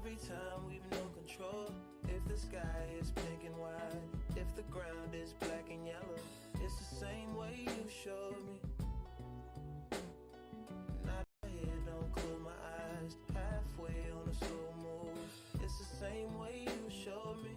Every time we've no control. If the sky is pink and white, if the ground is black and yellow, it's the same way you showed me. Nod my head, don't close my eyes. Halfway on a slow move. It's the same way you showed me.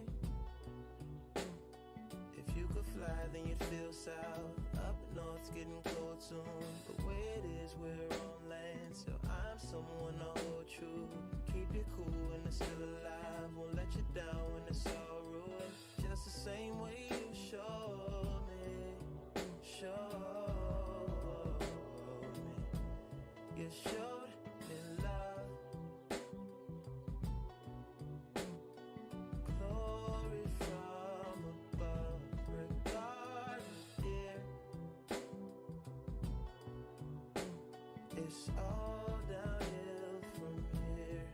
If you could fly, then you'd feel south. Up north's getting cold soon. The way it is, we're on land, so I'm someone to hold true. Keep you cool when it's still alive. Won't let you down when it's all ruined. Just the same way you showed me. Showed me. You showed me love. Glory from above. Regard, dear. It's all downhill from here.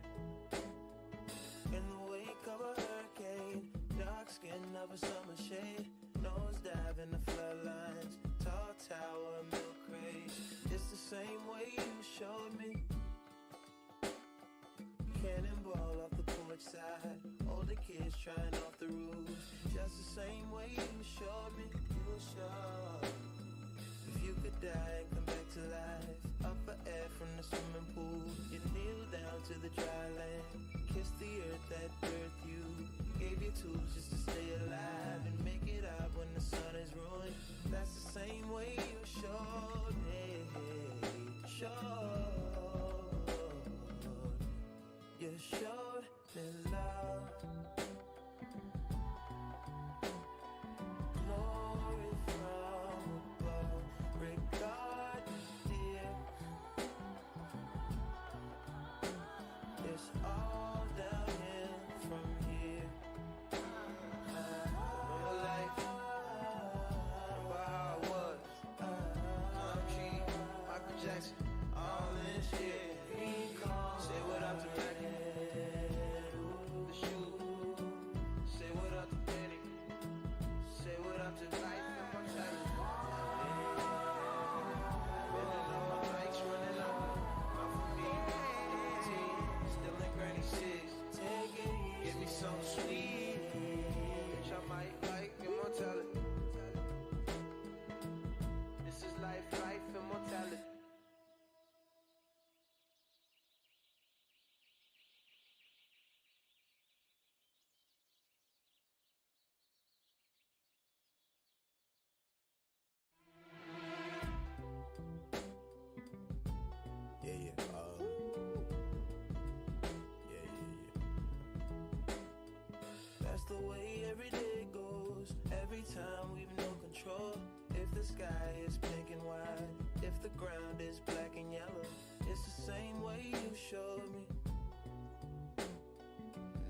In the wake of a hurricane, dark skin of a summer shade, nosedive in the floodlines, tall tower, milk crate. It's the same way you showed me. Cannonball off the porch side, older kids trying off the roof. Just the same way you showed me. You showed. If you could die and come back to life, up for air from the swimming pool, you kneel down to the dry land, kiss the earth that birthed you, gave you tools just to stay alive and make it out when the sun is ruined. That's the same way you showed me. Showed. You showed me love. Glory from above. Regard, dear. It's all downhill from here. Real life, remember how it was. I'm G, Michael Jackson, all in shit. Say what up to Becky, the shoe. Say what up to Penny. Say what up to life and my talent. Running up my bikes, running up. Not for me, 18, still in granny six. Give me something sweet, which I might like immortality. This is life, life, immortality. That's the way every day goes. Every time we've no control. If the sky is pink and white, if the ground is black and yellow, it's the same way you showed me.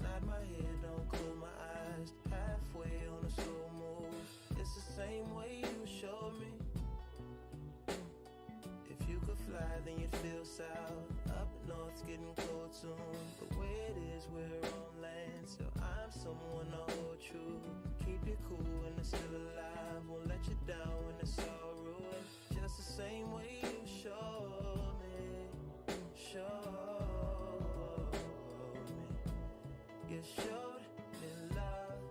Nod my head, don't close my eyes. Halfway on a slow move. It's the same way you showed me. If you could fly, then you'd feel south. Up north's getting cold soon. The way it is, we're on land, so I'm someone to hold true. Keep you cool when it's still alive. Won't let you down when it's all ruined. Just the same way you showed me. Showed me. You showed me love.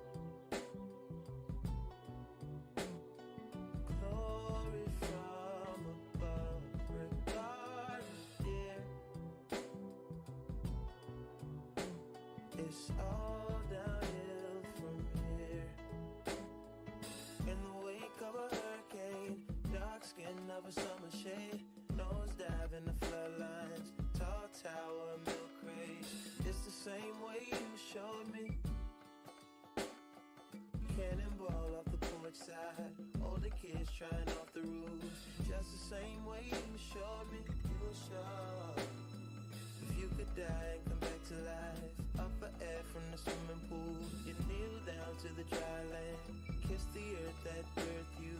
Glory from above. Regard, dear. It's all downhill from here. In the wake of a hurricane, dark skin of a summer shade, nosedive in the floodlines, tall tower, milk crate. It's the same way you showed me. Cannonball off the porch side, older kids trying off the roof. Just the same way you showed me. You showed. If you could die and come back to life, up for air from the swimming pool, you kneel down to the dry land, kiss the earth that birthed you,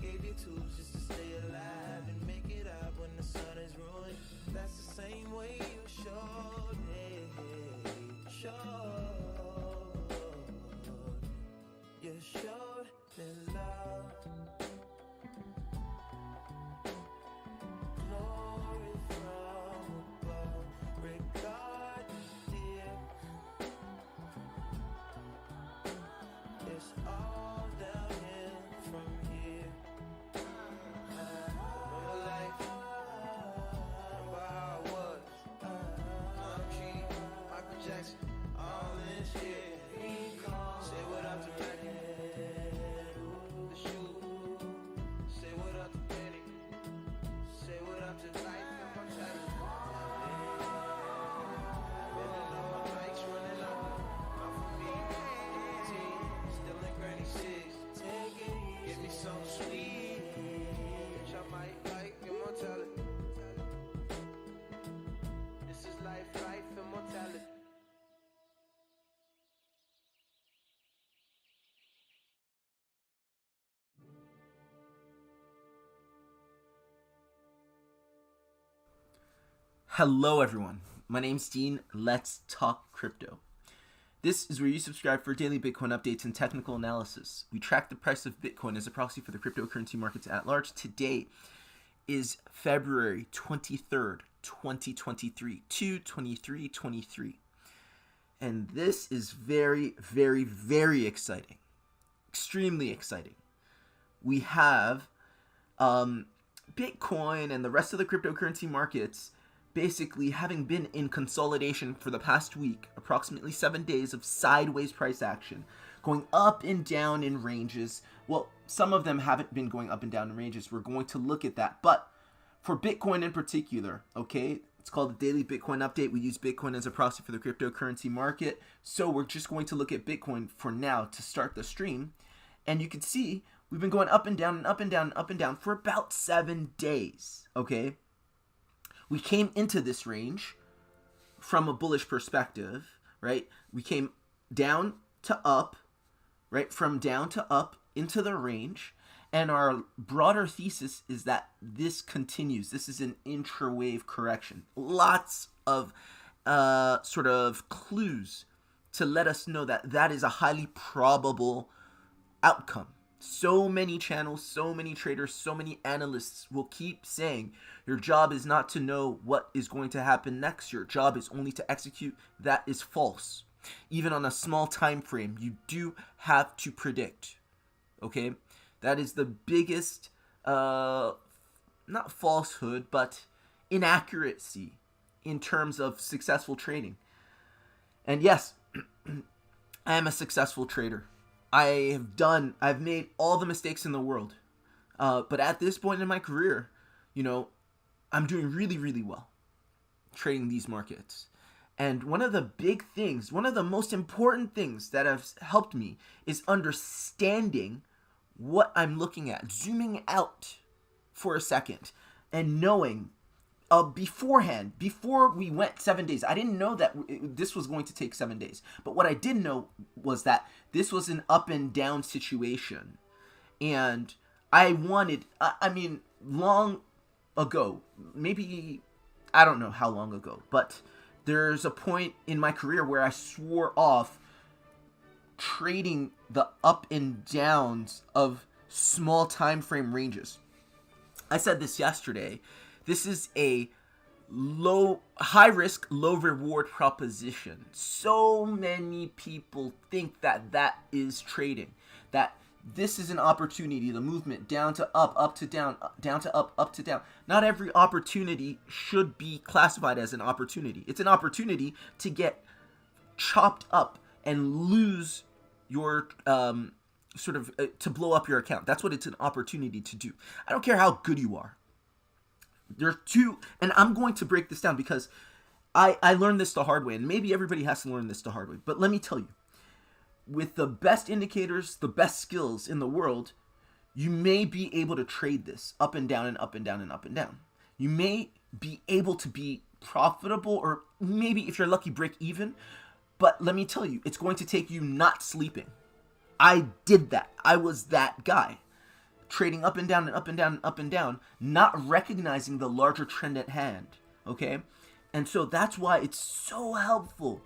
gave you tools just to stay alive and make it out when the sun is ruined. That's the same way you showed me. Showed. You showed me love. Glory from above. Regard, dear. Hello everyone, my name's Dean. Let's talk crypto. This is where you subscribe for daily Bitcoin updates and technical analysis. We track the price of Bitcoin as a proxy for the cryptocurrency markets at large. Today is February 23rd, 2023, 2/23/23. And this is very, very, very exciting. Extremely exciting. We have Bitcoin and the rest of the cryptocurrency markets basically having been in consolidation for the past week, approximately 7 days of sideways price action, going up and down in ranges. Well, some of them haven't been going up and down in ranges. We're going to look at that. But for Bitcoin in particular, okay, it's called the Daily Bitcoin Update. We use Bitcoin as a proxy for the cryptocurrency market. So we're just going to look at Bitcoin for now to start the stream. And you can see we've been going up and down and up and down and up and down for about 7 days, okay? We came into this range from a bullish perspective, right? We came down to up, right? From down to up into the range. And our broader thesis is that this continues. This is an intra-wave correction. Lots of sort of clues to let us know that that is a highly probable outcome. So many channels, so many traders, so many analysts will keep saying your job is not to know what is going to happen next. Your job is only to execute. That is false. Even on a small time frame, you do have to predict. Okay? That is the biggest, not falsehood, but inaccuracy in terms of successful trading. And yes, I am a successful trader. I've made all the mistakes in the world. But at this point in my career, I'm doing really, really well trading these markets. And one of the big things, one of the most important things that have helped me is understanding what I'm looking at, zooming out for a second and knowing beforehand, before we went 7 days, I didn't know that this was going to take 7 days. But what I did know was that this was an up and down situation. And I wanted, long ago, maybe, I don't know how long ago, but there's a point in my career where I swore off trading the up and downs of small time frame ranges. I said this yesterday. This is a high risk, low reward proposition. So many people think that that is trading, that this is an opportunity, the movement down to up to down, down to up to down. Not every opportunity should be classified as an opportunity. It's an opportunity to get chopped up and lose your to blow up your account. That's what it's an opportunity to do. I don't care how good you are. There's two, and I'm going to break this down because I learned this the hard way, and maybe everybody has to learn this the hard way. But let me tell you, with the best indicators, the best skills in the world, you may be able to trade this up and down and up and down and up and down. You may be able to be profitable, or maybe if you're lucky, break even. But let me tell you, it's going to take you not sleeping. I did that. I was that guy. Trading up and down and up and down and up and down, not recognizing the larger trend at hand, okay? And so that's why it's so helpful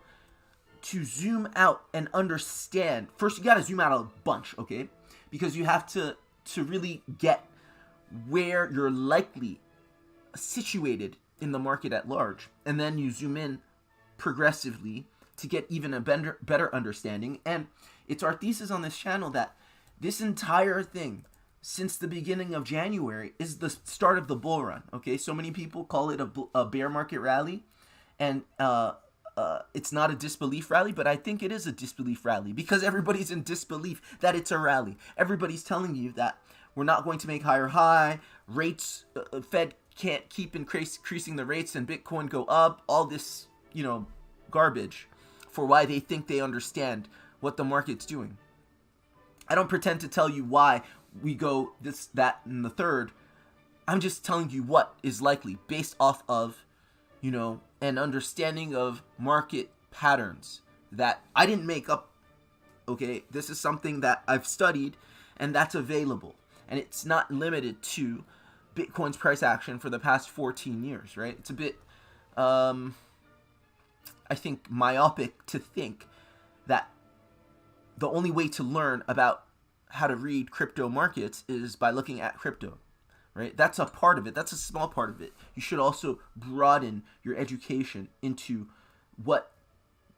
to zoom out and understand. First, you got to zoom out a bunch, okay? Because you have to really get where you're likely situated in the market at large. And then you zoom in progressively to get even a better understanding. And it's our thesis on this channel that this entire thing, since the beginning of January, is the start of the bull run, okay? So many people call it a bear market rally, and it's not a disbelief rally, but I think it is a disbelief rally because everybody's in disbelief that it's a rally. Everybody's telling you that we're not going to make higher high, rates, Fed can't keep increasing the rates and Bitcoin go up, all this, garbage for why they think they understand what the market's doing. I don't pretend to tell you why we go this, that, and the third. I'm just telling you what is likely based off of, an understanding of market patterns that I didn't make up, okay? This is something that I've studied and that's available. And it's not limited to Bitcoin's price action for the past 14 years, right? It's a bit I think, myopic to think that the only way to learn about how to read crypto markets is by looking at crypto, right? That's a part of it. That's a small part of it. You should also broaden your education into what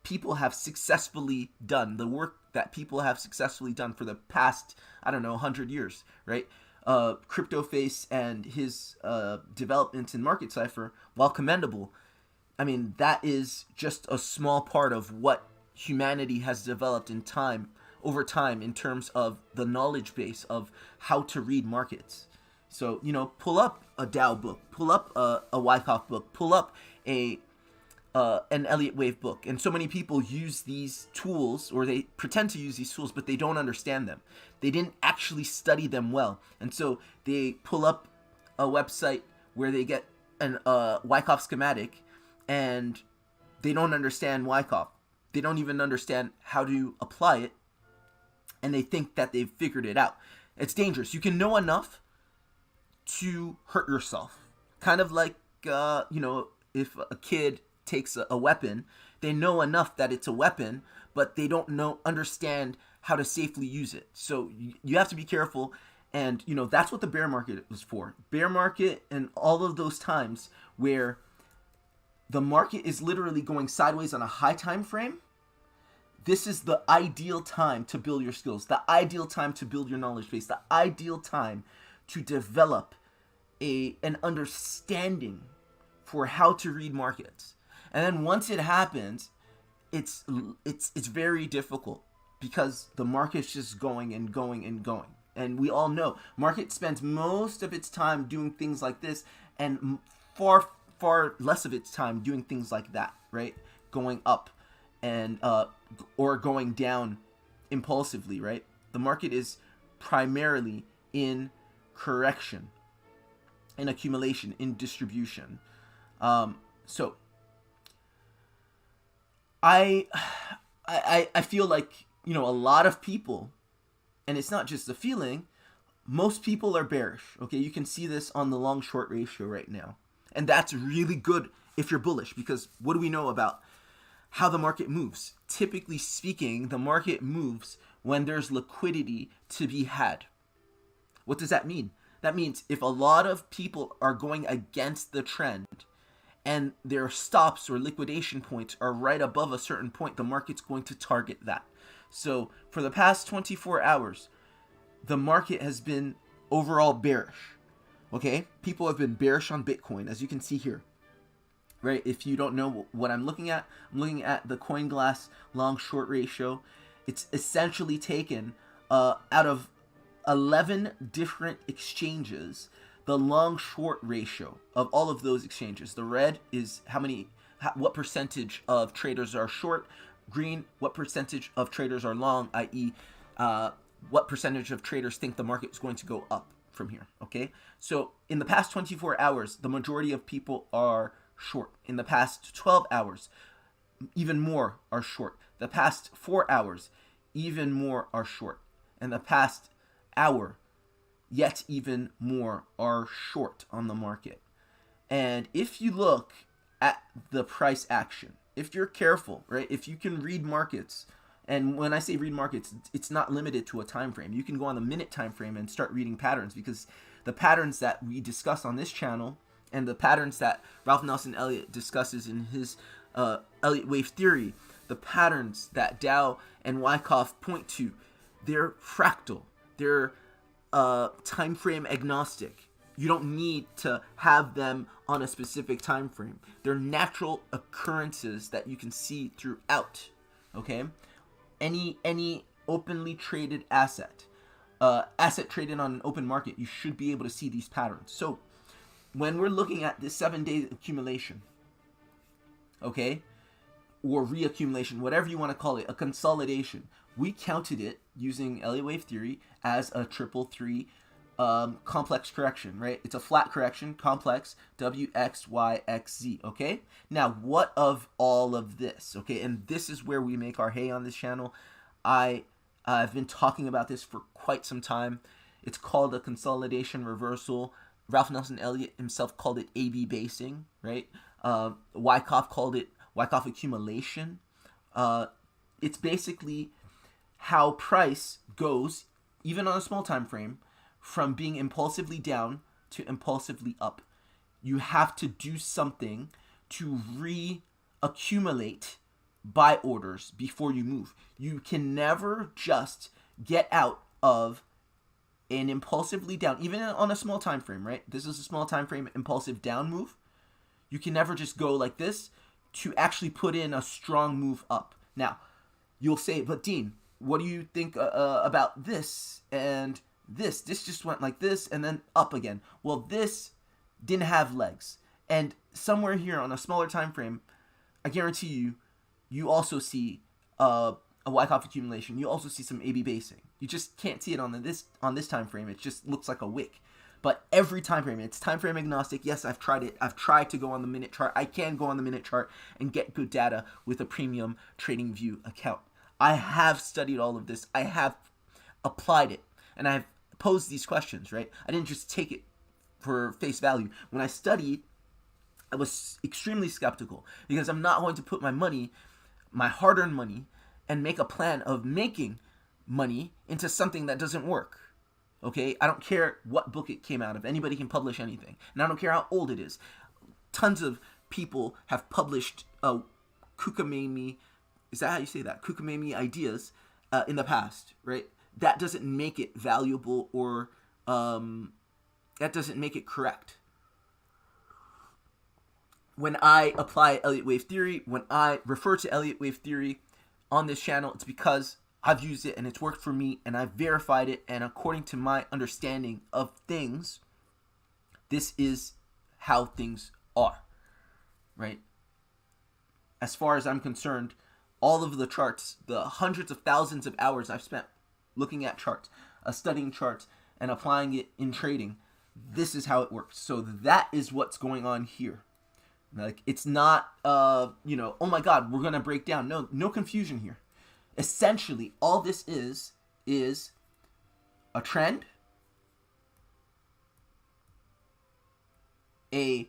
people have successfully done, the work that people have successfully done for the past, 100 years, right? CryptoFace and his developments in Market Cipher, while commendable, that is just a small part of what humanity has developed over time in terms of the knowledge base of how to read markets. So, pull up a Dow book, pull up a Wyckoff book, pull up an Elliott Wave book. And so many people use these tools, or they pretend to use these tools, but they don't understand them. They didn't actually study them well. And so they pull up a website where they get an Wyckoff schematic, and they don't understand Wyckoff. They don't even understand how to apply it, and they think that they've figured it out. It's dangerous. You can know enough to hurt yourself. Kind of like, if a kid takes a weapon, they know enough that it's a weapon, but they don't understand how to safely use it. So you have to be careful, and that's what the bear market was for. Bear market and all of those times where the market is literally going sideways on a high time frame. This is the ideal time to build your skills, the ideal time to build your knowledge base, the ideal time to develop an understanding for how to read markets. And then once it happens, it's very difficult because the market's just going and going and going. And we all know market spends most of its time doing things like this, and far less of its time doing things like that, right? Going up and or going down impulsively, right? The market is primarily in correction, in accumulation, in distribution. So I feel like, a lot of people, and it's not just a feeling, most people are bearish. Okay, you can see this on the long short ratio right now. And that's really good if you're bullish, because what do we know about how the market moves? Typically speaking, the market moves when there's liquidity to be had. What does that mean? That means if a lot of people are going against the trend and their stops or liquidation points are right above a certain point, the market's going to target that. So for the past 24 hours, the market has been overall bearish. Okay, people have been bearish on Bitcoin, as you can see here, right? If you don't know what I'm looking at the CoinGlass long-short ratio. It's essentially taken out of 11 different exchanges, the long-short ratio of all of those exchanges. The red is what percentage of traders are short. Green, what percentage of traders are long, i.e., what percentage of traders think the market is going to go up from here, okay? So in the past 24 hours, the majority of people are short. In the past 12 hours, even more are short. The past 4 hours, even more are short. And the past hour, yet even more are short on the market. And if you look at the price action, if you're careful, right, if you can read markets, and when I say read markets, it's not limited to a time frame. You can go on the minute time frame and start reading patterns, because the patterns that we discuss on this channel and the patterns that Ralph Nelson Elliott discusses in his Elliott Wave theory, the patterns that Dow and Wyckoff point to, they're fractal. They're time frame agnostic. You don't need to have them on a specific time frame. They're natural occurrences that you can see throughout. Okay? Any openly traded asset traded on an open market, you should be able to see these patterns. So when we're looking at this 7-day accumulation, okay, or reaccumulation, whatever you want to call it, a consolidation, we counted it using Elliott Wave theory as a 333 complex correction, right? It's a flat correction, complex, W, X, Y, X, Z, okay? Now, what of all of this, okay? And this is where we make our hay on this channel. I've been talking about this for quite some time. It's called a consolidation reversal. Ralph Nelson Elliott himself called it A-B basing, right? Wyckoff called it Wyckoff accumulation. It's basically how price goes, even on a small time frame, from being impulsively down to impulsively up. You have to do something to reaccumulate buy orders before you move. You can never just get out of an impulsively down, even on a small time frame, right? This is a small time frame impulsive down move. You can never just go like this to actually put in a strong move up. Now, you'll say, but Dean, what do you think about this and this? This just went like this and then up again. Well, this didn't have legs. And somewhere here on a smaller time frame, I guarantee you, you also see a Wyckoff accumulation. You also see some AB basing. You just can't see it on this time frame. It just looks like a wick. But every time frame, it's time frame agnostic. Yes, I've tried it. I've tried to go on the minute chart. I can go on the minute chart and get good data with a premium trading view account. I have studied all of this. I have applied it. And I've posed these questions, right? I didn't just take it for face value. When I studied, I was extremely skeptical because I'm not going to put my money, my hard-earned money, and make a plan of making money into something that doesn't work. Okay? I don't care what book it came out of. Anybody can publish anything. And I don't care how old it is. Tons of people have published kookamame, is that how you say that? Kookamame ideas in the past, right? That doesn't make it valuable or that doesn't make it correct. When I apply Elliott wave theory, when I refer to Elliott wave theory on this channel, it's because I've used it and it's worked for me and I've verified it, and according to my understanding of things, this is how things are, right? As far as I'm concerned, all of the charts, the hundreds of thousands of hours I've spent looking at charts, studying charts, and applying it in trading, this is how it works. So that is what's going on here. Like, it's not, oh my God, we're going to break down. No confusion here. Essentially, all this is a trend, a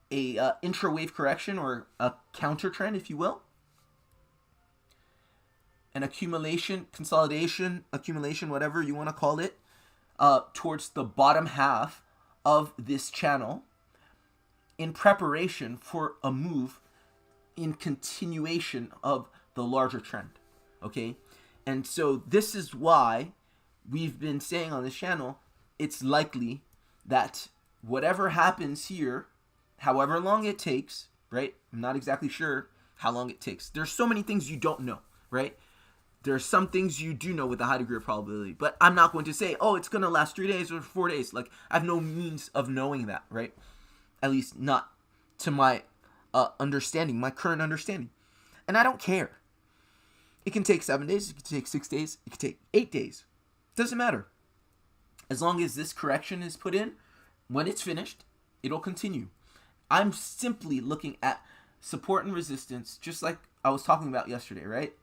intra-wave correction, or a counter trend, if you will, an accumulation, consolidation, accumulation, whatever you want to call it, towards the bottom half of this channel in preparation for a move in continuation of the larger trend, okay? And so this is why we've been saying on this channel, it's likely that whatever happens here, however long it takes, right? I'm not exactly sure how long it takes. There's so many things you don't know, right? There are some things you do know with a high degree of probability, but I'm not going to say, oh, it's going to last 3 days or 4 days. Like, I have no means of knowing that, right? At least not to my understanding, my current understanding. And I don't care. It can take 7 days, it can take 6 days, it can take 8 days. Doesn't matter. As long as this correction is put in, when it's finished, it'll continue. I'm simply looking at support and resistance, just like I was talking about yesterday, right?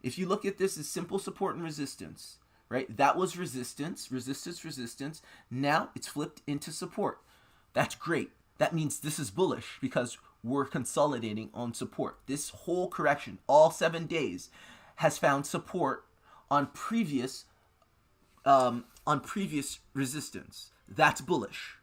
If you look at this as simple support and resistance, right? That was resistance, resistance. Now it's flipped into support. That's great. That means this is bullish because we're consolidating on support. This whole correction, all 7 days, has found support on previous resistance. That's bullish.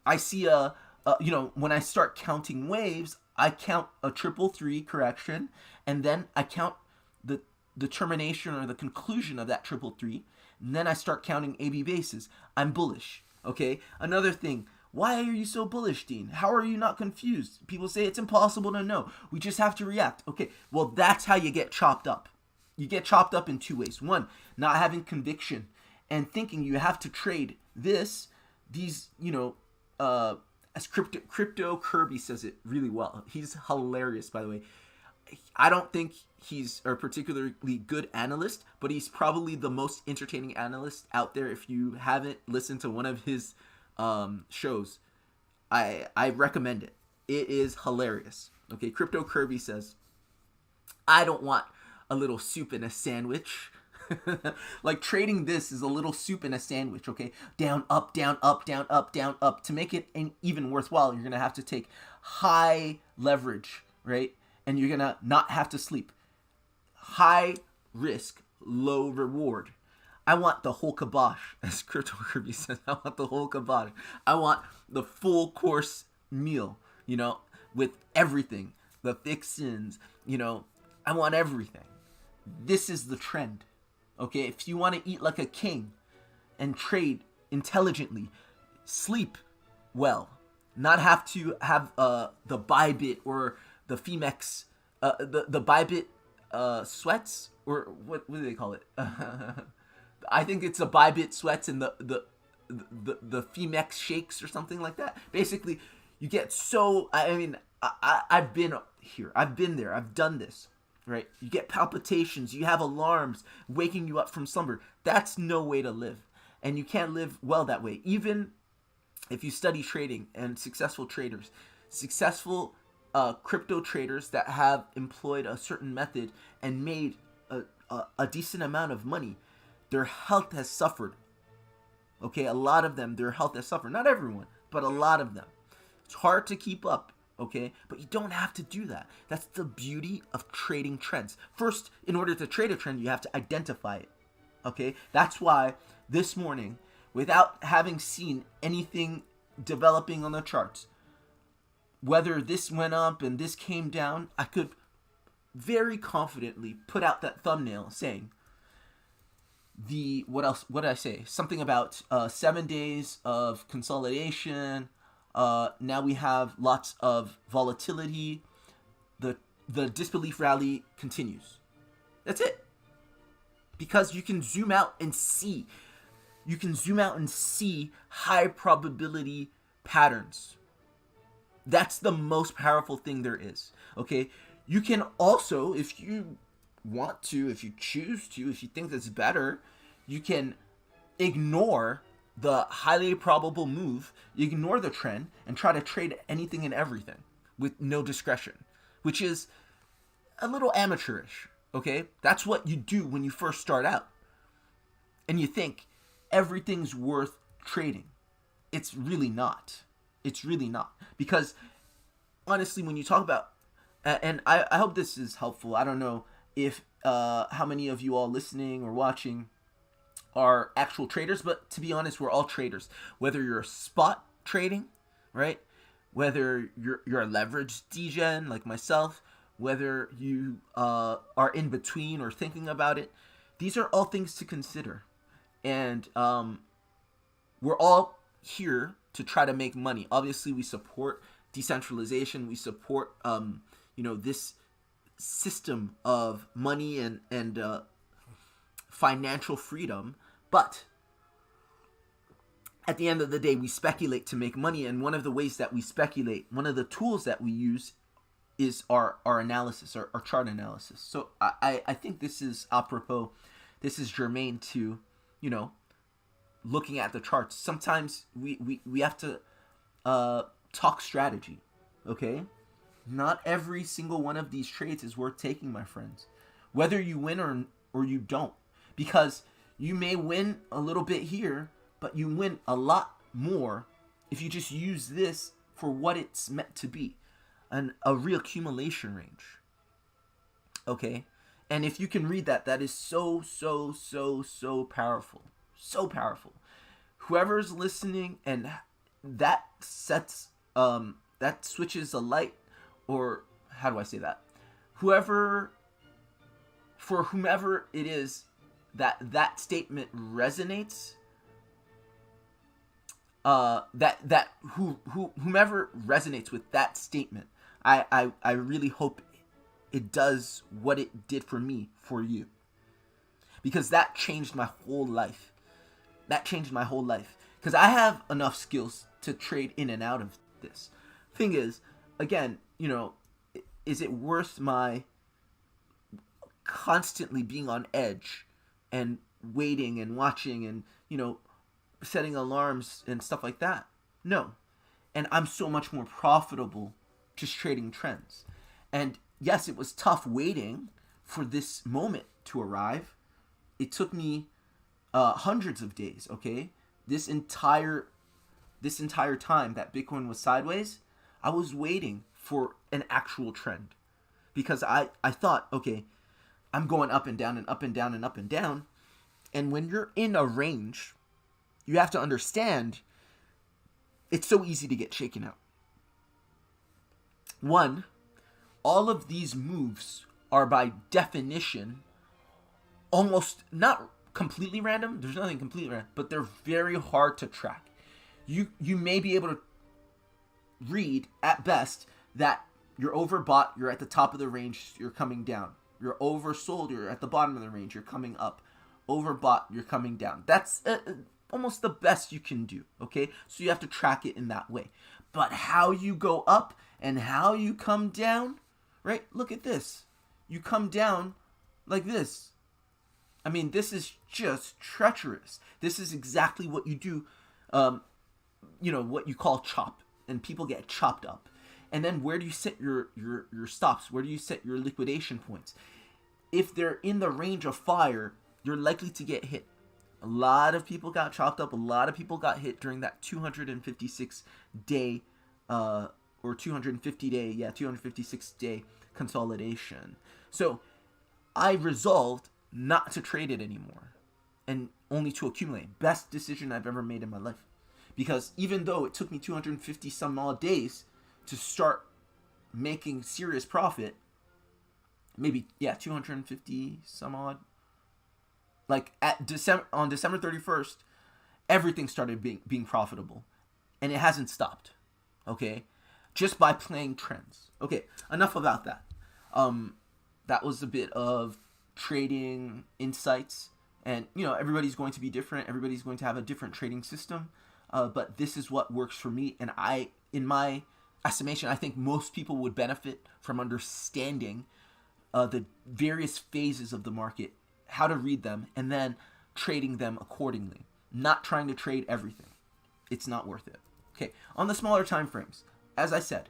I see when I start counting waves, I count a 333 correction, and then I count the termination or the conclusion of that 333, and then I start counting AB bases. I'm bullish. Okay. Another thing. Why are you so bullish, Dean? How are you not confused? People say it's impossible to know. We just have to react. Okay, well, that's how you get chopped up. You get chopped up in 2 ways. One, not having conviction and thinking you have to trade these, as Crypto Kirby says it really well. He's hilarious, by the way. I don't think he's a particularly good analyst, but he's probably the most entertaining analyst out there. If you haven't listened to one of his shows, I recommend it. It is hilarious. Okay, Crypto Kirby says, I don't want a little soup in a sandwich. Like trading this is a little soup in a sandwich, okay? Down, up, down, up, down, up, down, up. To make it even worthwhile, you're going to have to take high leverage, right? And you're going to not have to sleep. High risk, low reward. I want the whole kibosh, as Crypto Kirby says. I want the whole kibosh. I want the full course meal, with everything. The fixins, I want everything. This is the trend, okay? If you want to eat like a king and trade intelligently, sleep well, not have to have the Bybit or the Femex, the Bybit sweats, or what do they call it? I think it's the Bybit sweats and the Femex shakes or something like that. Basically, you get so, I've been here, I've been there, I've done this, right? You get palpitations, you have alarms waking you up from slumber. That's no way to live. And you can't live well that way. Even if you study trading and successful traders, successful crypto traders that have employed a certain method and made a decent amount of money, their health has suffered. Okay, a lot of them, their health has suffered. Not everyone, but a lot of them. It's hard to keep up, okay? But you don't have to do that. That's the beauty of trading trends. First, in order to trade a trend, you have to identify it, okay? That's why this morning, without having seen anything developing on the charts, whether this went up and this came down, I could very confidently put out that thumbnail saying, what else? What did I say? Something about 7 days of consolidation. Now we have lots of volatility. The disbelief rally continues. That's it. Because you can zoom out and see. You can zoom out and see high probability patterns. That's the most powerful thing there is. Okay? You can also, if you want to, if you choose to, if you think that's better, you can ignore the highly probable move, ignore the trend, and try to trade anything and everything with no discretion, which is a little amateurish, okay? That's what you do when you first start out. And you think everything's worth trading. It's really not. It's really not. Because, honestly, when you talk about, and I hope this is helpful. I don't know if how many of you all listening or watching are actual traders, but to be honest, we're all traders. Whether you're spot trading, right? Whether you're a leveraged degen like myself, whether you are in between or thinking about it, these are all things to consider. And we're all here to try to make money. Obviously, we support decentralization. We support this system of money and financial freedom, but at the end of the day, we speculate to make money, and one of the ways that we speculate, one of the tools that we use is our analysis, our chart analysis. So I think this is apropos, this is germane to, looking at the charts. Sometimes we have to talk strategy, okay? Not every single one of these trades is worth taking, my friends. Whether you win or you don't. Because you may win a little bit here, but you win a lot more if you just use this for what it's meant to be. A reaccumulation range. Okay? And if you can read that, that is so powerful. So powerful. Whoever's listening and that sets, that switches a light, or how do I say that? For whomever it is that statement resonates, whomever resonates with that statement, I really hope it does what it did for me, for you. Because that changed my whole life. Because I have enough skills to trade in and out of this. Thing is, again, is it worth my constantly being on edge and waiting and watching and, setting alarms and stuff like that? No. And I'm so much more profitable just trading trends. And yes, it was tough waiting for this moment to arrive. it took me hundreds of days, okay? This entire time that Bitcoin was sideways, I was waiting for an actual trend. Because I thought, okay, I'm going up and down and up and down and up and down. And when you're in a range, you have to understand it's so easy to get shaken out. One, all of these moves are by definition almost not completely random. There's nothing completely random, but they're very hard to track. You may be able to read at best that you're overbought, you're at the top of the range, you're coming down. You're oversold, you're at the bottom of the range, you're coming up. Overbought, you're coming down. That's almost the best you can do, okay? So you have to track it in that way. But how you go up and how you come down, right? Look at this. You come down like this. I mean, this is just treacherous. This is exactly what you do, what you call chop. And people get chopped up. And then where do you set your stops? Where do you set your liquidation points? If they're in the range of fire, you're likely to get hit. A lot of people got chopped up. A lot of people got hit during that 256 day or 256 day consolidation. So I resolved not to trade it anymore and only to accumulate. Best decision I've ever made in my life. Because even though it took me 250 some odd days to start making serious profit, maybe 250 some odd, like on December 31st, everything started being profitable, and it hasn't stopped. Okay, just by playing trends. Okay, enough about that. That was a bit of trading insights, and everybody's going to be different. Everybody's going to have a different trading system, but this is what works for me, and in my estimation, I think most people would benefit from understanding the various phases of the market, how to read them, and then trading them accordingly. Not trying to trade everything. It's not worth it. Okay, on the smaller time frames, as I said,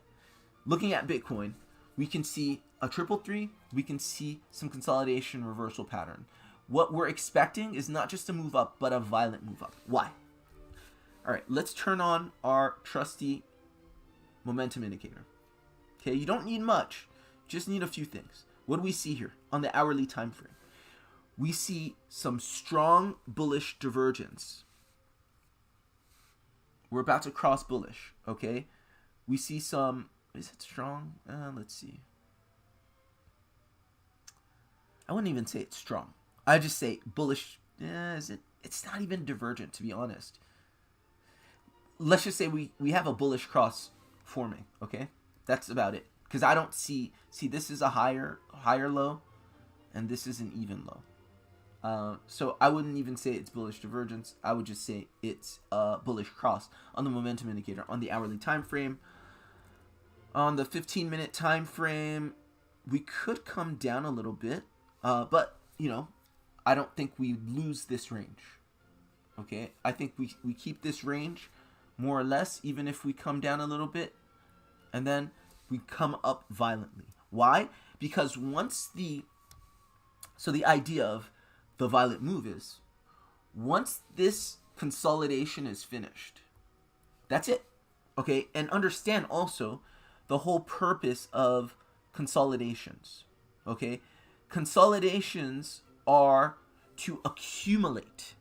looking at Bitcoin, we can see a 333, we can see some consolidation reversal pattern. What we're expecting is not just a move up, but a violent move up. Why? All right, let's turn on our trusty momentum indicator. Okay, you don't need much, just need a few things. What do we see here on the hourly time frame? We see some strong bullish divergence. We're about to cross bullish, okay? We see some, is it strong? Let's see. I wouldn't even say it's strong. I just say bullish. Is it? It's not even divergent, to be honest. Let's just say we have a bullish cross forming, okay? That's about it. Because I don't see this is a higher low, and this is an even low. So I wouldn't even say it's bullish divergence. I would just say it's a bullish cross on the momentum indicator on the hourly time frame. On the 15-minute time frame, we could come down a little bit, but I don't think we lose this range. Okay, I think we keep this range more or less, even if we come down a little bit, and then we come up violently. Why? Because the idea of the violent move is, once this consolidation is finished, that's it. Okay, and understand also the whole purpose of consolidations. Okay, consolidations are to accumulate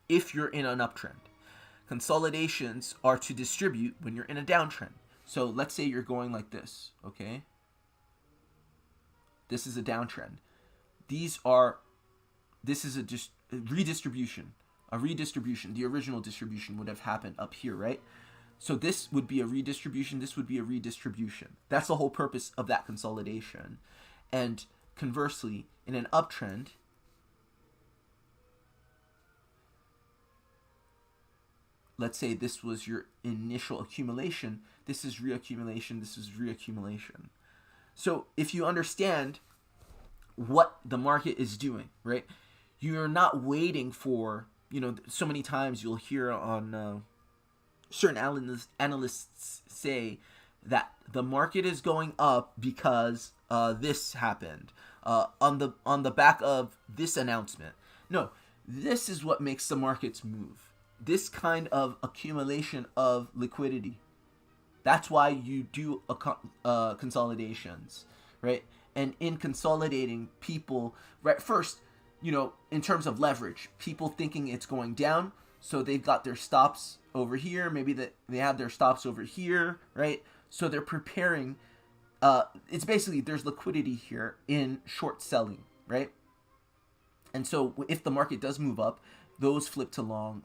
if you're in an uptrend. Consolidations are to distribute when you're in a downtrend. So let's say you're going like this, okay? This is a downtrend. This is a redistribution. A redistribution. The original distribution would have happened up here, right? So this would be a redistribution. This would be a redistribution. That's the whole purpose of that consolidation. And conversely, in an uptrend, let's say this was your initial accumulation. This is reaccumulation. This is reaccumulation. So if you understand what the market is doing, right? You're not waiting for, so many times you'll hear on certain analysts say that the market is going up because this happened. on the back of this announcement. No, this is what makes the markets move. This kind of accumulation of liquidity. That's why you do consolidations, right? And in consolidating, people, right, first, in terms of leverage, people thinking it's going down, so they've got their stops over here. Maybe they have their stops over here, right? So they're preparing. It's basically, there's liquidity here in short selling, right? And so if the market does move up, those flip to long,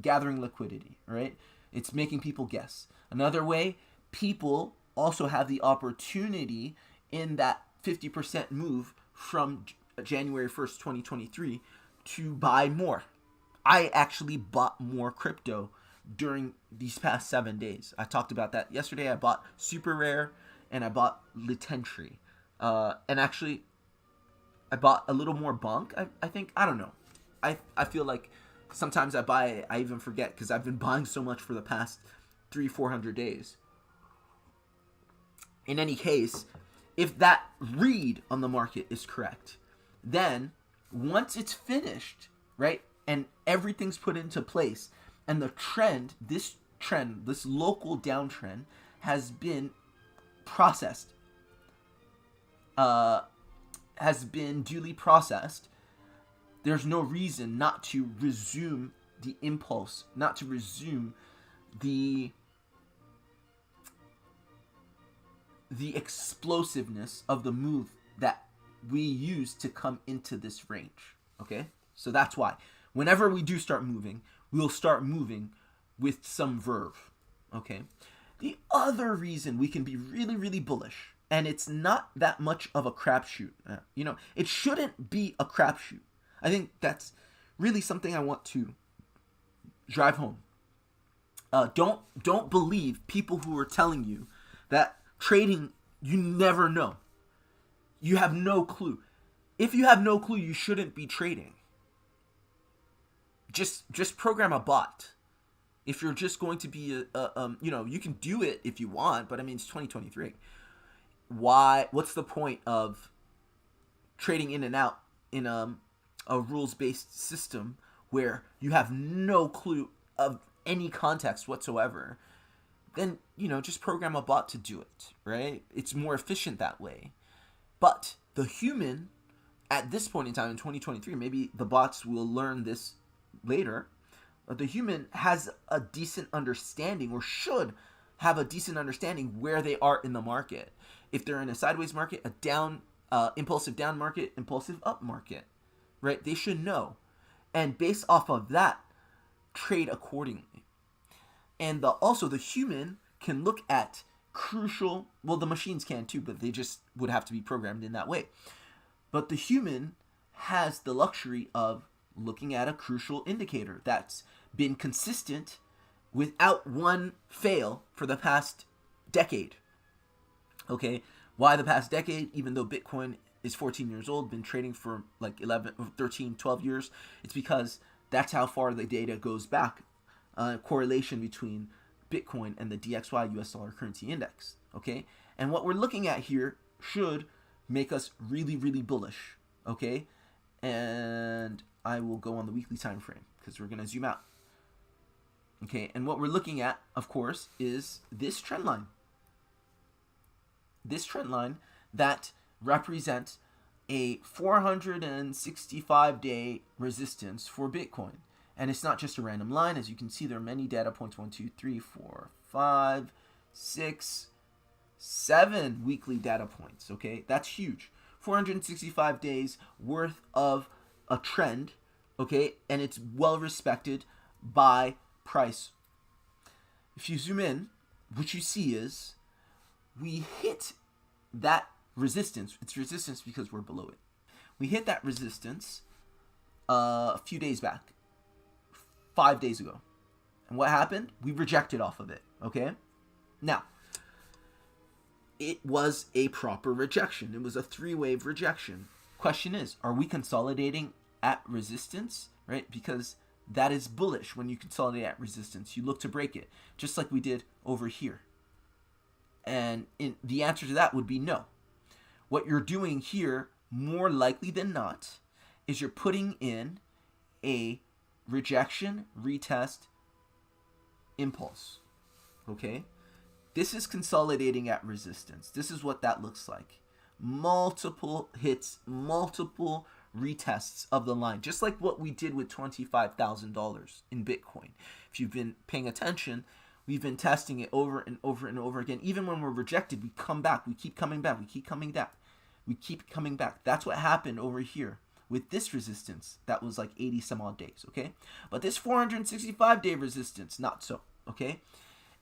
gathering liquidity, right? It's making people guess. Another way, people also have the opportunity in that 50% move from January 1st, 2023 to buy more. I actually bought more crypto during these past 7 days. I talked about that yesterday. I bought Super Rare and I bought Litentry. And actually, I bought a little more Bonk, I think. I don't know. I feel like sometimes I even forget because I've been buying so much for the past 300-400 days. In any case, if that read on the market is correct, then once it's finished, right, and everything's put into place, and the trend, this local downtrend has been processed, has been duly processed, there's no reason not to resume the impulse, not to resume the explosiveness of the move that we use to come into this range. Okay, so that's why whenever we do start moving, we'll start moving with some verve. Okay, the other reason we can be really, really bullish, and it's not that much of a crapshoot. It shouldn't be a crapshoot. I think that's really something I want to drive home. Don't believe people who are telling you that trading, you never know. You have no clue. If you have no clue, you shouldn't be trading. Just program a bot. If you're just going to be you can do it if you want, but I mean it's 2023. What's the point of trading in and out in a rules-based system where you have no clue of any context whatsoever? Then, just program a bot to do it, right? It's more efficient that way. But the human, at this point in time in 2023, maybe the bots will learn this later, but the human has a decent understanding, or should have a decent understanding, where they are in the market. If they're in a sideways market, a down, impulsive down market, impulsive up market, right? They should know. And based off of that, trade accordingly. And also the human can look at crucial, well, the machines can too, but they just would have to be programmed in that way. But the human has the luxury of looking at a crucial indicator that's been consistent without one fail for the past decade. Okay, why the past decade? Even though Bitcoin is 14 years old, been trading for like 11, 13, 12 years, it's because that's how far the data goes back. Correlation between Bitcoin and the DXY US dollar currency index. Okay, and what we're looking at here should make us really, really bullish. Okay, and I will go on the weekly time frame because we're going to zoom out. Okay, and what we're looking at, of course, is this trend line. This trend line that represents a 465-day resistance for Bitcoin. And it's not just a random line. As you can see, there are many data points. 1, 2, 3, 4, 5, 6, 7 weekly data points. Okay, that's huge. 465 days worth of a trend. Okay, and it's well respected by price. If you zoom in, what you see is we hit that resistance. It's resistance because we're below it. We hit that resistance a few days back. 5 days ago. And what happened? We rejected off of it. Okay? Now, it was a proper rejection. It was a 3-wave rejection. Question is, are we consolidating at resistance? Right? Because that is bullish when you consolidate at resistance. You look to break it, just like we did over here. And the answer to that would be no. what you're doing here, more likely than not, is you're putting in a rejection, retest, impulse. Okay? This is consolidating at resistance. This is what that looks like. Multiple hits, multiple retests of the line, just like what we did with $25,000 in Bitcoin. If you've been paying attention, we've been testing it over and over and over again. Even when we're rejected, we come back. We keep coming back. We keep coming back. We keep coming back. That's what happened over here with this resistance. That was like 80 some odd days, okay? But this 465-day resistance, not so, okay?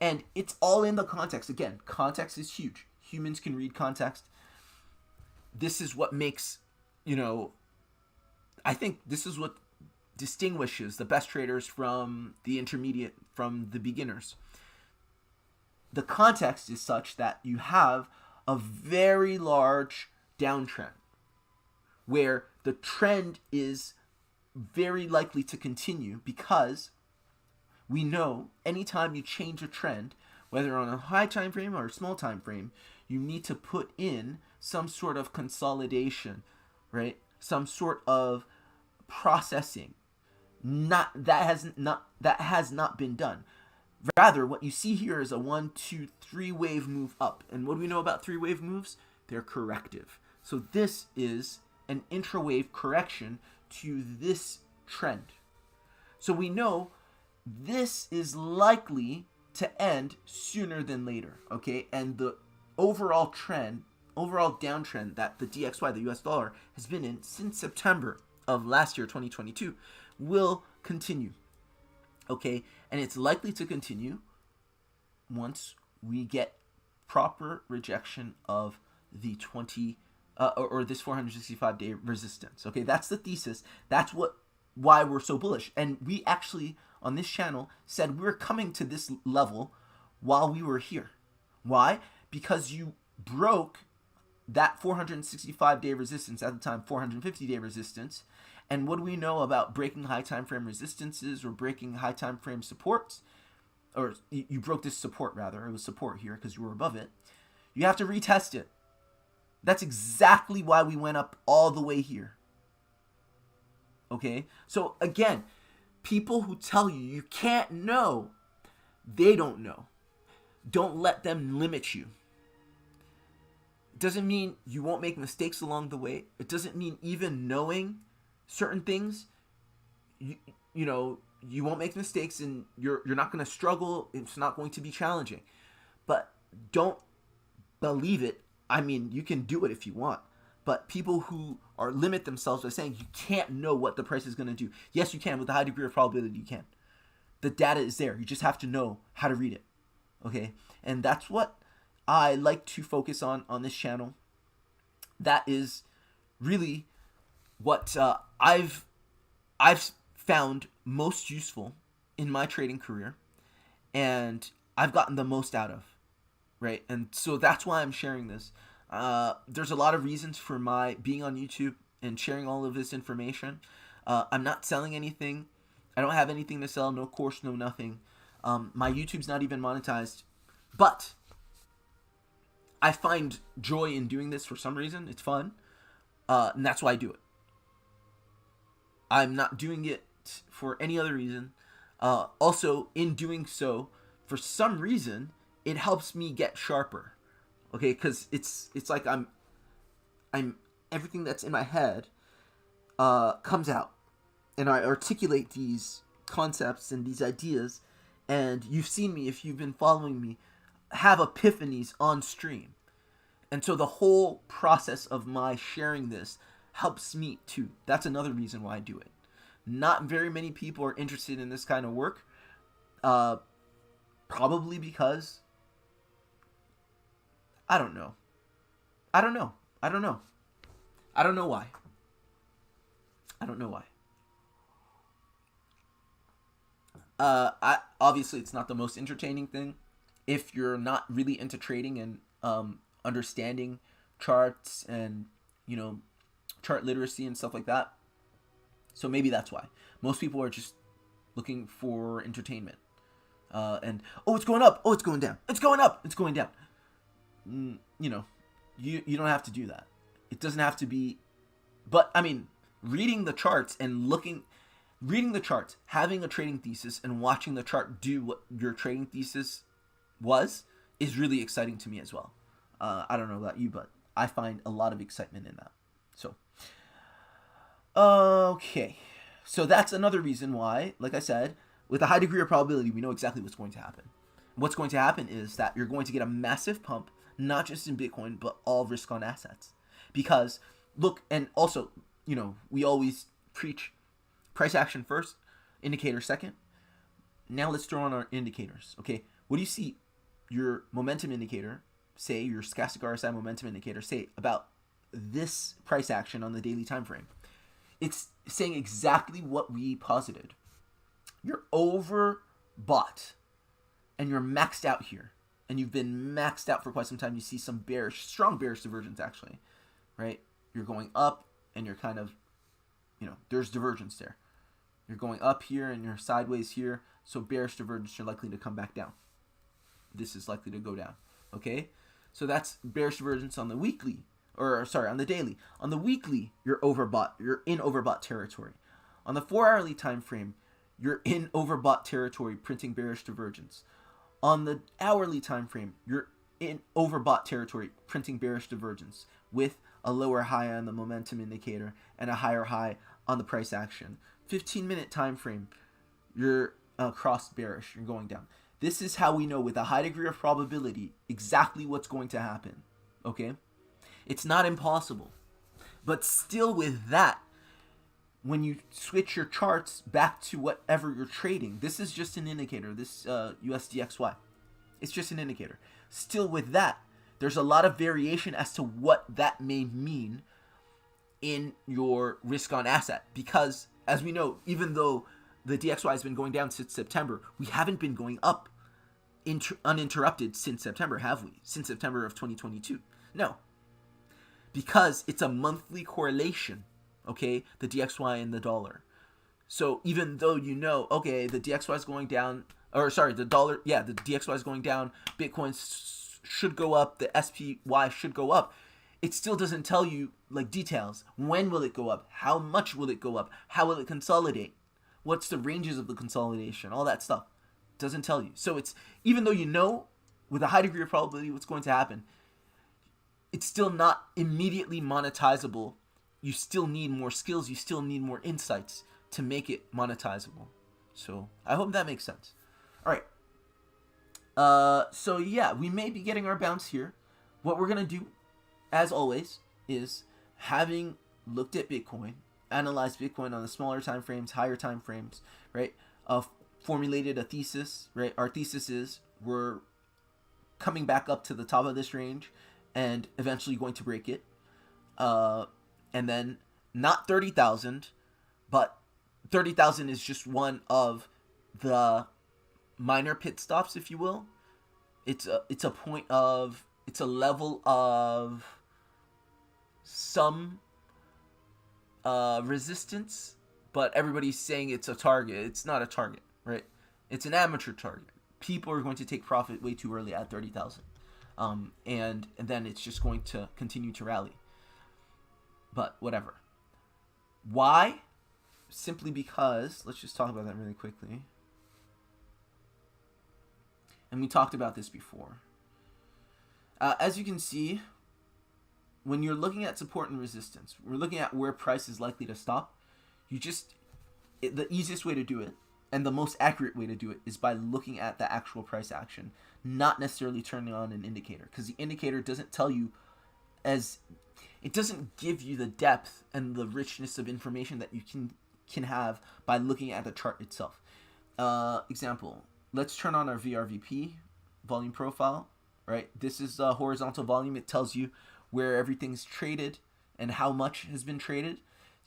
And it's all in the context. Again, context is huge. Humans can read context. This is what makes, I think this is what distinguishes the best traders from the intermediate, from the beginners. The context is such that you have a very large downtrend where the trend is very likely to continue, because we know anytime you change a trend, whether on a high time frame or a small time frame, you need to put in some sort of consolidation, right? Some sort of processing. That has not been done. Rather, what you see here is a 1, 2, 3 wave move up. And what do we know about 3 wave moves? They're corrective. So this is an intra-wave correction to this trend. So we know this is likely to end sooner than later, okay? And the overall downtrend that the DXY, the US dollar, has been in since September of last year, 2022, will continue, okay? And it's likely to continue once we get proper rejection of the this 465-day resistance, okay? That's the thesis. That's why we're so bullish. And we actually, on this channel, said we're coming to this level while we were here. Why? Because you broke that 465-day resistance, at the time 450-day resistance. And what do we know about breaking high time frame resistances or breaking high time frame supports? Or you broke this support, rather. It was support here because you were above it. You have to retest it. That's exactly why we went up all the way here. Okay? So again, people who tell you you can't know, they don't know. Don't let them limit you. It doesn't mean you won't make mistakes along the way. It doesn't mean even knowing certain things, you won't make mistakes and you're not going to struggle. It's not going to be challenging. But don't believe it. I mean, you can do it if you want. But people who limit themselves by saying you can't know what the price is going to do. Yes, you can. With a high degree of probability, you can. The data is there. You just have to know how to read it. Okay? And that's what I like to focus on this channel. That is really what I've found most useful in my trading career, and I've gotten the most out of, right? And so that's why I'm sharing this. There's a lot of reasons for my being on YouTube and sharing all of this information. I'm not selling anything. I don't have anything to sell, no course, no nothing. My YouTube's not even monetized, but I find joy in doing this for some reason. It's fun, and that's why I do it. I'm not doing it for any other reason. Also, in doing so, for some reason, it helps me get sharper. Okay, because it's like I'm everything that's in my head comes out, and I articulate these concepts and these ideas. And you've seen me, if you've been following me, have epiphanies on stream. And so the whole process of my sharing this helps me too. That's another reason why I do it. Not very many people are interested in this kind of work. Probably because I don't know why. Obviously it's not the most entertaining thing if you're not really into trading and understanding charts and chart literacy and stuff like that. So maybe that's why. Most people are just looking for entertainment. And it's going up, it's going down, it's going up, it's going down. You don't have to do that. It doesn't have to be, but I mean, reading the charts, having a trading thesis and watching the chart do what your trading thesis is really exciting to me as well. I don't know about you, but I find a lot of excitement in that. So, okay. So that's another reason why, like I said, with a high degree of probability, we know exactly what's going to happen. What's going to happen is that you're going to get a massive pump, not just in Bitcoin, but all risk-on assets. Because, look, and also, we always preach price action first, indicator second. Now let's throw on our indicators, okay? What do you see? Your momentum indicator, say your stochastic RSI momentum indicator, say about this price action on the daily time frame. It's saying exactly what we posited. You're overbought and you're maxed out here. And you've been maxed out for quite some time. You see some strong bearish divergence actually, right? You're going up and you're kind of, there's divergence there. You're going up here and you're sideways here. So bearish divergence, you're likely to come back down. This is likely to go down, okay? So that's bearish divergence on the weekly. On the daily. On the weekly, you're overbought. You're in overbought territory. On the 4-hourly time frame, you're in overbought territory, printing bearish divergence. On the hourly time frame, you're in overbought territory, printing bearish divergence with a lower high on the momentum indicator and a higher high on the price action. 15-minute time frame, you're cross bearish. You're going down. This is how we know with a high degree of probability exactly what's going to happen. Okay? It's not impossible. But still with that, when you switch your charts back to whatever you're trading, this is just an indicator, this USDXY. It's just an indicator. Still with that, there's a lot of variation as to what that may mean in your risk on asset. Because, as we know, even though the DXY has been going down since September, we haven't been going up uninterrupted since September, have we? Since September of 2022. No. Because it's a monthly correlation, okay, the DXY and the dollar. So even though okay, the DXY is going down, the DXY is going down, Bitcoin should go up, the SPY should go up, it still doesn't tell you, details. When will it go up? How much will it go up? How will it consolidate? What's the ranges of the consolidation? All that stuff. It doesn't tell you. So it's, even though with a high degree of probability what's going to happen, it's still not immediately monetizable. You still need more skills. You still need more insights to make it monetizable. So I hope that makes sense. All right. So yeah, we may be getting our bounce here. What we're going to do, as always, is having looked at Bitcoin, analyzed Bitcoin on the smaller time frames, higher time frames, right? Formulated a thesis, right? Our thesis is we're coming back up to the top of this range and eventually going to break it. And then not 30,000, but 30,000 is just one of the minor pit stops, if you will. It's a level of some resistance, but everybody's saying it's a target. It's not a target, right? It's an amateur target. People are going to take profit way too early at 30,000. And then it's just going to continue to rally. But whatever. Why? Simply because, let's just talk about that really quickly. And we talked about this before. As you can see, when you're looking at support and resistance, we're looking at where price is likely to stop. The easiest way to do it, and the most accurate way to do it, is by looking at the actual price action, not necessarily turning on an indicator, because the indicator doesn't tell you it doesn't give you the depth and the richness of information that you can have by looking at the chart itself. Example, let's turn on our VRVP volume profile, right? This is a horizontal volume. It tells you where everything's traded and how much has been traded.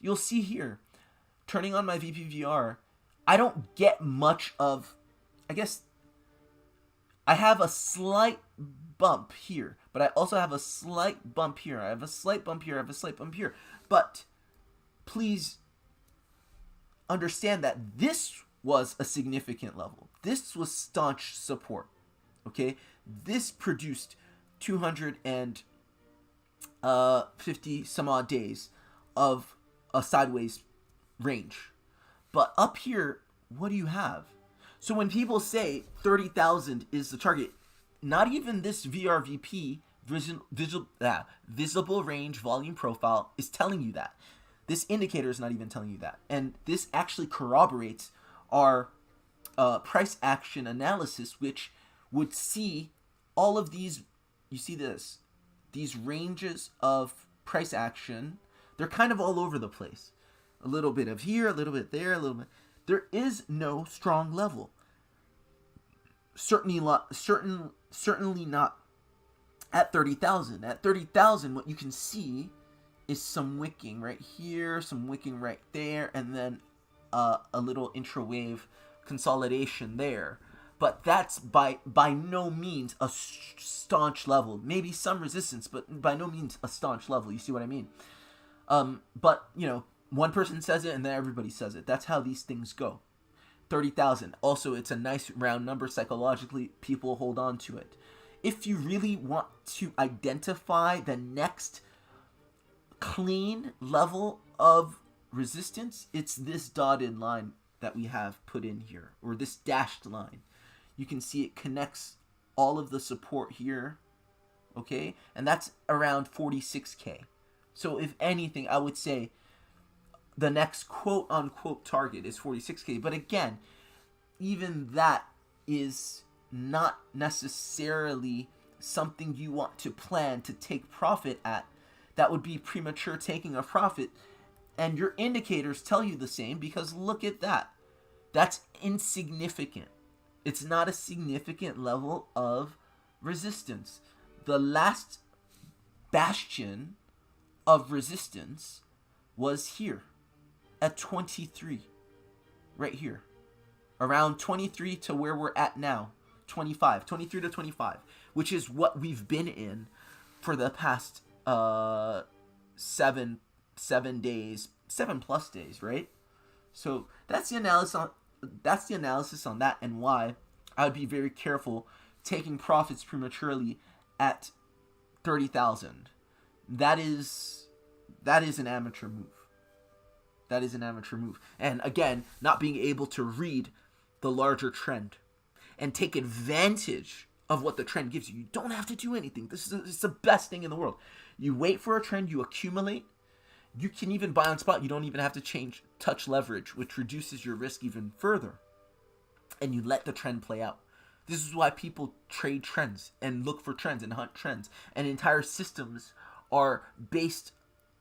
You'll see here, turning on my VPVR, I don't get much of, I guess, I have a slight bump here, but I also have a slight bump here. I have a slight bump here. I have a slight bump here. But please understand that this was a significant level. This was staunch support. Okay? This produced 200 and 50 some odd days of a sideways range. But up here, what do you have? So when people say 30,000 is the target, not even this VRVP, visible range volume profile, is telling you that. This indicator is not even telling you that. And this actually corroborates our price action analysis, which would see all of these, you see this, these ranges of price action, they're kind of all over the place. A little bit of here, a little bit there, a little bit. There is no strong level. Certainly not at 30,000. At 30,000, what you can see is some wicking right here, some wicking right there, and then a little intra-wave consolidation there. But that's by no means a staunch level. Maybe some resistance, but by no means a staunch level. You see what I mean? But, you know, one person says it and then everybody says it. That's how these things go. 30,000. Also, it's a nice round number psychologically. People hold on to it. If you really want to identify the next clean level of resistance, it's this dotted line that we have put in here, or this dashed line. You can see it connects all of the support here, okay? And that's around 46K. So if anything, I would say the next quote-unquote target is 46K. But again, even that is not necessarily something you want to plan to take profit at. That would be premature taking a profit. And your indicators tell you the same, because look at that. That's insignificant. It's not a significant level of resistance. The last bastion of resistance was here at 23. Right here. Around 23 to where we're at now. 25. 23 to 25. Which is what we've been in for the past 7 days. 7+ days, right? So that's the analysis on that, and why I would be very careful taking profits prematurely at 30,000. That is an amateur move. That is an amateur move. And again, not being able to read the larger trend and take advantage of what the trend gives you. You don't have to do anything. This is the best thing in the world. You wait for a trend, you accumulate. You can even buy on spot. You don't even have to touch leverage, which reduces your risk even further. And you let the trend play out. This is why people trade trends and look for trends and hunt trends. And entire systems are based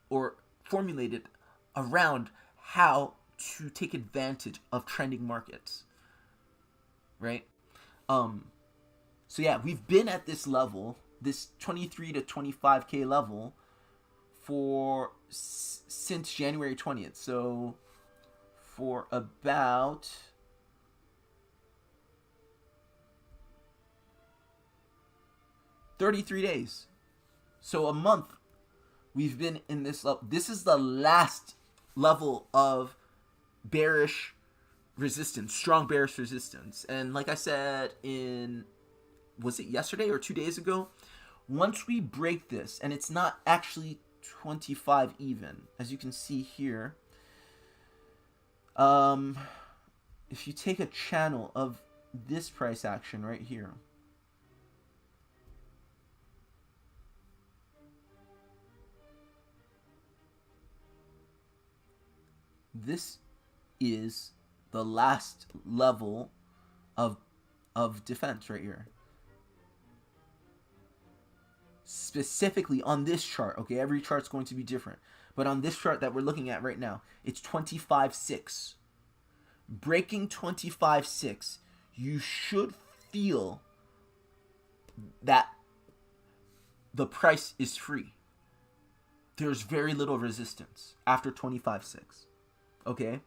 or formulated around how to take advantage of trending markets. Right? So yeah, we've been at this level, this 23 to 25K level, since January 20th. So for about 33 days. So a month we've been in this level. This is the last level of bearish resistance, strong bearish resistance. And like I said was it yesterday or 2 days ago? Once we break this, and it's not actually 25 even, as you can see here, if you take a channel of this price action right here, this is the last level of defense right here. Specifically on this chart, okay, every chart's going to be different, but on this chart that we're looking at right now, it's 25.6. Breaking 25.6, you should feel that the price is free. There's very little resistance after 25.6. Okay?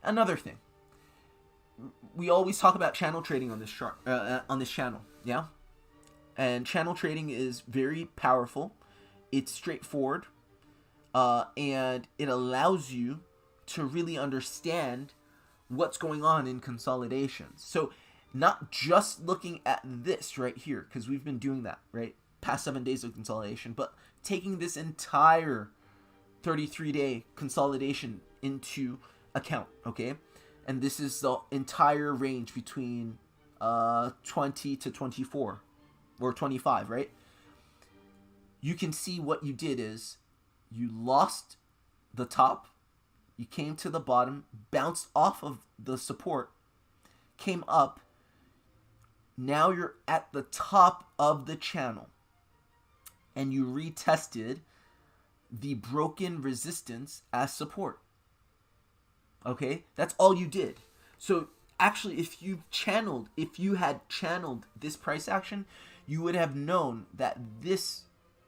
Another thing, we always talk about channel trading on this chart, on this channel, yeah? And channel trading is very powerful. It's straightforward. And it allows you to really understand what's going on in consolidation. So not just looking at this right here, because we've been doing that, right? past 7 days of consolidation, but taking this entire 33-day consolidation into account, okay? And this is the entire range between 20 to 24 or 25, right? You can see what you did is you lost the top, you came to the bottom, bounced off of the support, came up. Now you're at the top of the channel and you retested the broken resistance as support. Okay, that's all you did. So actually, if you had channeled this price action, you would have known that this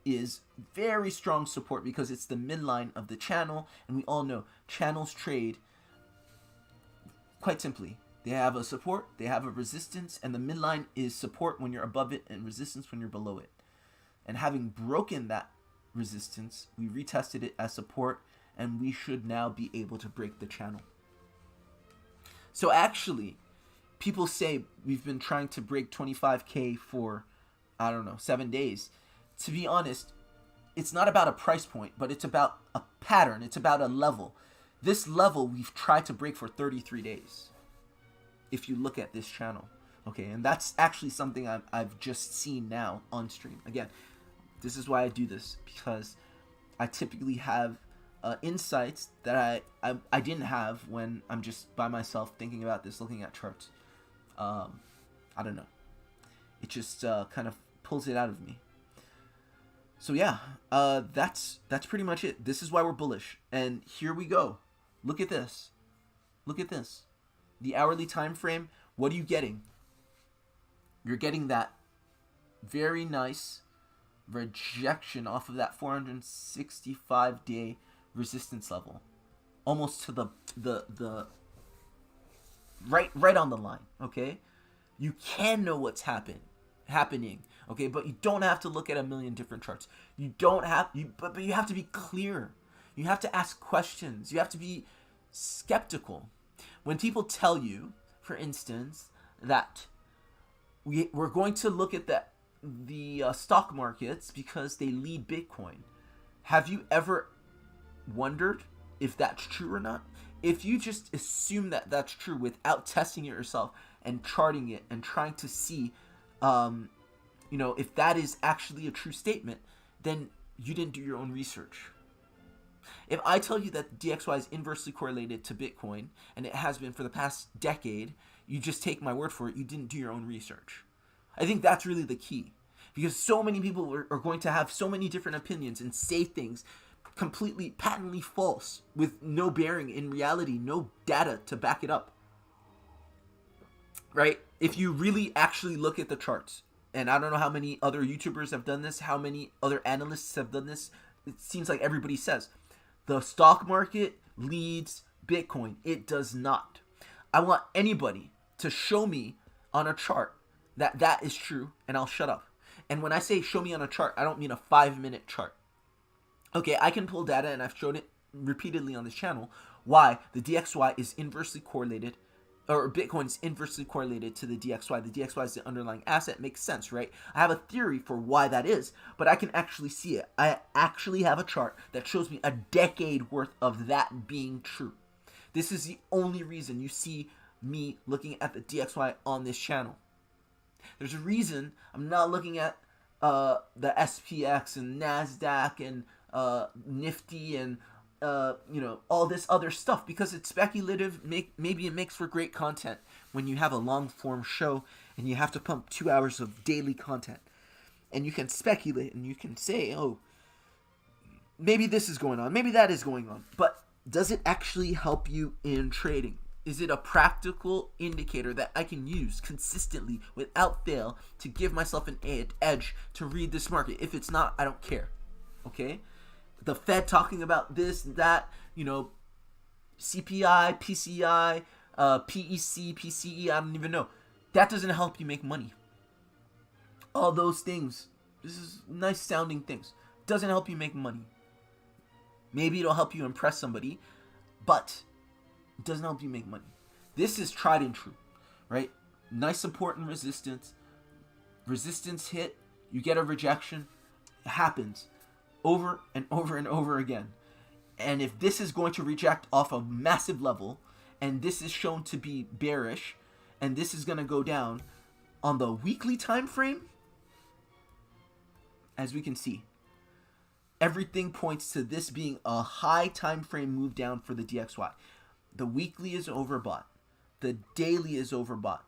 is very strong support because it's the midline of the channel, and we all know channels trade quite simply. They have a support, they have a resistance, and the midline is support when you're above it and resistance when you're below it. And having broken that resistance, we retested it as support, and we should now be able to break the channel. So actually, people say we've been trying to break 25K for, 7 days. To be honest, it's not about a price point, but it's about a pattern. It's about a level. This level we've tried to break for 33 days. If you look at this channel. Okay, and that's actually something I've just seen now on stream. Again, this is why I do this, because I typically have insights that I didn't have when I'm just by myself thinking about this, looking at charts. I don't know. It just kind of pulls it out of me. So yeah, that's pretty much it. This is why we're bullish. And here we go. Look at this. Look at this. The hourly time frame, what are you getting? You're getting that very nice rejection off of that 465-day resistance level, almost to the right on the line. Okay, you can know what's happening. Okay, but you don't have to look at a million different charts. But you have to be clear. You have to ask questions. You have to be skeptical. When people tell you, for instance, that we're going to look at the stock markets because they lead Bitcoin, have you ever wondered if that's true or not? If you just assume that that's true without testing it yourself and charting it and trying to see, if that is actually a true statement, then you didn't do your own research. If I tell you that DXY is inversely correlated to Bitcoin, and it has been for the past decade, you just take my word for it, you didn't do your own research. I think that's really the key. Because so many people are going to have so many different opinions and say things completely patently false with no bearing in reality, no data to back it up. Right? If you really actually look at the charts, and I don't know how many other YouTubers have done this, how many other analysts have done this, it seems like everybody says the stock market leads Bitcoin. It does not. I want anybody to show me on a chart that is true, and I'll shut up. And when I say show me on a chart, I don't mean a 5-minute chart. Okay, I can pull data, and I've shown it repeatedly on this channel, why the DXY is inversely correlated, or Bitcoin is inversely correlated to the DXY. The DXY is the underlying asset. Makes sense, right? I have a theory for why that is, but I can actually see it. I actually have a chart that shows me a decade worth of that being true. This is the only reason you see me looking at the DXY on this channel. There's a reason I'm not looking at the SPX and NASDAQ and Nifty and all this other stuff, because it's speculative. Maybe it makes for great content when you have a long form show and you have to pump 2 hours of daily content, and you can speculate and you can say, oh, maybe this is going on, maybe that is going on, but does it actually help you in trading? Is it a practical indicator that I can use consistently without fail to give myself an edge to read this market? If it's not, I don't care. Okay? The Fed talking about this, that, CPI, PCI, PEC, PCE, I don't even know. That doesn't help you make money. All those things, this is nice sounding things, doesn't help you make money. Maybe it'll help you impress somebody, but it doesn't help you make money. This is tried and true, right? Nice support and resistance. Resistance hit, You get a rejection. It happens over and over and over again. And if this is going to reject off a massive level, and this is shown to be bearish, and this is going to go down on the weekly time frame, as we can see, everything points to this being a high time frame move down for the DXY. The weekly is overbought. The daily is overbought.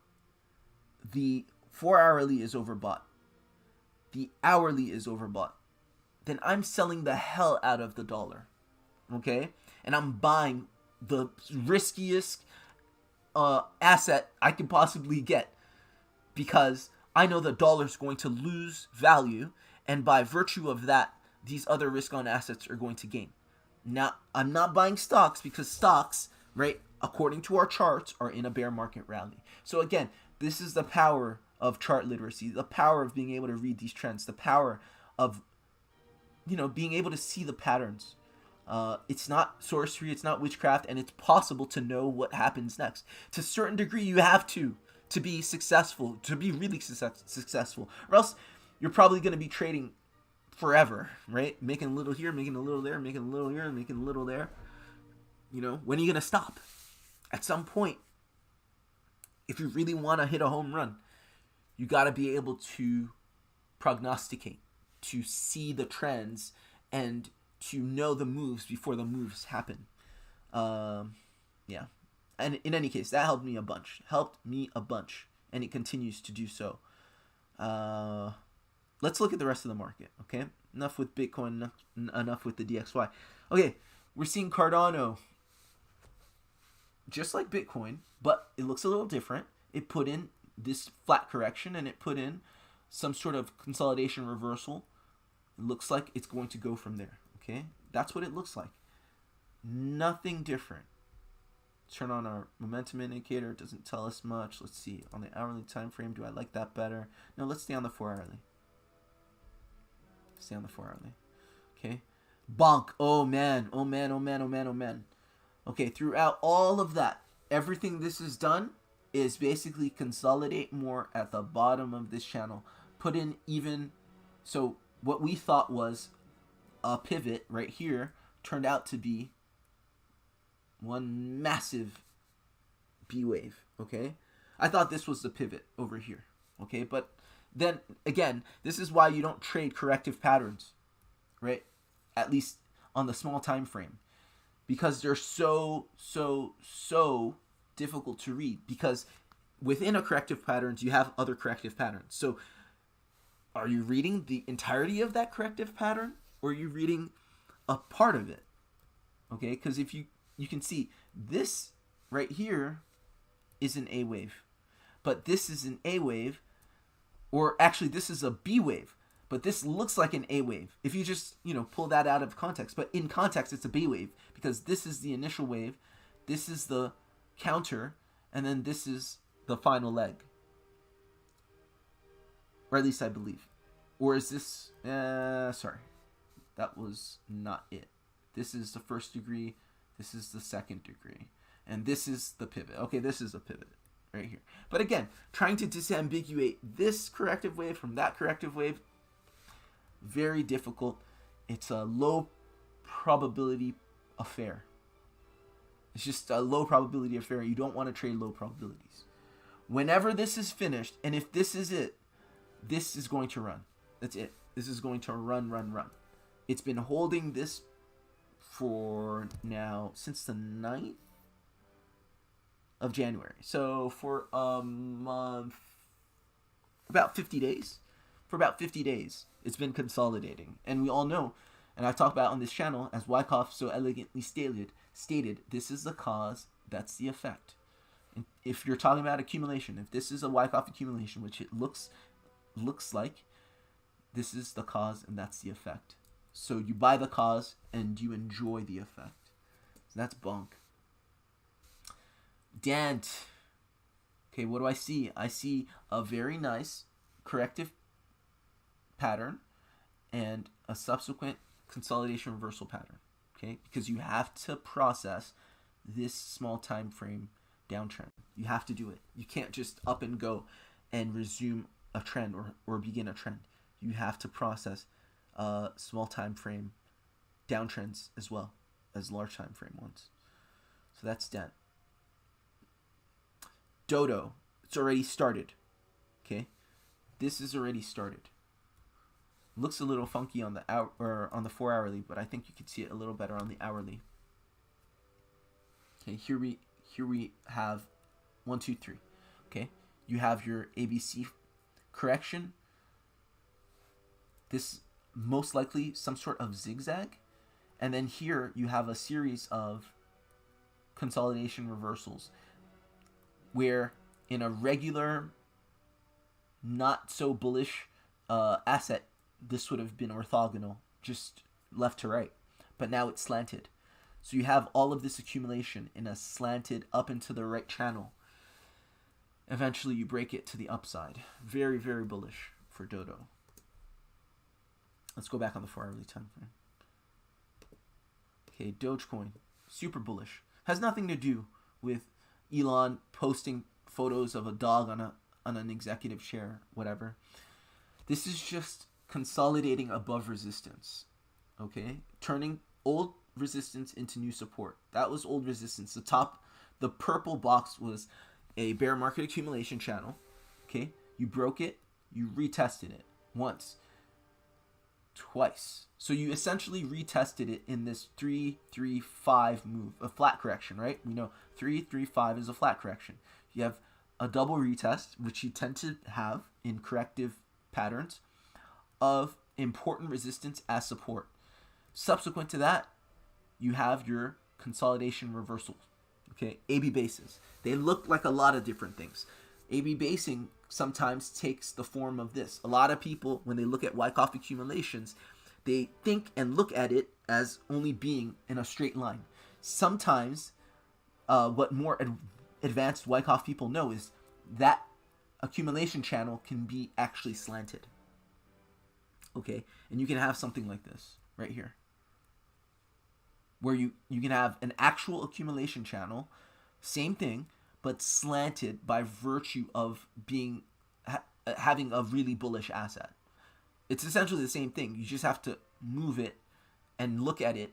The 4-hourly is overbought. The hourly is overbought. Then I'm selling the hell out of the dollar. Okay? And I'm buying the riskiest asset I can possibly get, because I know the dollar's going to lose value, and by virtue of that, these other risk-on assets are going to gain. Now, I'm not buying stocks because stocks, right, according to our charts, are in a bear market rally. So again, this is the power of chart literacy, the power of being able to read these trends, the power of, being able to see the patterns. It's not sorcery, it's not witchcraft, and it's possible to know what happens next. To a certain degree, you have to be successful, to be really successful, or else you're probably going to be trading forever, right? Making a little here, making a little there, making a little here, making a little there. When are you going to stop? At some point, if you really want to hit a home run, you got to be able to prognosticate, to see the trends, and to know the moves before the moves happen. Yeah. And in any case, that helped me a bunch. And it continues to do so. Let's look at the rest of the market, okay? Enough with Bitcoin, enough with the DXY. Okay, we're seeing Cardano, just like Bitcoin, but it looks a little different. It put in this flat correction, and it put in some sort of consolidation reversal. It looks like it's going to go from there, okay? That's what it looks like. Nothing different. Turn on our momentum indicator. It doesn't tell us much. Let's see. On the hourly time frame, do I like that better? No, let's stay on the 4-hourly. Stay on the 4-hourly. Okay. Bonk. Oh, man. Oh, man. Oh, man. Oh, man. Oh, man. Okay, throughout all of that, everything this has done is basically consolidate more at the bottom of this channel. Put in even... So, what we thought was a pivot right here turned out to be one massive B wave, okay? I thought this was the pivot over here, okay? But then, again, this is why you don't trade corrective patterns, right? At least on the small time frame. Because they're so difficult to read. Because within a corrective patterns, you have other corrective patterns. So, are you reading the entirety of that corrective pattern? Or are you reading a part of it? Okay, because if you can see this right here is an A wave, but this is an A wave, or actually this is a B wave, but this looks like an A wave if you just pull that out of context. But in context, it's a B wave because this is the initial wave, this is the counter, and then this is the final leg, or at least I believe. Or is this sorry, that was not it. This is the first degree, this is the second degree, and this is the pivot. Okay, this is a pivot right here. But again, trying to disambiguate this corrective wave from that corrective wave, very difficult. It's a low probability affair. It's just a low probability affair. You don't want to trade low probabilities. Whenever this is finished, and if this is it, this is going to run. That's it. This is going to run. It's been holding this for now since the 9th of January. So for a month, about 50 days. For about 50 days, it's been consolidating. And we all know, and I've talked about on this channel, as Wyckoff so elegantly stated, this is the cause, that's the effect. And if you're talking about accumulation, if this is a Wyckoff accumulation, which it looks like, this is the cause and that's the effect. So you buy the cause and you enjoy the effect. So that's bonk. Dent. Okay, what do I see? I see a very nice corrective pattern and a subsequent consolidation reversal pattern. Okay, because you have to process this small time frame downtrend. You have to do it. You can't just up and go and resume a trend or begin a trend. you have to process small time frame downtrends as well as large time frame ones. So that's that. Dodo, it's already started. Okay, this is already started. Looks a little funky on the on the 4 hourly, but I think you could see it a little better on the hourly. Okay, here we have 1, 2, 3. Okay, you have your ABC correction. This most likely some sort of zigzag, and then here you have a series of consolidation reversals, where in a regular, not so bullish asset, this would have been orthogonal, just left to right, but now it's slanted. So you have all of this accumulation in a slanted up into the right channel. Eventually you break it to the upside. Very, very bullish for Dodo. Let's go back on the 4 hourly time frame. Okay, Dogecoin, super bullish. Has nothing to do with Elon posting photos of a dog on an executive chair, whatever. This is just consolidating above resistance. Okay, turning old resistance into new support. That was old resistance. The purple box was a bear market accumulation channel. Okay, you broke it, you retested it once, twice. So you essentially retested it in this 3-3-5 move, a flat correction, right? We know 3-3-5 is a flat correction. You have a double retest, which you tend to have in corrective patterns, of important resistance as support. Subsequent to that, you have your consolidation reversals. Okay, AB bases. They look like a lot of different things. AB basing sometimes takes the form of this. A lot of people, when they look at Wyckoff accumulations, they think and look at it as only being in a straight line. Sometimes, what more advanced Wyckoff people know is that accumulation channel can be actually slanted. Okay, and you can have something like this right here, where you can have an actual accumulation channel, same thing, but slanted by virtue of being having a really bullish asset. It's essentially the same thing. You just have to move it and look at it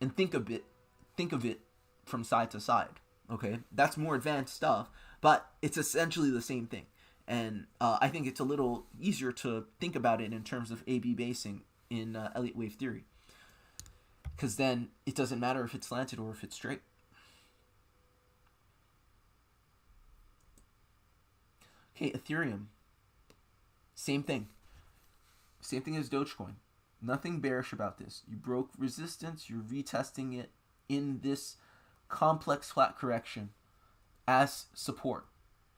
and think of it from side to side. Okay, that's more advanced stuff, but it's essentially the same thing. And I think it's a little easier to think about it in terms of AB basing in Elliott wave theory, because then it doesn't matter if it's slanted or if it's straight. Okay, Ethereum, same thing. Same thing as Dogecoin. Nothing bearish about this. You broke resistance, you're retesting it in this complex flat correction as support.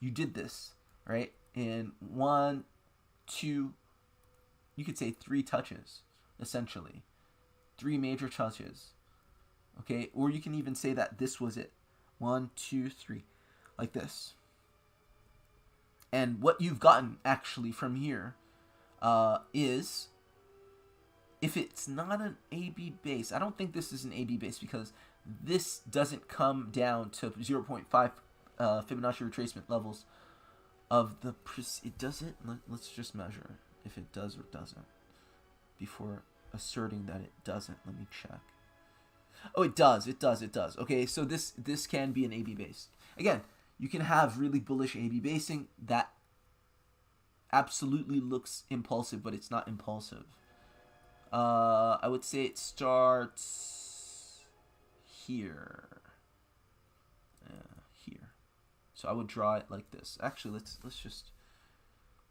You did this, right? In 1, 2, you could say 3 touches, essentially. 3 major touches. Okay, or you can even say that this was it. 1, 2, 3, like this. And what you've gotten actually from here is, if it's not an AB base, I don't think this is an AB base, because this doesn't come down to 0.5 Fibonacci retracement levels of the it doesn't. Let's just measure if it does or doesn't before asserting that it doesn't. Let me check. Oh, it does. Okay, so this can be an AB base. Again, you can have really bullish AB basing that absolutely looks impulsive, but it's not impulsive. I would say it starts here. Here. So I would draw it like this. Actually, let's just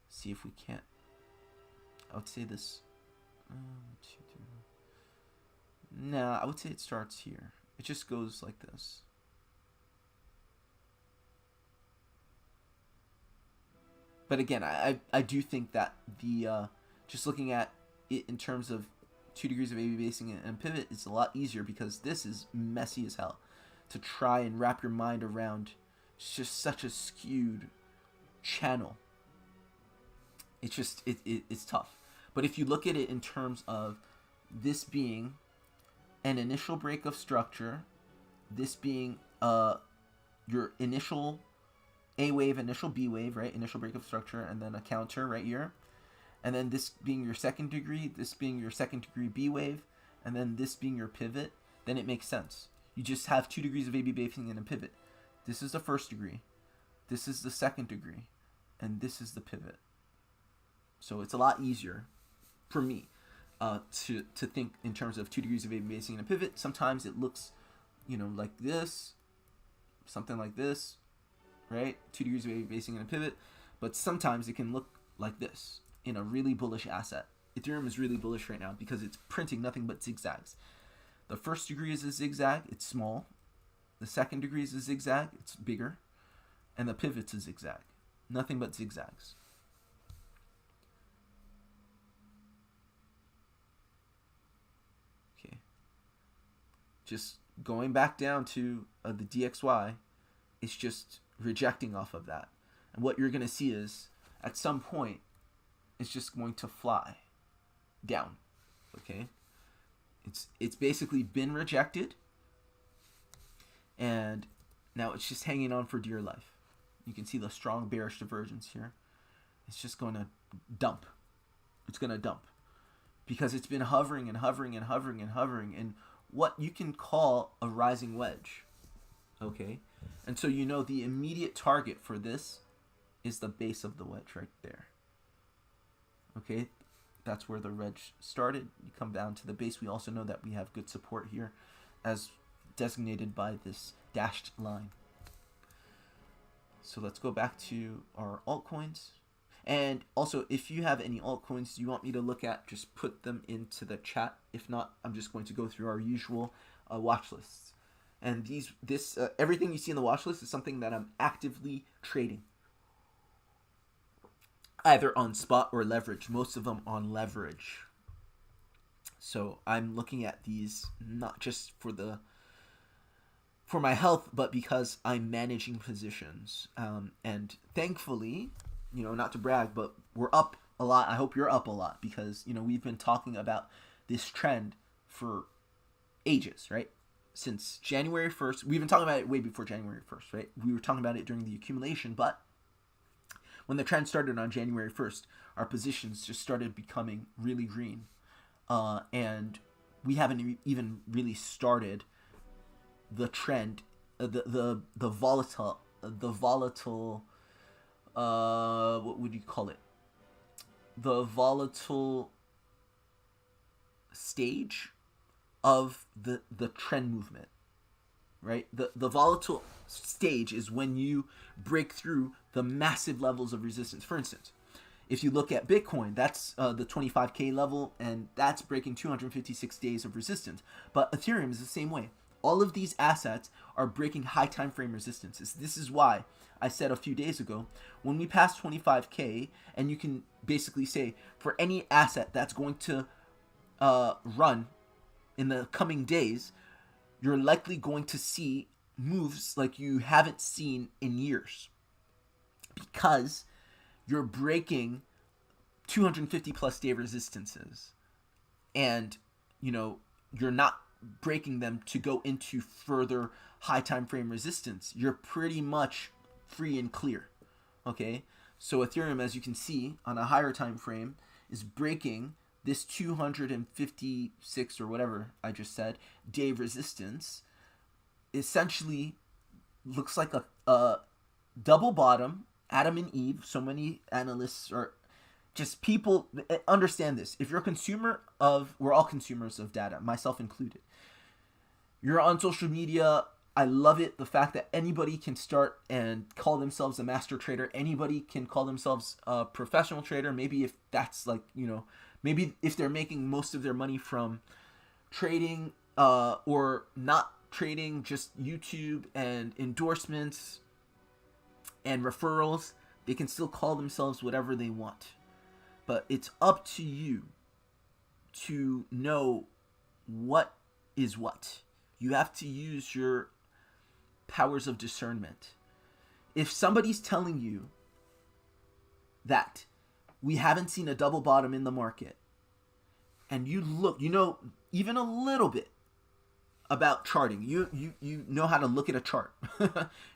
see if we can't. I would say this. 1, 2, 3. Nah, I would say it starts here. It just goes like this. But again, I do think that the just looking at it in terms of 2 degrees of AB basing and pivot is a lot easier, because this is messy as hell to try and wrap your mind around. It's just such a skewed channel. It's just it's tough. But if you look at it in terms of this being an initial break of structure, this being your initial A wave, initial B wave, right? Initial break of structure, and then a counter right here. and then this being your second degree, this being your second degree B wave, and then this being your pivot, then it makes sense. You just have 2 degrees of AB basing and a pivot. This is the first degree, this is the second degree, and this is the pivot. So it's a lot easier for me to think in terms of 2 degrees of AB basing and a pivot. Sometimes it looks, like this, something like this, right? 2 degrees of AB basing and a pivot. But sometimes it can look like this in a really bullish asset. Ethereum is really bullish right now because it's printing nothing but zigzags. The first degree is a zigzag, it's small. The second degree is a zigzag, it's bigger. And the pivot's a zigzag. Nothing but zigzags. Okay. Just going back down to the DXY, it's just rejecting off of that. And what you're going to see is, at some point, it's just going to fly down. Okay? It's basically been rejected. And now it's just hanging on for dear life. You can see the strong bearish divergence here. It's just going to dump. It's going to dump. Because it's been hovering and hovering and hovering and hovering in what you can call a rising wedge. Okay? And so the immediate target for this is the base of the wedge right there. Okay, that's where the wedge started. You come down to the base. We also know that we have good support here as designated by this dashed line. So let's go back to our altcoins. And also, if you have any altcoins you want me to look at, just put them into the chat. If not, I'm just going to go through our usual watch lists. And everything you see in the watch list is something that I'm actively trading, either on spot or leverage. Most of them on leverage. So I'm looking at these not just for my health, but because I'm managing positions. And thankfully, not to brag, but we're up a lot. I hope you're up a lot because, we've been talking about this trend for ages, right? Since January 1st. We've been talking about it way before January 1st, right? We were talking about it during the accumulation, but when the trend started on January 1st, our positions just started becoming really green. And we haven't even really started the trend, the volatile, what would you call it? The volatile stage of the trend movement, right? The volatile stage is when you break through the massive levels of resistance. For instance, if you look at Bitcoin, that's the 25K level, and that's breaking 256 days of resistance. But Ethereum is the same way. All of these assets are breaking high time frame resistances. This is why I said a few days ago, when we pass 25K, and you can basically say for any asset that's going to run in the coming days, you're likely going to see moves like you haven't seen in years, because you're breaking 250 plus day resistances, and you're not breaking them to go into further high time frame resistance. You're pretty much free and clear. Okay, so Ethereum, as you can see on a higher time frame, is breaking this 256 or whatever I just said day resistance. Essentially looks like a double bottom, Adam and Eve. So many analysts are just people understand this. If you're a consumer we're all consumers of data, myself included. You're on social media. I love it. The fact that anybody can start and call themselves a master trader. Anybody can call themselves a professional trader. Maybe if that's maybe if they're making most of their money from trading or not trading, just YouTube and endorsements and referrals, they can still call themselves whatever they want. But it's up to you to know what is what. You have to use your powers of discernment. If somebody's telling you that we haven't seen a double bottom in the market, and you look, even a little bit about charting, you know how to look at a chart.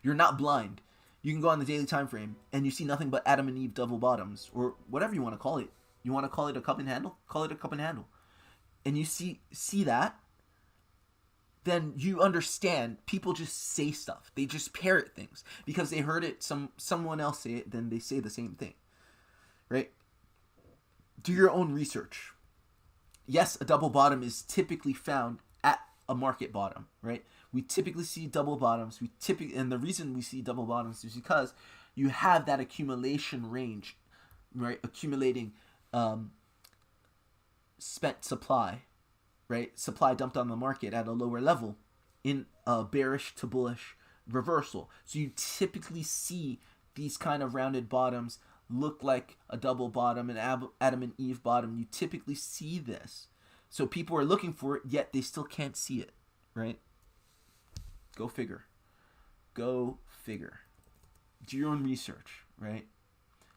You're not blind. You can go on the daily time frame and you see nothing but Adam and Eve double bottoms, or whatever you want to call it. You want to call it a cup and handle? Call it a cup and handle. And you see that, then you understand people just say stuff. They just parrot things because they heard it someone else say it, then they say the same thing. Right? Do your own research. Yes, a double bottom is typically found at a market bottom, right? We typically see double bottoms. And the reason we see double bottoms is because you have that accumulation range, right? Accumulating spent supply, right? Supply dumped on the market at a lower level in a bearish to bullish reversal. So you typically see these kind of rounded bottoms look like a double bottom, an Adam and Eve bottom. You typically see this. So people are looking for it, yet they still can't see it, right? Go figure. Go figure. Do your own research, right?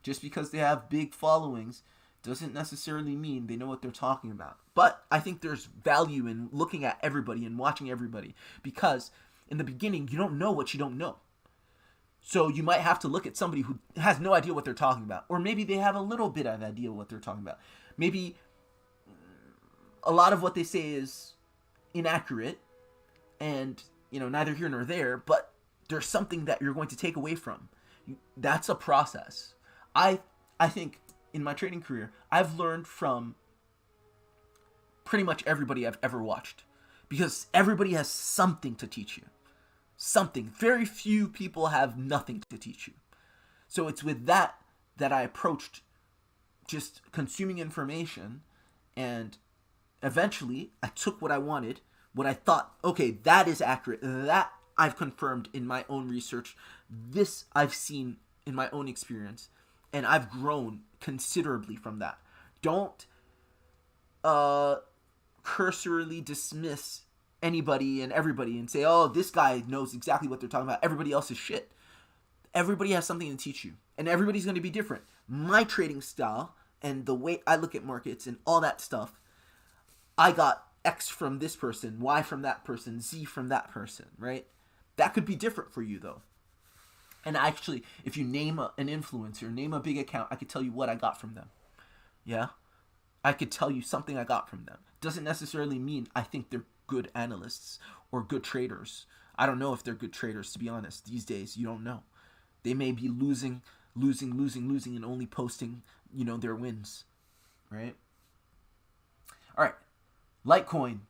Just because they have big followings doesn't necessarily mean they know what they're talking about. But I think there's value in looking at everybody and watching everybody, because in the beginning, you don't know what you don't know. So you might have to look at somebody who has no idea what they're talking about. Or maybe they have a little bit of idea what they're talking about. Maybe a lot of what they say is inaccurate and, neither here nor there, but there's something that you're going to take away from. That's a process. I think in my trading career, I've learned from pretty much everybody I've ever watched, because everybody has something to teach you. Something. Very few people have nothing to teach you. So it's with that I approached just consuming information, and eventually I took what I wanted, what I thought, okay, that is accurate, that I've confirmed in my own research, this I've seen in my own experience, and I've grown considerably from that. Don't cursorily dismiss anybody and everybody and say, oh, this guy knows exactly what they're talking about. Everybody else is shit. Everybody has something to teach you, and everybody's going to be different. My trading style and the way I look at markets and all that stuff, I got X from this person, Y from that person, Z from that person, right? That could be different for you, though. And actually, if you name an influencer, name a big account, I could tell you what I got from them. Yeah? I could tell you something I got from them. Doesn't necessarily mean I think they're good analysts or good traders. I don't know if they're good traders, to be honest. These days, you don't know. They may be losing, and only posting, their wins, right? All right. Litecoin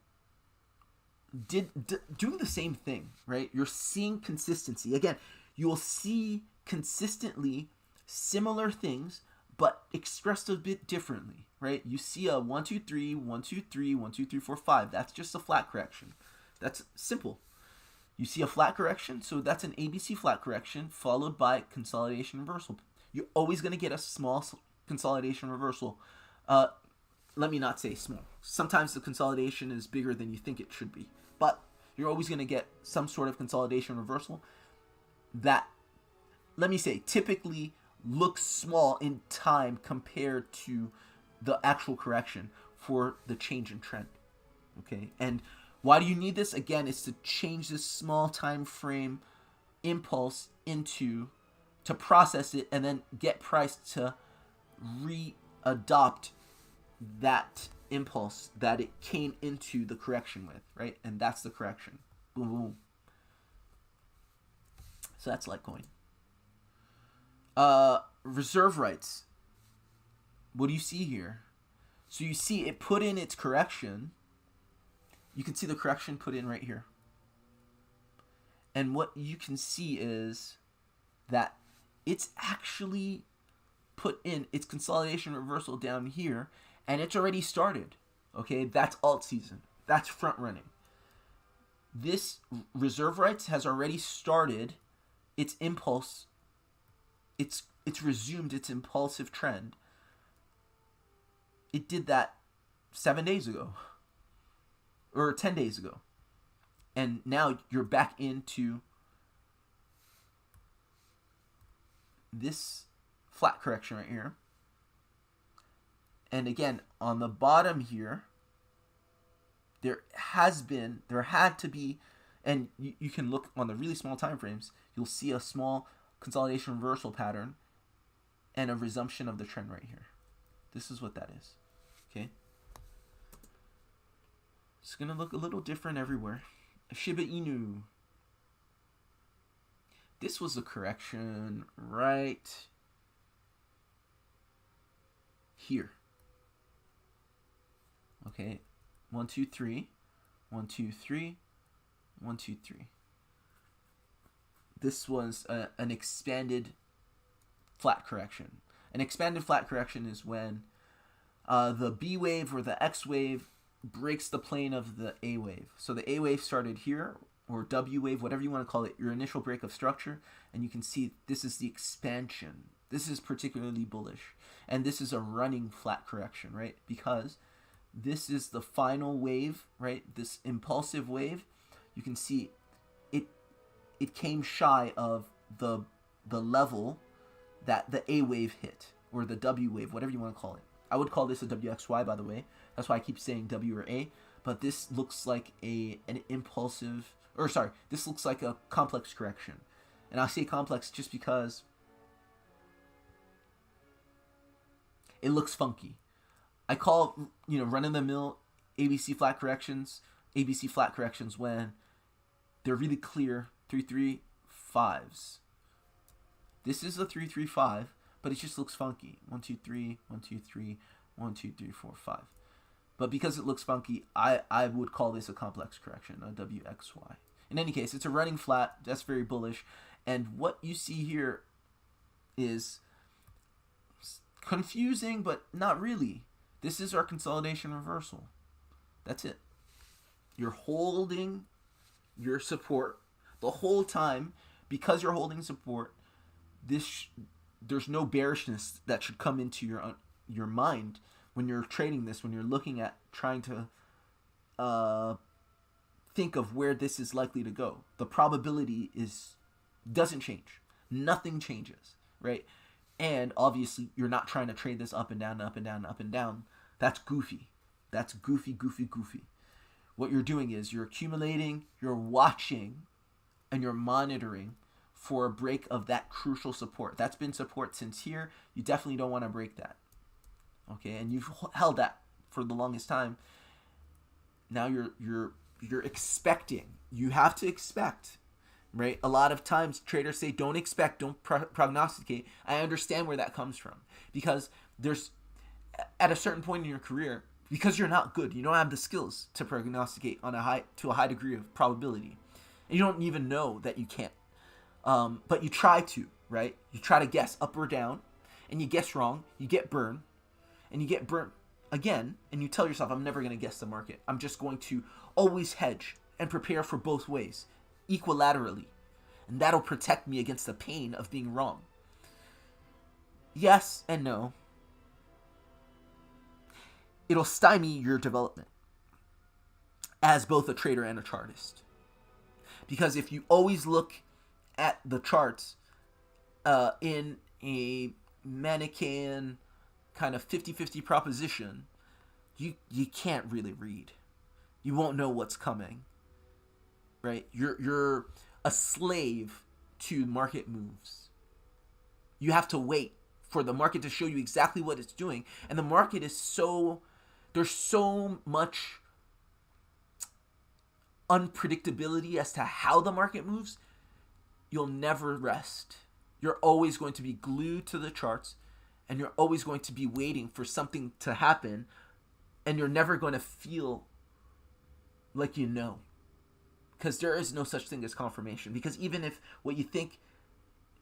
doing the same thing, right? You're seeing consistency. Again, you will see consistently similar things, but expressed a bit differently, right? You see a 1, 2, 3, 1, 2, 3, 1, 2, 3, 4, 5. That's just a flat correction. That's simple. You see a flat correction, so that's an ABC flat correction followed by consolidation reversal. You're always going to get a small consolidation reversal. Let me not say small. Sometimes the consolidation is bigger than you think it should be, but you're always going to get some sort of consolidation reversal that, let me say, typically looks small in time compared to the actual correction for the change in trend. Okay, and why do you need this? Again, it's to change this small time frame impulse to process it and then get price to readopt that impulse that it came into the correction with, right? And that's the correction. Boom, boom. So that's Litecoin. Reserve rights. What do you see here? So you see it put in its correction. You can see the correction put in right here. And what you can see is that it's actually put in its consolidation reversal down here, and it's already started. Okay, that's alt season. That's front running. This reserve rights has already started its impulse. It's resumed its impulsive trend. It did that 7 days ago. Or 10 days ago. And now you're back into this flat correction right here. And again, on the bottom here, there had to be, and you can look on the really small time frames, you'll see a small consolidation reversal pattern and a resumption of the trend right here. This is what that is. Okay? It's going to look a little different everywhere. Shiba Inu. This was a correction right here. Okay, 1, 2, 3, 1, 2, 3, 1, 2, 3. This was an expanded flat correction. An expanded flat correction is when the B wave or the X wave breaks the plane of the A wave. So the A wave started here, or W wave, whatever you want to call it, your initial break of structure, and you can see this is the expansion. This is particularly bullish, and this is a running flat correction, right? Because this is the final wave, right? This impulsive wave, you can see it came shy of the level that the A wave hit, or the W wave, whatever you want to call it. I would call this a WXY, by the way. That's why I keep saying W or A. But this looks like an impulsive, or sorry, this looks like a complex correction. And I say complex just because it looks funky. I call, run-of-the-mill ABC flat corrections when they're really clear 3-3-5s. This is a 3-3-5, but it just looks funky. 1, 2, 3, 1, 2, 3, 1, 2, 3, 4, 5. But because it looks funky, I would call this a complex correction, a WXY. In any case, it's a running flat. That's very bullish. And what you see here is confusing, but not really. This is our consolidation reversal. That's it. You're holding your support the whole time. Because you're holding support, there's no bearishness that should come into your mind when you're trading this, when you're looking at trying to think of where this is likely to go. The probability doesn't change. Nothing changes, right? And obviously, you're not trying to trade this up and down, up and down, up and down. That's goofy. That's goofy. What you're doing is you're accumulating, you're watching, and you're monitoring for a break of that crucial support. That's been support since here. You definitely don't want to break that. Okay, and you've held that for the longest time. Now you're expecting. You have to expect, right? A lot of times traders say don't expect, don't prognosticate. I understand where that comes from, because there's at a certain point in your career, because you're not good, you don't have the skills to prognosticate to a high degree of probability, and you don't even know that you can't. But you try to, right? You try to guess up or down, and you guess wrong. You get burned, and you get burnt again, and you tell yourself, I'm never going to guess the market. I'm just going to always hedge and prepare for both ways, equilaterally, and that'll protect me against the pain of being wrong. Yes and no. It'll stymie your development as both a trader and a chartist. Because if you always look at the charts in a Manichaean kind of 50-50 proposition, you can't really read. You won't know what's coming, right? You're a slave to market moves. You have to wait for the market to show you exactly what it's doing, and the market is there's so much unpredictability as to how the market moves. You'll never rest. You're always going to be glued to the charts, and you're always going to be waiting for something to happen, and you're never going to feel like you know. Because there is no such thing as confirmation. Because even if what you think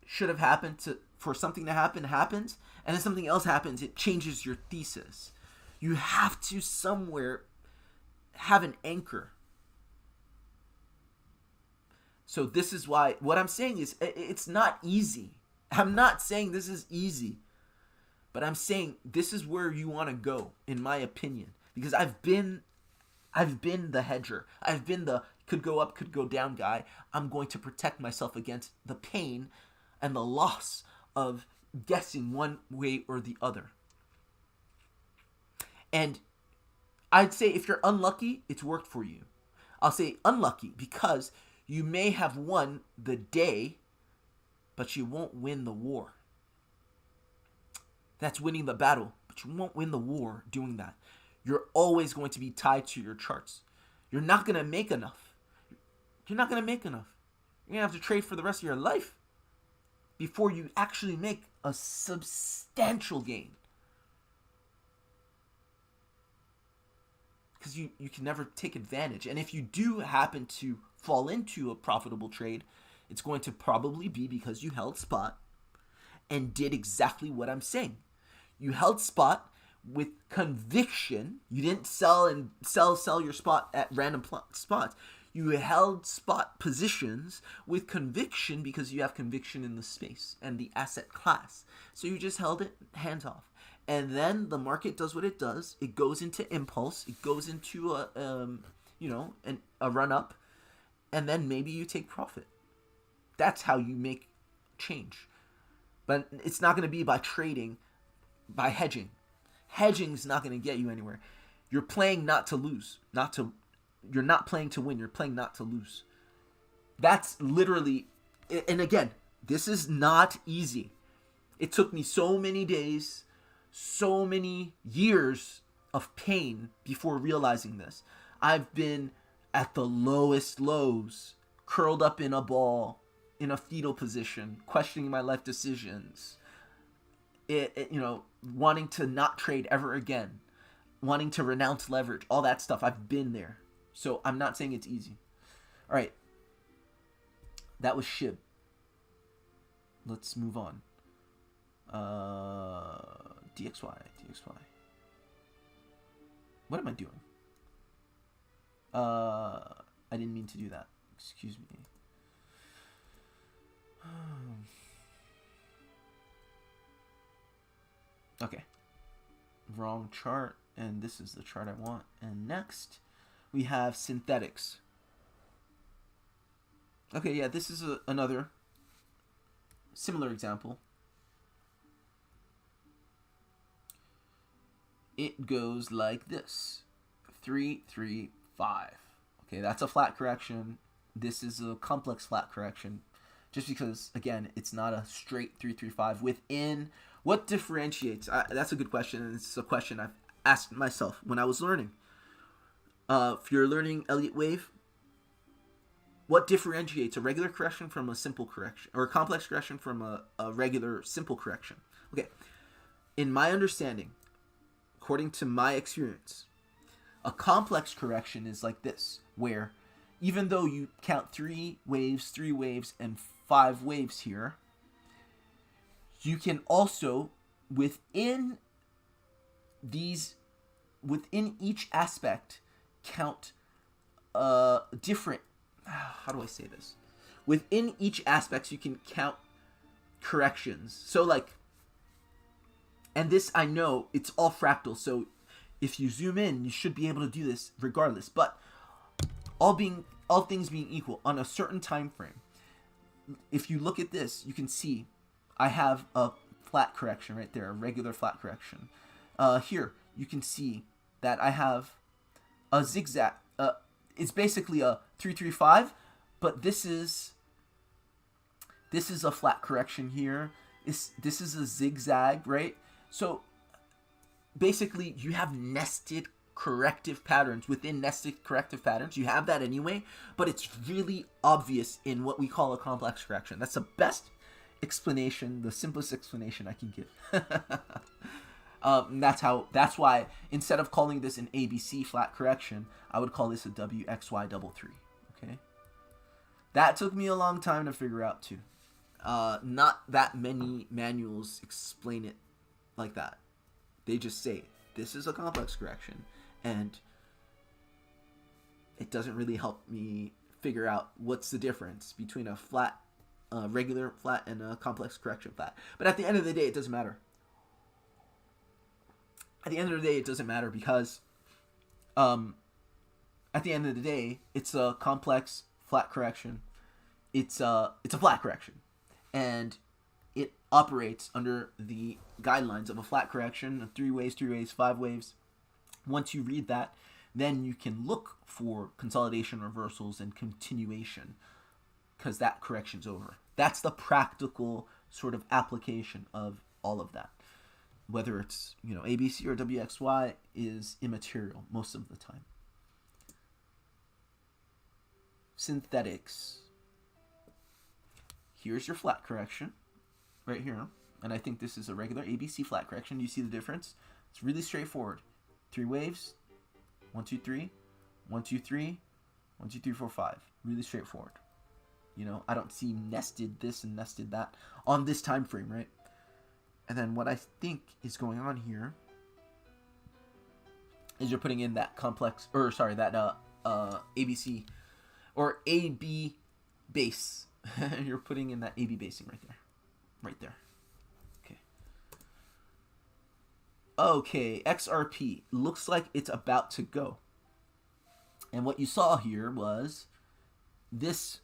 should have happened for something to happen happens, and then something else happens, it changes your thesis. You have to somewhere have an anchor. So this is why, what I'm saying is, it's not easy. I'm not saying this is easy. But I'm saying this is where you want to go, in my opinion. Because I've been the hedger. I've been the could go up, could go down guy. I'm going to protect myself against the pain and the loss of guessing one way or the other. And I'd say if you're unlucky, it's worked for you. I'll say unlucky because you may have won the day, but you won't win the war. That's winning the battle, but but you won't win the war doing that. You're always going to be tied to your charts. You're not going to make enough. You're not going to make enough. You're going to have to trade for the rest of your life before you actually make a substantial gain. Because you can never take advantage. And if you do happen to fall into a profitable trade, it's going to probably be because you held spot and did exactly what I'm saying. You held spot with conviction. You didn't sell your spot at random spots. You held spot positions with conviction because you have conviction in the space and the asset class. So you just held it hands off. And then the market does what it does. It goes into impulse. It goes into a run up, and then maybe you take profit. That's how you make change. But it's not going to be by trading, by hedging. Hedging is not going to get you anywhere. You're playing not to lose, you're not playing to win. You're playing not to lose. That's literally, and again, this is not easy. It took me so many days, so many years of pain before realizing this. I've been at the lowest lows, curled up in a ball, in a fetal position, questioning my life decisions, wanting to not trade ever again, wanting to renounce leverage, all that stuff. I've been there. So I'm not saying it's easy. All right. That was SHIB. Let's move on. DXY. What am I doing? I didn't mean to do that. Excuse me. Okay. Wrong chart. And this is the chart I want. And next, we have synthetics. Okay, yeah, this is another similar example. It goes like this. 3, 3, 5. Okay, that's a flat correction. This is a complex flat correction. Just because, again, it's not a straight 3, 3, 5. Within, what differentiates? That's a good question, and it's a question I've asked myself when I was learning. If you're learning Elliott wave, what differentiates a regular correction from a simple correction, or a complex correction from a regular simple correction? Okay, in my understanding, according to my experience, a complex correction is like this, where even though you count 3 waves, and 5 waves here, you can also, within each aspect, count different, how do I say this? Within each aspect, you can count corrections. So like, and this, I know it's all fractal, so if you zoom in, you should be able to do this regardless. But all things being equal, on a certain time frame, if you look at this, you can see I have a flat correction right there, a regular flat correction. Here, you can see that I have a zigzag. It's basically a 3, 3, 5, but this is a flat correction here. This is a zigzag, right? So basically, you have nested corrective patterns within nested corrective patterns. You have that anyway, but it's really obvious in what we call a complex correction. That's the best explanation, the simplest explanation I can give. That's why instead of calling this an ABC flat correction, I would call this a WXY33. Okay, that took me a long time to figure out too. Not that many manuals explain it like that. They just say this is a complex correction, and it doesn't really help me figure out what's the difference between a flat, regular flat, and a complex correction flat. But at the end of the day, it doesn't matter. At the end of the day, it doesn't matter because, at the end of the day, it's a complex flat correction. It's a flat correction, and it operates under the guidelines of a flat correction of 3 waves, 5 waves. Once you read that, then you can look for consolidation reversals and continuation, because that correction's over. That's the practical sort of application of all of that. whether it's, ABC or WXY, is immaterial most of the time. Synthetics. Here's your flat correction right here. And I think this is a regular ABC flat correction. Do you see the difference? It's really straightforward. 3 waves. 1, 2, 3. 1, 2, 3. 1, 2, 3, 4, 5. Really straightforward. I don't see nested this and nested that on this time frame, right? And then what I think is going on here is you're putting in that ABC or AB base. You're putting in that AB basing right there. Okay, XRP looks like it's about to go. And what you saw here was this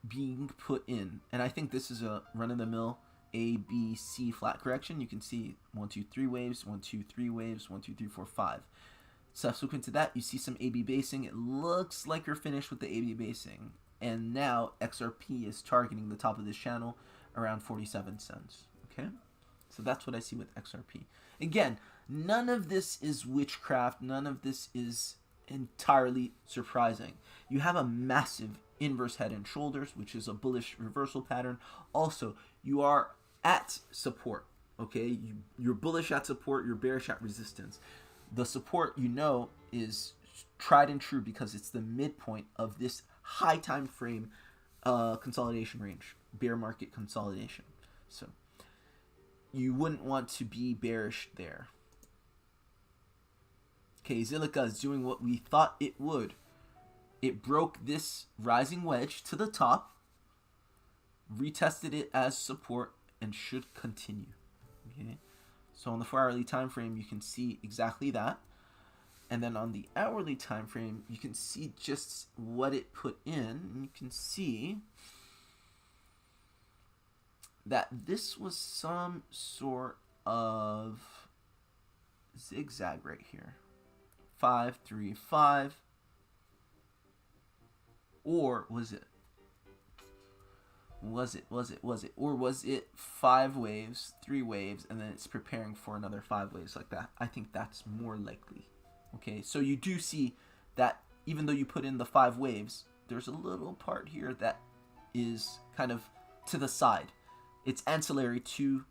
being put in. And I think this is a run-of-the-mill ABC flat correction. You can see 1, 2, 3 waves, 1, 2, 3 waves, 1, 2, 3, 4, 5. Subsequent to that, you see some AB basing. It looks like you're finished with the AB basing. And now XRP is targeting the top of this channel around 47 cents. Okay? So that's what I see with XRP. Again, none of this is witchcraft. None of this is entirely surprising. You have a massive inverse head and shoulders, which is a bullish reversal pattern. Also, you are at support. Okay? You're bullish at support. You're bearish at resistance. The support, is tried and true because it's the midpoint of this high time frame consolidation range, bear market consolidation. So you wouldn't want to be bearish there. Okay, Zilliqa is doing what we thought it would. It broke this rising wedge to the top, retested it as support, and should continue. Okay, so on the 4-hourly time frame, you can see exactly that. And then on the hourly time frame, you can see just what it put in. And you can see that this was some sort of zigzag right here. 5, 3, 5. Or was it? Or was it 5 waves, 3 waves, and then it's preparing for another 5 waves like that? I think that's more likely. Okay, so you do see that even though you put in the 5 waves, there's a little part here that is kind of to the side. It's ancillary to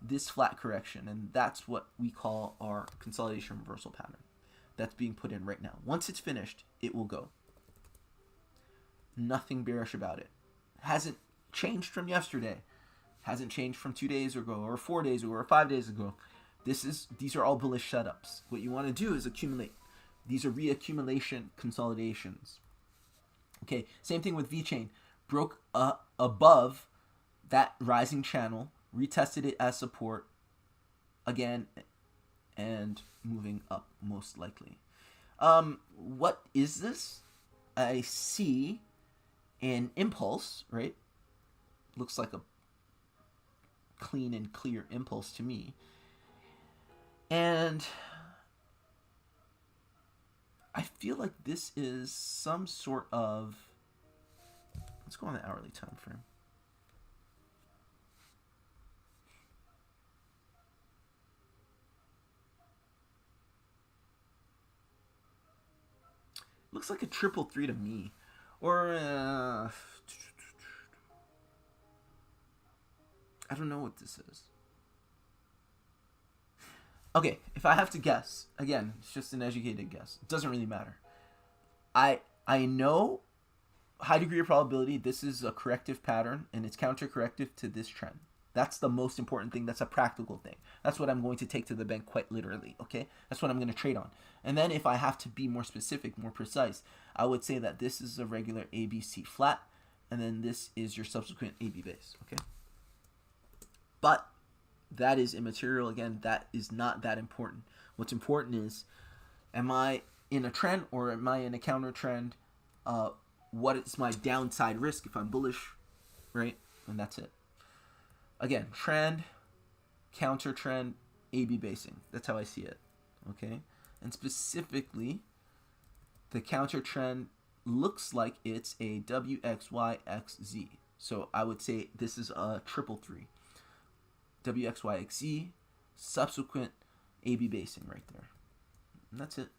this flat correction, and that's what we call our consolidation reversal pattern. That's being put in right now. Once it's finished, it will go. Nothing bearish about it. Hasn't changed from yesterday. Hasn't changed from 2 days ago, or 4 days ago, or 5 days ago. These are all bullish setups. What you want to do is accumulate. These are reaccumulation consolidations. Okay, same thing with VeChain. Broke above that rising channel, retested it as support again, and moving up most likely. What is this? I see an impulse, right? Looks like a clean and clear impulse to me. And I feel like this is some sort of... Let's go on the hourly time frame. Looks like a 333 to me. Or, I don't know what this is. Okay, if I have to guess, again, it's just an educated guess. It doesn't really matter. I know, high degree of probability, this is a corrective pattern, and it's counter-corrective to this trend. That's the most important thing. That's a practical thing. That's what I'm going to take to the bank quite literally, okay? That's what I'm going to trade on. And then if I have to be more specific, more precise, I would say that this is a regular ABC flat, and then this is your subsequent AB base, okay? But that is immaterial. Again, that is not that important. What's important is, am I in a trend or am I in a counter trend? What is my downside risk if I'm bullish, right? And that's it. Again, trend, counter trend, AB basing. That's how I see it, okay? And specifically, the counter trend looks like it's a WXYXZ. So I would say this is a 333. WXYXZ, subsequent AB basing right there. And that's it.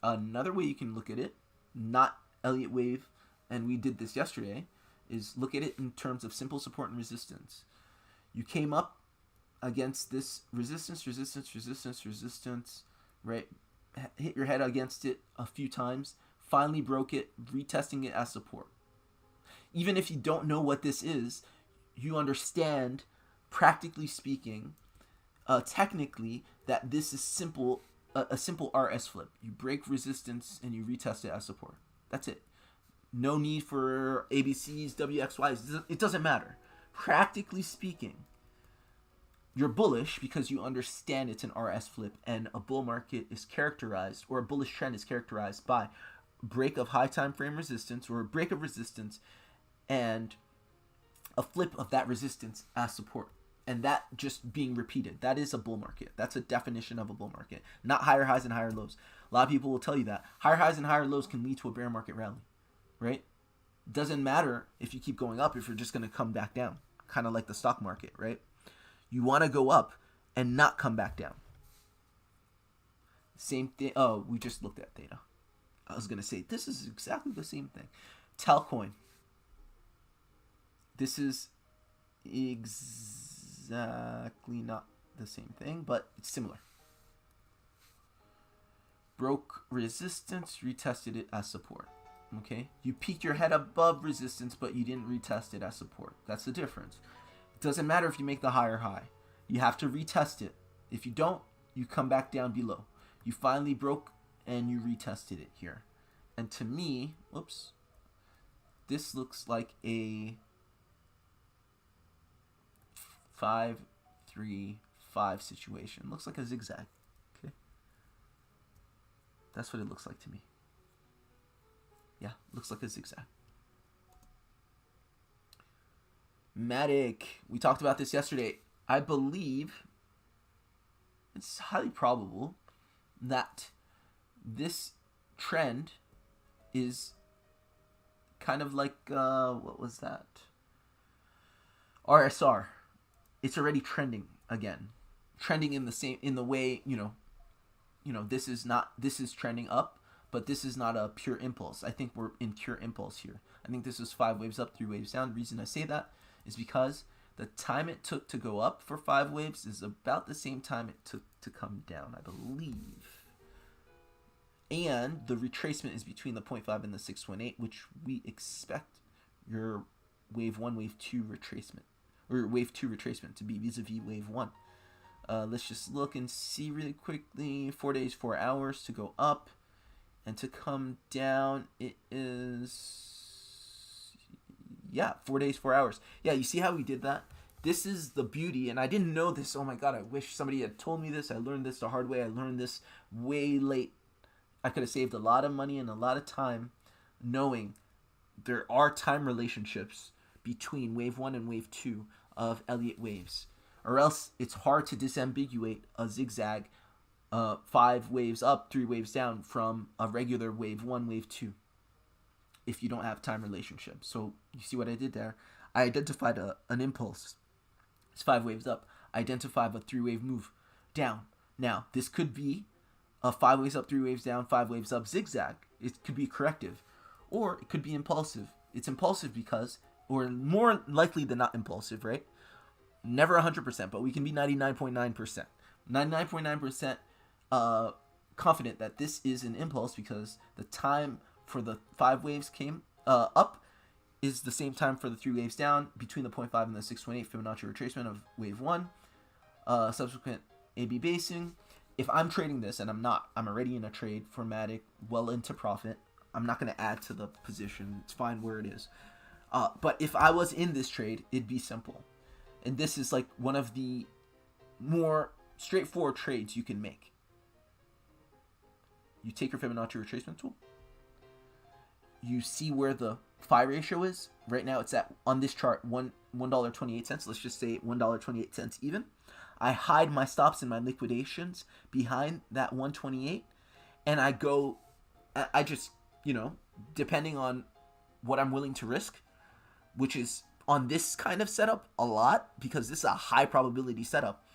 Another way you can look at it, not Elliott wave, and we did this yesterday, is look at it in terms of simple support and resistance. You came up against this resistance, right? Hit your head against it a few times, finally broke it, retesting it as support. Even if you don't know what this is, you understand, practically speaking, technically, that this is simple. A simple RS flip. You break resistance and you retest it as support. That's it. No need for ABCs, WXYs. It doesn't matter. Practically speaking, you're bullish because you understand it's an RS flip, and a bull market is characterized, or a bullish trend is characterized by break of high time frame resistance, or a break of resistance and a flip of that resistance as support. And that just being repeated. That is a bull market. That's a definition of a bull market. Not higher highs and higher lows. A lot of people will tell you that. Higher highs and higher lows can lead to a bear market rally. Right? Doesn't matter if you keep going up if you're just going to come back down. Kind of like the stock market, right? You want to go up and not come back down. Same thing. Oh, we just looked at theta. I was going to say, this is exactly the same thing. Telcoin. This is exactly not the same thing, but it's similar. Broke resistance, retested it as support. Okay? You peeked your head above resistance, but you didn't retest it as support. That's the difference. It doesn't matter if you make the higher high. You have to retest it. If you don't, you come back down below. You finally broke and you retested it here. And to me, whoops, this looks like a 5-3-5 situation. Looks like a zigzag. Okay, that's what it looks like to me. Yeah, looks like a zigzag. Matic, we talked about this yesterday. I believe it's highly probable that this trend is kind of like what was that? RSR. It's already trending again. Trending in the way, this is trending up, but this is not a pure impulse. I think we're in pure impulse here. I think this is 5 waves up, 3 waves down. The reason I say that is because the time it took to go up for 5 waves is about the same time it took to come down, I believe. And the retracement is between the 0.5 and the 618, which we expect your wave 1, wave 2 retracement, or wave 2 retracement to be vis-a-vis wave 1. Let's just look and see really quickly. 4 days, 4 hours to go up, and to come down, it is 4 days, 4 hours. Yeah, you see how we did that? This is the beauty, and I didn't know this. Oh my god, I wish somebody had told me this. I learned this the hard way. I learned this way late. I could have saved a lot of money and a lot of time knowing there are time relationships between wave 1 and wave 2 of Elliott waves. Or else it's hard to disambiguate a zigzag 5 waves up, 3 waves down from a regular wave 1, wave 2 if you don't have time relationships. So you see what I did there? I identified an impulse. It's 5 waves up. I identified a 3 wave move down. Now, this could be a 5 waves up, 3 waves down, 5 waves up zigzag. It could be corrective. Or it could be impulsive. It's impulsive because, or more likely than not impulsive, right? Never 100%, but we can be 99.9%. 99.9% confident that this is an impulse because the time for the 5 waves came up is the same time for the 3 waves down between the 0.5 and the 6.8 Fibonacci retracement of wave 1. Subsequent AB basing. If I'm trading this, and I'm not, I'm already in a trade for Matic, well into profit. I'm not going to add to the position. It's fine where it is. But if I was in this trade, it'd be simple. And this is like one of the more straightforward trades you can make. You take your Fibonacci retracement tool. You see where the phi ratio is. Right now it's at, on this chart, $1.28. Let's just say $1.28 even. I hide my stops and my liquidations behind that 128. And I go, I just, depending on what I'm willing to risk, which is on this kind of setup a lot because this is a high probability setup.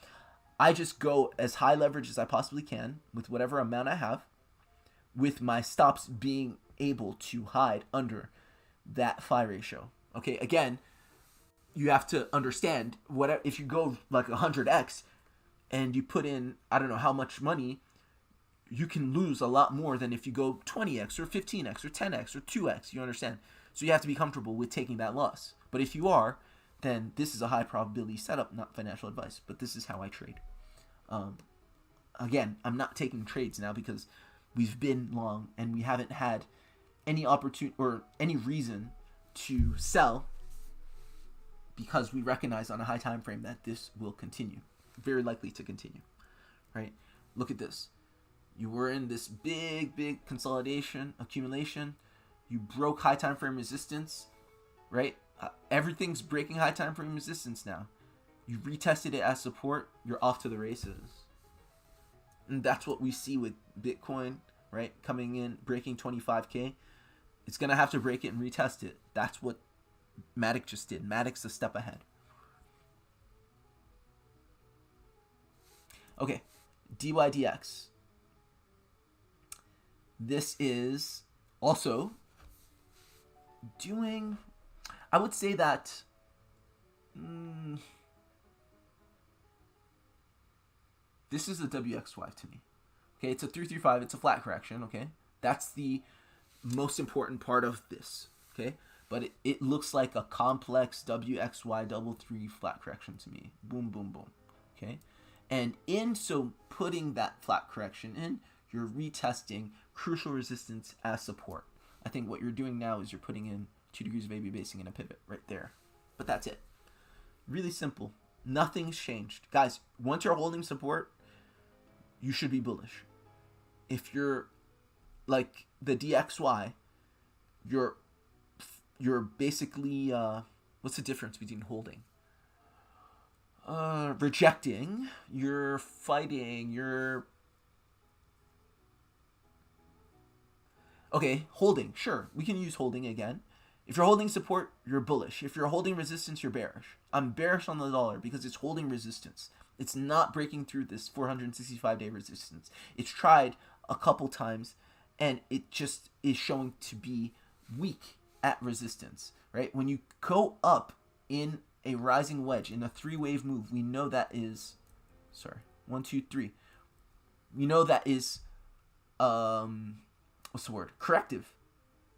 I just go as high leverage as I possibly can with whatever amount I have, with my stops being able to hide under that phi ratio. Okay, again, you have to understand what if you go like 100x and you put in I don't know how much money, you can lose a lot more than if you go 20x or 15x or 10x or 2x. You understand? So you have to be comfortable with taking that loss. But if you are, then this is a high probability setup, not financial advice. But this is how I trade. Again, I'm not taking trades now because we've been long and we haven't had any opportunity or any reason to sell, because we recognize on a high time frame that this will continue, very likely to continue, right? Look at this. You were in this big consolidation, accumulation. You broke high time frame resistance, right? Everything's breaking high time frame resistance now. You retested it as support. You're off to the races. And that's what we see with Bitcoin, right? Coming in, breaking 25K. It's going to have to break it and retest it. That's what Matic just did. Matic's a step ahead. Okay, DYDX. This is also doing, I would say that this is a WXY to me. Okay, it's a 335. It's a flat correction. Okay, that's the most important part of this. Okay, but it looks like a complex WXY double 3 flat correction to me. Boom, boom, boom. Okay, and so putting that flat correction in, you're retesting crucial resistance as support. I think what you're doing now is you're putting in 2 degrees of AB basing and a pivot right there. But that's it. Really simple. Nothing's changed. Guys, once you're holding support, you should be bullish. If you're like the DXY, you're basically, what's the difference between holding? Rejecting, you're fighting, you're... Okay, holding, sure, we can use holding again. If you're holding support, you're bullish. If you're holding resistance, you're bearish. I'm bearish on the dollar because it's holding resistance. It's not breaking through this 465-day resistance. It's tried a couple times, and it just is showing to be weak at resistance, right? When you go up in a rising wedge, in a 3-wave move, we know that is, 1, 2, 3. We know that is, what's the word? Corrective.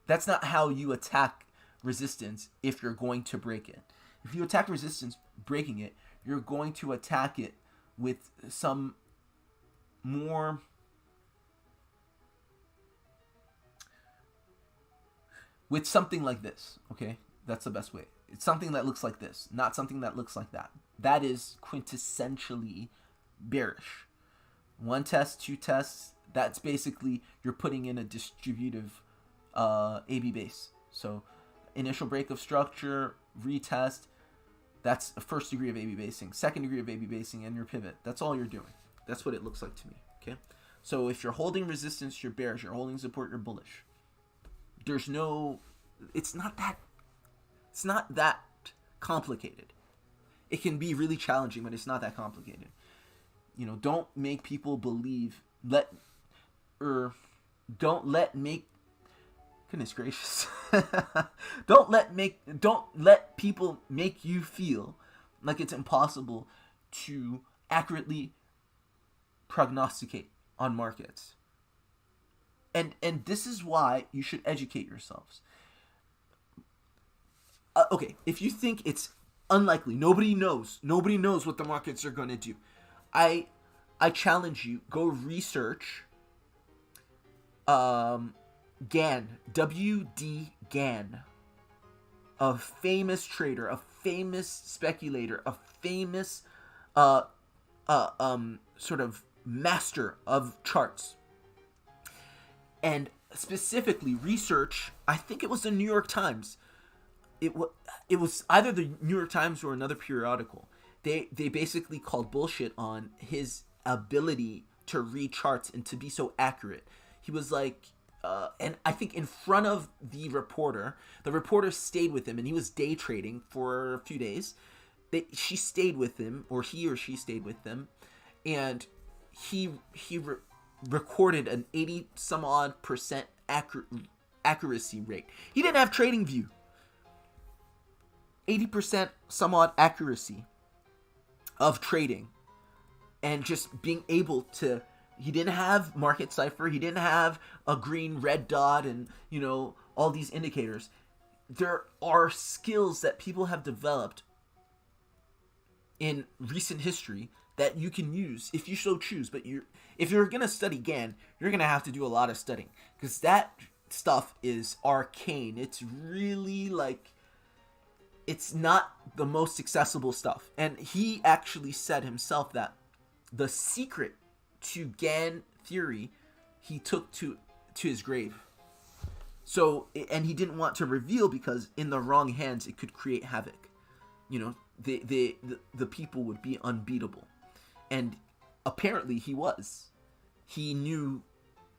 That's not how you attack resistance if you're going to break it. If you attack resistance breaking it, you're going to attack it with some more with something like this, okay? That's the best way. It's something that looks like this, not something that looks like that. That is quintessentially bearish. 1 test, 2 tests, that's basically you're putting in a distributive AB base. So initial break of structure, retest, that's a first degree of AB basing, second degree of AB basing, and your pivot. That's all you're doing. That's what it looks like to me, okay? So if you're holding resistance, you're bearish. You're holding support, you're bullish. There's no, it's not that complicated. It can be really challenging, but it's not that complicated. You know, don't make people believe, goodness gracious. Don't let people make you feel like it's impossible to accurately prognosticate on markets. And this is why you should educate yourselves. Okay, if you think it's unlikely, nobody knows what the markets are going to do. I challenge you, go research Gann, W.D. Gann, a famous trader, a famous speculator, a famous sort of master of charts. And specifically research, I think it was the New York Times. It was either the New York Times or another periodical. They basically called bullshit on his ability to read charts and to be so accurate. He was like, and I think in front of the reporter stayed with him, and he was day trading for a few days. She stayed with him, or he or she stayed with them, and he recorded an 80 some odd percent accuracy rate. He didn't have trading view. 80% some odd accuracy of trading, and just being able to. He didn't have market cipher. He didn't have a green red dot and, you know, all these indicators. There are skills that people have developed in recent history that you can use if you so choose. But if you're going to study GAN, you're going to have to do a lot of studying, because that stuff is arcane. It's really like, it's not the most accessible stuff. And he actually said himself that the secret to GAN theory he took to his grave. So, and he didn't want to reveal, because in the wrong hands it could create havoc. You know, the people would be unbeatable. And apparently he was. He knew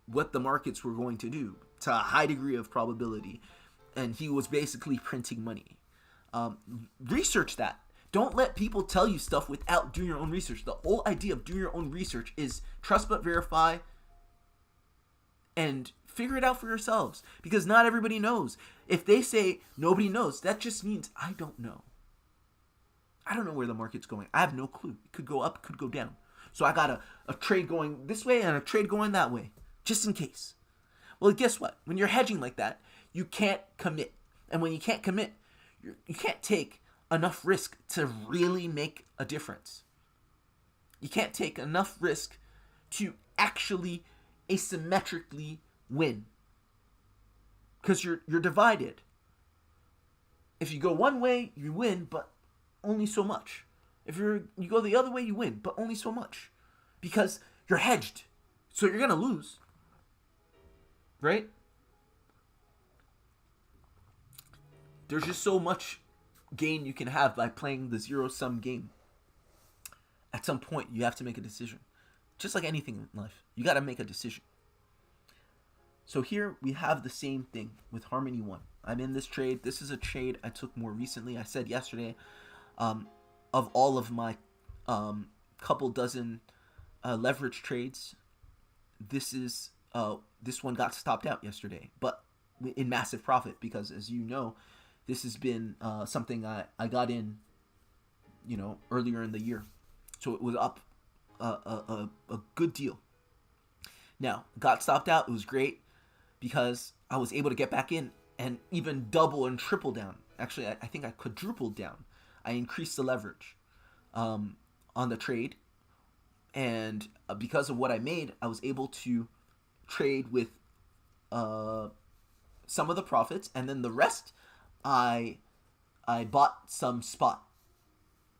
what the markets were going to do to a high degree of probability, and he was basically printing money. Research that. Don't let people tell you stuff without doing your own research. The whole idea of doing your own research is trust but verify, and figure it out for yourselves, because not everybody knows. If they say nobody knows, that just means I don't know. I don't know where the market's going. I have no clue. It could go up, it could go down. So I got a trade going this way and a trade going that way, just in case. Well, guess what? When you're hedging like that, you can't commit. And when you can't commit, you can't take enough risk to really make a difference. You can't take enough risk to actually asymmetrically win, because you're divided. If you go one way, you win, but only so much. If you go the other way, you win, but only so much, because you're hedged. So you're gonna lose, right? There's just so much gain you can have by playing the zero-sum game. At some point, you have to make a decision. Just like anything in life, you got to make a decision. So here we have the same thing with Harmony 1. I'm in this trade. This is a trade I took more recently. I said yesterday, of all of my couple dozen leverage trades, this one got stopped out yesterday, but in massive profit, because as you know, this has been something I got in, you know, earlier in the year. So it was up a good deal. Now, got stopped out. It was great because I was able to get back in and even double and triple down. Actually, I think I quadrupled down. I increased the leverage on the trade. And because of what I made, I was able to trade with some of the profits. And then the rest, I bought some spot.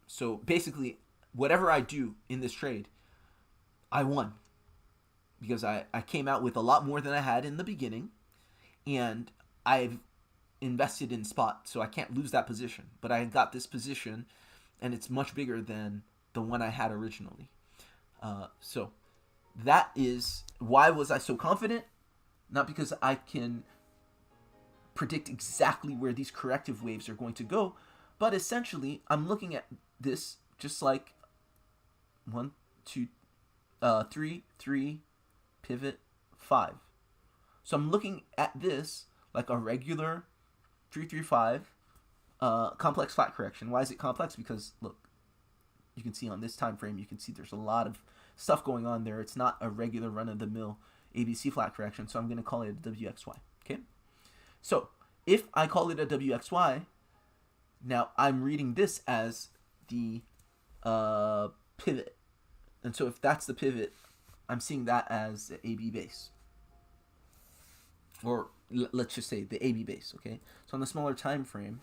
So basically, whatever I do in this trade, I won. Because I came out with a lot more than I had in the beginning. And I've invested in spot, so I can't lose that position. But I got this position, and it's much bigger than the one I had originally. So that is why was I so confident? Not because I can predict exactly where these corrective waves are going to go, but essentially I'm looking at this just like 1, 2, 3, 3, pivot, 5. So I'm looking at this like a regular 335 complex flat correction. Why is it complex? Because look, you can see on this time frame, you can see there's a lot of stuff going on there. It's not a regular run-of-the-mill ABC flat correction, so I'm going to call it a WXY. Okay, so if I call it a WXY, now I'm reading this as the pivot, and so if that's the pivot, I'm seeing that as the AB base, or let's just say the AB base. Okay, so on the smaller time frame,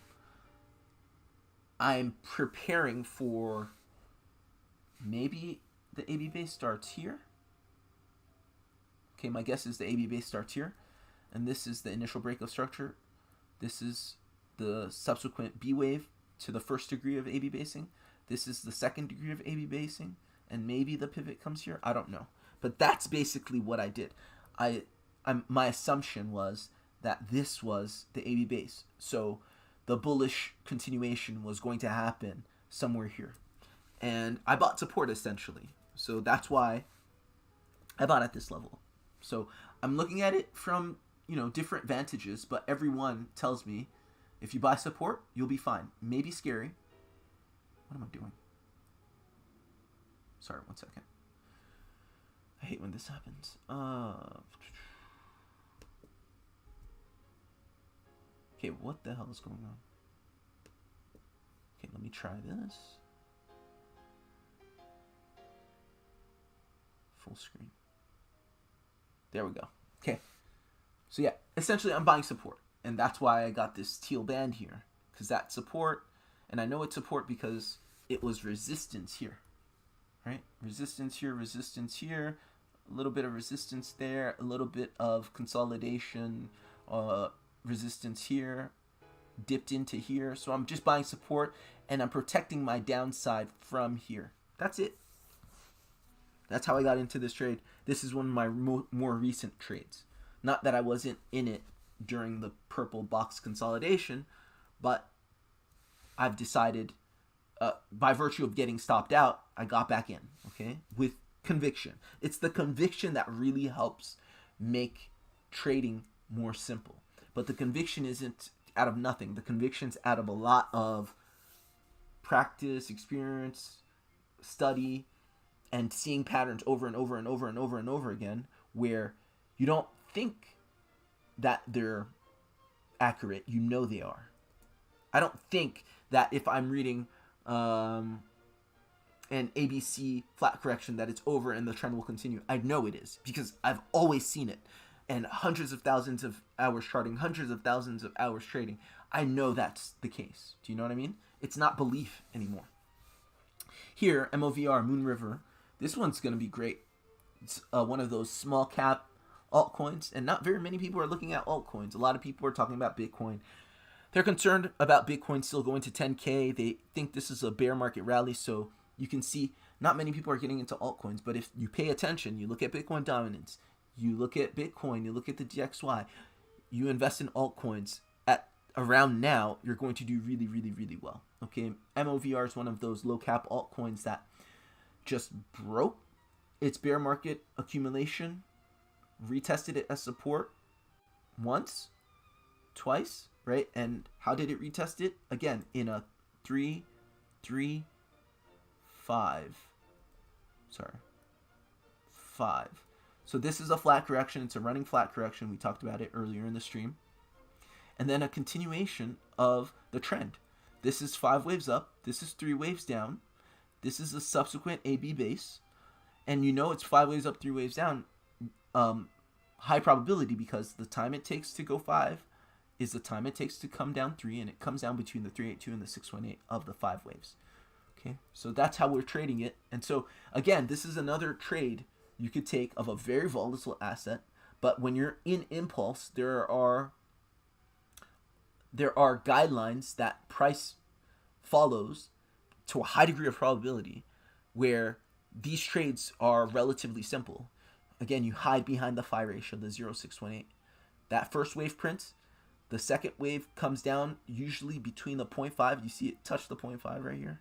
I'm preparing for maybe the AB base starts here. Okay, my guess is the AB base starts here, and this is the initial breakout structure. This is the subsequent B wave to the first degree of AB basing. This is the second degree of AB basing, and maybe the pivot comes here. I don't know, but that's basically what I did. I my assumption was that this was the AB base. So the bullish continuation was going to happen somewhere here. And I bought support essentially. So that's why I bought at this level. So I'm looking at it from, different vantages, but everyone tells me if you buy support, you'll be fine. Maybe scary. What am I doing? Sorry, 1 second. I hate when this happens. Okay, what the hell is going on? Okay, let me try this. Full screen. There we go. Okay. So yeah, essentially I'm buying support. And that's why I got this teal band here. Because that's support. And I know it's support because it was resistance here. Right? Resistance here, a little bit of resistance there, a little bit of consolidation, resistance here, dipped into here. So I'm just buying support and I'm protecting my downside from here. That's it. That's how I got into this trade. This is one of my more recent trades. Not that I wasn't in it during the purple box consolidation, but I've decided by virtue of getting stopped out, I got back in, okay, with conviction. It's the conviction that really helps make trading more simple. But the conviction isn't out of nothing. The conviction's out of a lot of practice, experience, study, and seeing patterns over and over and over and over and over again where you don't think that they're accurate. You know they are. I don't think that if I'm reading an ABC flat correction that it's over and the trend will continue. I know it is because I've always seen it. And hundreds of thousands of hours charting, hundreds of thousands of hours trading. I know that's the case. Do you know what I mean? It's not belief anymore. Here, MOVR, Moon River, this one's going to be great. It's one of those small cap altcoins, and not very many people are looking at altcoins. A lot of people are talking about Bitcoin. They're concerned about Bitcoin still going to 10K. They think this is a bear market rally, so you can see not many people are getting into altcoins. But if you pay attention, you look at Bitcoin dominance, you look at Bitcoin, you look at the DXY, you invest in altcoins at around now, you're going to do really, really, really well. Okay, MOVR is one of those low cap altcoins that just broke its bear market accumulation, retested it as support once, twice, right? And how did it retest it? Again, in a 3, 3, 5. Sorry. 5. So this is a flat correction. It's a running flat correction. We talked about it earlier in the stream. And then a continuation of the trend. This is 5 waves up. This is 3 waves down. This is a subsequent AB base. And you know it's 5 waves up, 3 waves down. High probability because the time it takes to go 5 is the time it takes to come down 3, and it comes down between the 382 and the 618 of the 5 waves. Okay, so that's how we're trading it. And so again, this is another trade you could take of a very volatile asset, but when you're in impulse, there are guidelines that price follows to a high degree of probability where these trades are relatively simple. Again, you hide behind the phi ratio, the 0.618. That first wave prints. The second wave comes down usually between the 0.5. You see it touch the 0.5 right here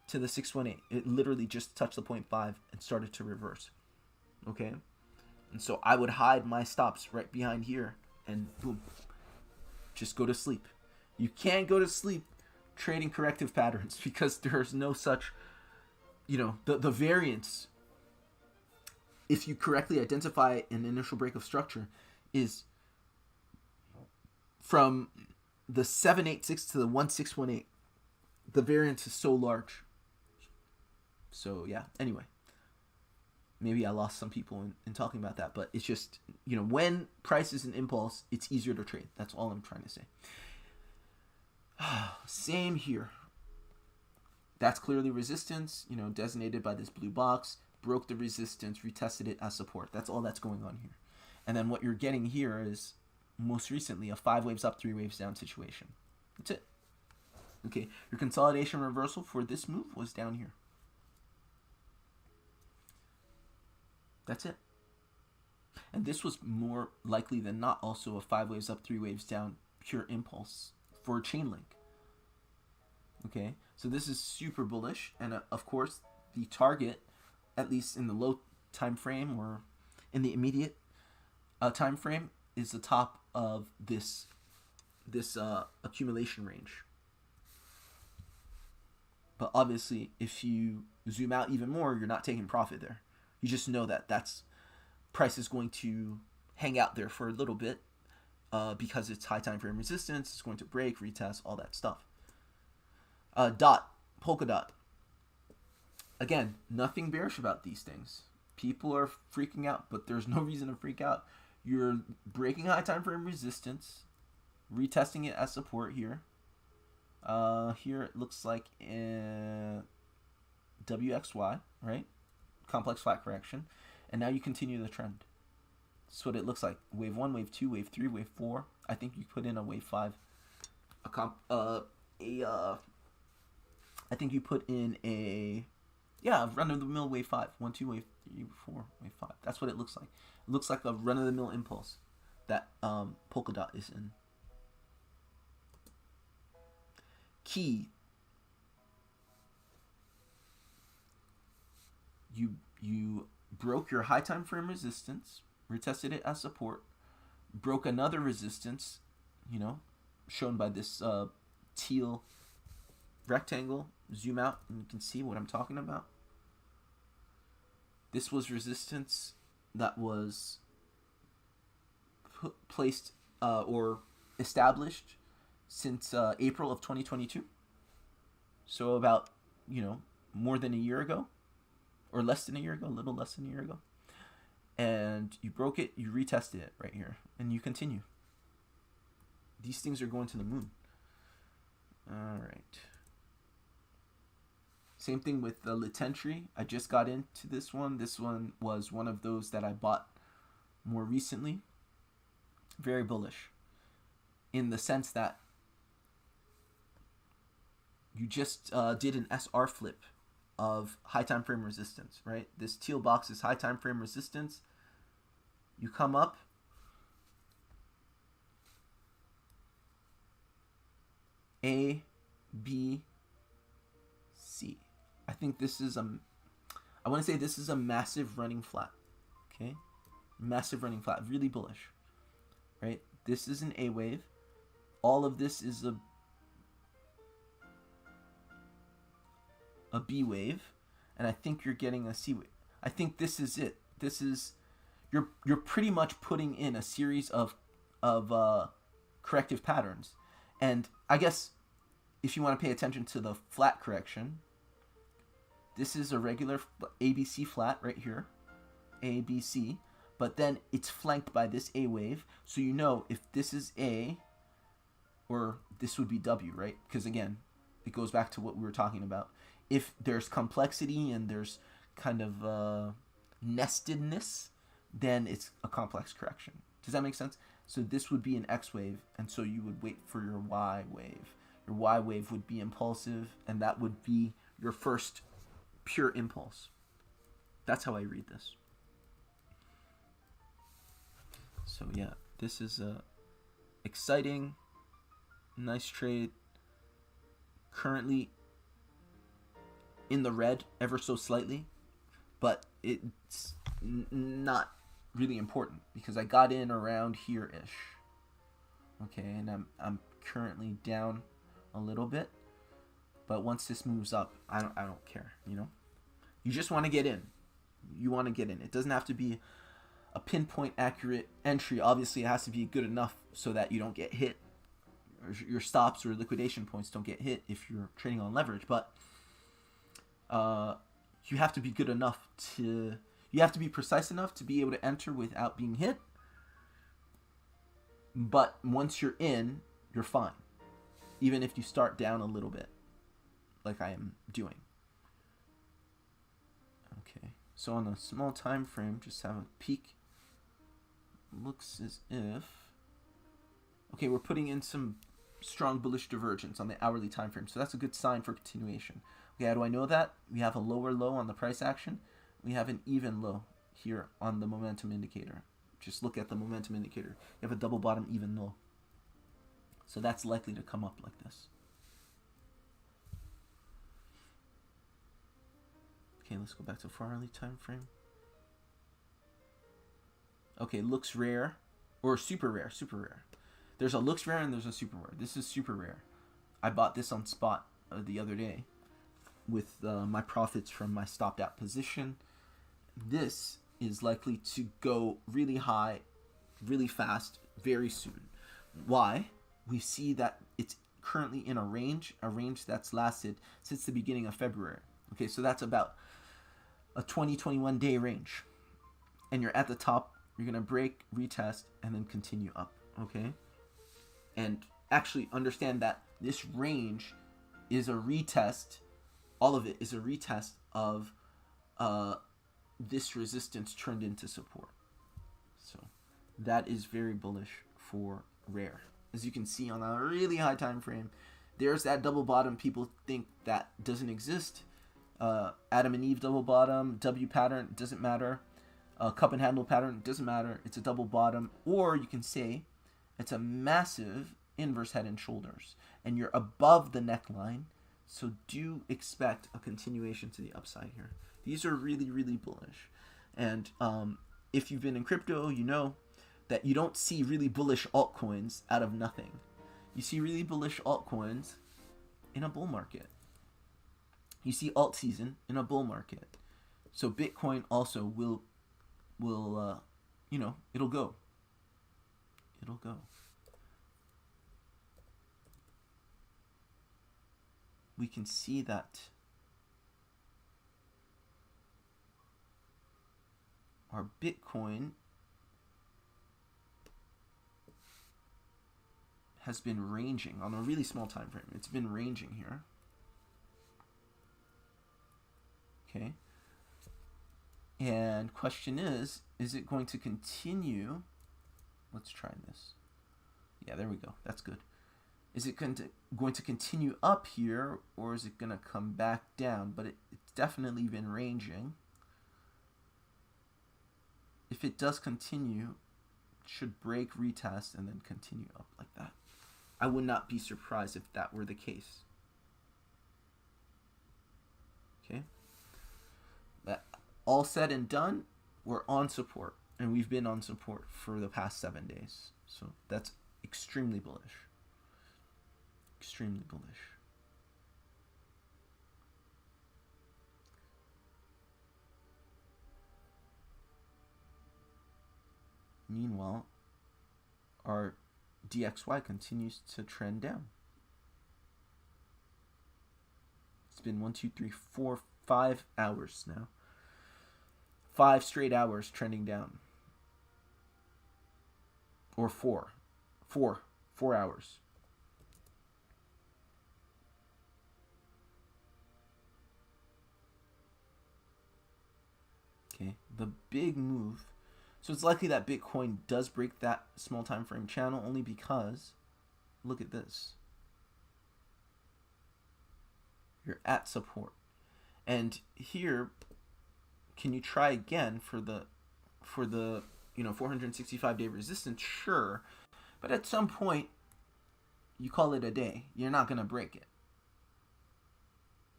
to the 618. It literally just touched the 0.5 and started to reverse. Okay? And so I would hide my stops right behind here and boom. Just go to sleep. You can't go to sleep trading corrective patterns because there's no such, the variance, if you correctly identify an initial break of structure, is from the 786 to the 1618. The variance is so large. So yeah, anyway. Maybe I lost some people in talking about that, but it's just, when price is an impulse, it's easier to trade. That's all I'm trying to say. Same here. That's clearly resistance, designated by this blue box. Broke the resistance, retested it as support. That's all that's going on here. And then what you're getting here is, most recently, a 5 waves up, 3 waves down situation. That's it. Okay, your consolidation reversal for this move was down here. That's it. And this was more likely than not also a 5 waves up, 3 waves down, pure impulse for Chainlink. Okay, so this is super bullish, and of course the target, at least in the low time frame or in the immediate time frame, is the top of this accumulation range. But obviously, if you zoom out even more, you're not taking profit there. You just know that that's price is going to hang out there for a little bit because it's high time frame resistance. It's going to break, retest, all that stuff. Polka dot. Again, nothing bearish about these things. People are freaking out, but there's no reason to freak out. You're breaking high time frame resistance, retesting it as support here. Here it looks like WXY, right? Complex flat correction. And now you continue the trend. That's what it looks like. Wave 1, wave 2, wave 3, wave 4. I think you put in a wave 5. I think you put in a run-of-the-mill wave 5. 1, 2, wave 3, 4, wave 5. That's what it looks like. It looks like a run-of-the-mill impulse that polka dot is in. Key. You broke your high time frame resistance, retested it as support, broke another resistance, shown by this teal rectangle. Zoom out and you can see what I'm talking about. This was resistance that was placed or established since April of 2022. So about, more than a year ago, or less than a year ago, a little less than a year ago. And you broke it, you retested it right here, and you continue. These things are going to the moon. All right. Same thing with the lit entry. I just got into this one. This one was one of those that I bought more recently. Very bullish in the sense that you just did an SR flip of high time frame resistance, right? This teal box is high time frame resistance. You come up, A, B, C. I think this is I want to say this is a massive running flat. Okay, massive running flat, really bullish, right? This is an A wave. All of this is a B wave, and I think you're getting a C wave. I think this is it. This is you're pretty much putting in a series of corrective patterns, and I guess if you want to pay attention to the flat correction, this is a regular ABC flat right here, ABC, but then it's flanked by this A wave, so if this is A, or this would be W, right? Because again, it goes back to what we were talking about. If there's complexity and there's kind of nestedness, then it's a complex correction. Does that make sense? So this would be an X wave, and so you would wait for your Y wave. Your Y wave would be impulsive, and that would be your first pure impulse. That's how I read this. So yeah, this is a exciting, nice trade. Currently in the red ever so slightly, but it's not really important because I got in around here-ish. Okay, and I'm currently down a little bit, but once this moves up, I don't care. You just want to get in. You want to get in. It doesn't have to be a pinpoint accurate entry. Obviously, it has to be good enough so that you don't get hit. Your stops or liquidation points don't get hit if you're trading on leverage, but you have to be good enough you have to be precise enough to be able to enter without being hit. But once you're in, you're fine. Even if you start down a little bit, like I am doing. Okay, so on a small time frame, just have a peek. Looks as if... Okay, we're putting in some strong bullish divergence on the hourly time frame, so that's a good sign for continuation. Okay, how do I know that? We have a lower low on the price action. We have an even low here on the momentum indicator. Just look at the momentum indicator. You have a double bottom even low. So that's likely to come up like this. Okay, let's go back to 4-hourly time frame. Okay, looks rare, or super rare, super rare. There's a looks rare and there's a super rare. This is super rare. I bought this on spot the other day with my profits from my stopped out position. This is likely to go really high, really fast, very soon. Why? We see that it's currently in a range that's lasted since the beginning of February. Okay, so that's about a 20-21 day range. And you're at the top, you're going to break, retest, and then continue up. Okay? And actually understand that this range is a retest, all of it is a retest of this resistance turned into support. So that is very bullish for rare. As you can see on a really high time frame, there's that double bottom people think that doesn't exist. Adam and Eve double bottom, W pattern, doesn't matter. Cup and handle pattern, doesn't matter. It's a double bottom. Or you can say it's a massive inverse head and shoulders. And you're above the neckline. So do expect a continuation to the upside here. These are really, really bullish. And if you've been in crypto, you know that you don't see really bullish altcoins out of nothing. You see really bullish altcoins in a bull market. You see alt season in a bull market. So Bitcoin also will it'll go. It'll go. We can see that our Bitcoin has been ranging on a really small time frame. It's been ranging here. Okay. And question is it going to continue? Let's try this. Yeah, there we go. That's good. Is it going to continue up here, or is it going to come back down? But it's definitely been ranging. If it does continue, it should break, retest, and then continue up like that. I would not be surprised if that were the case. Okay. That all said and done, we're on support. And we've been on support for the past 7 days. So that's extremely bullish. Extremely bullish. Meanwhile, our DXY continues to trend down. It's been 1, 2, 3, 4, 5 hours now. 5 straight hours trending down. Or 4 hours. Okay, the big move. So it's likely that Bitcoin does break that small time frame channel only because, look at this. You're at support. And here, can you try again for the 465-day resistance? Sure. But at some point, you call it a day. You're not going to break it.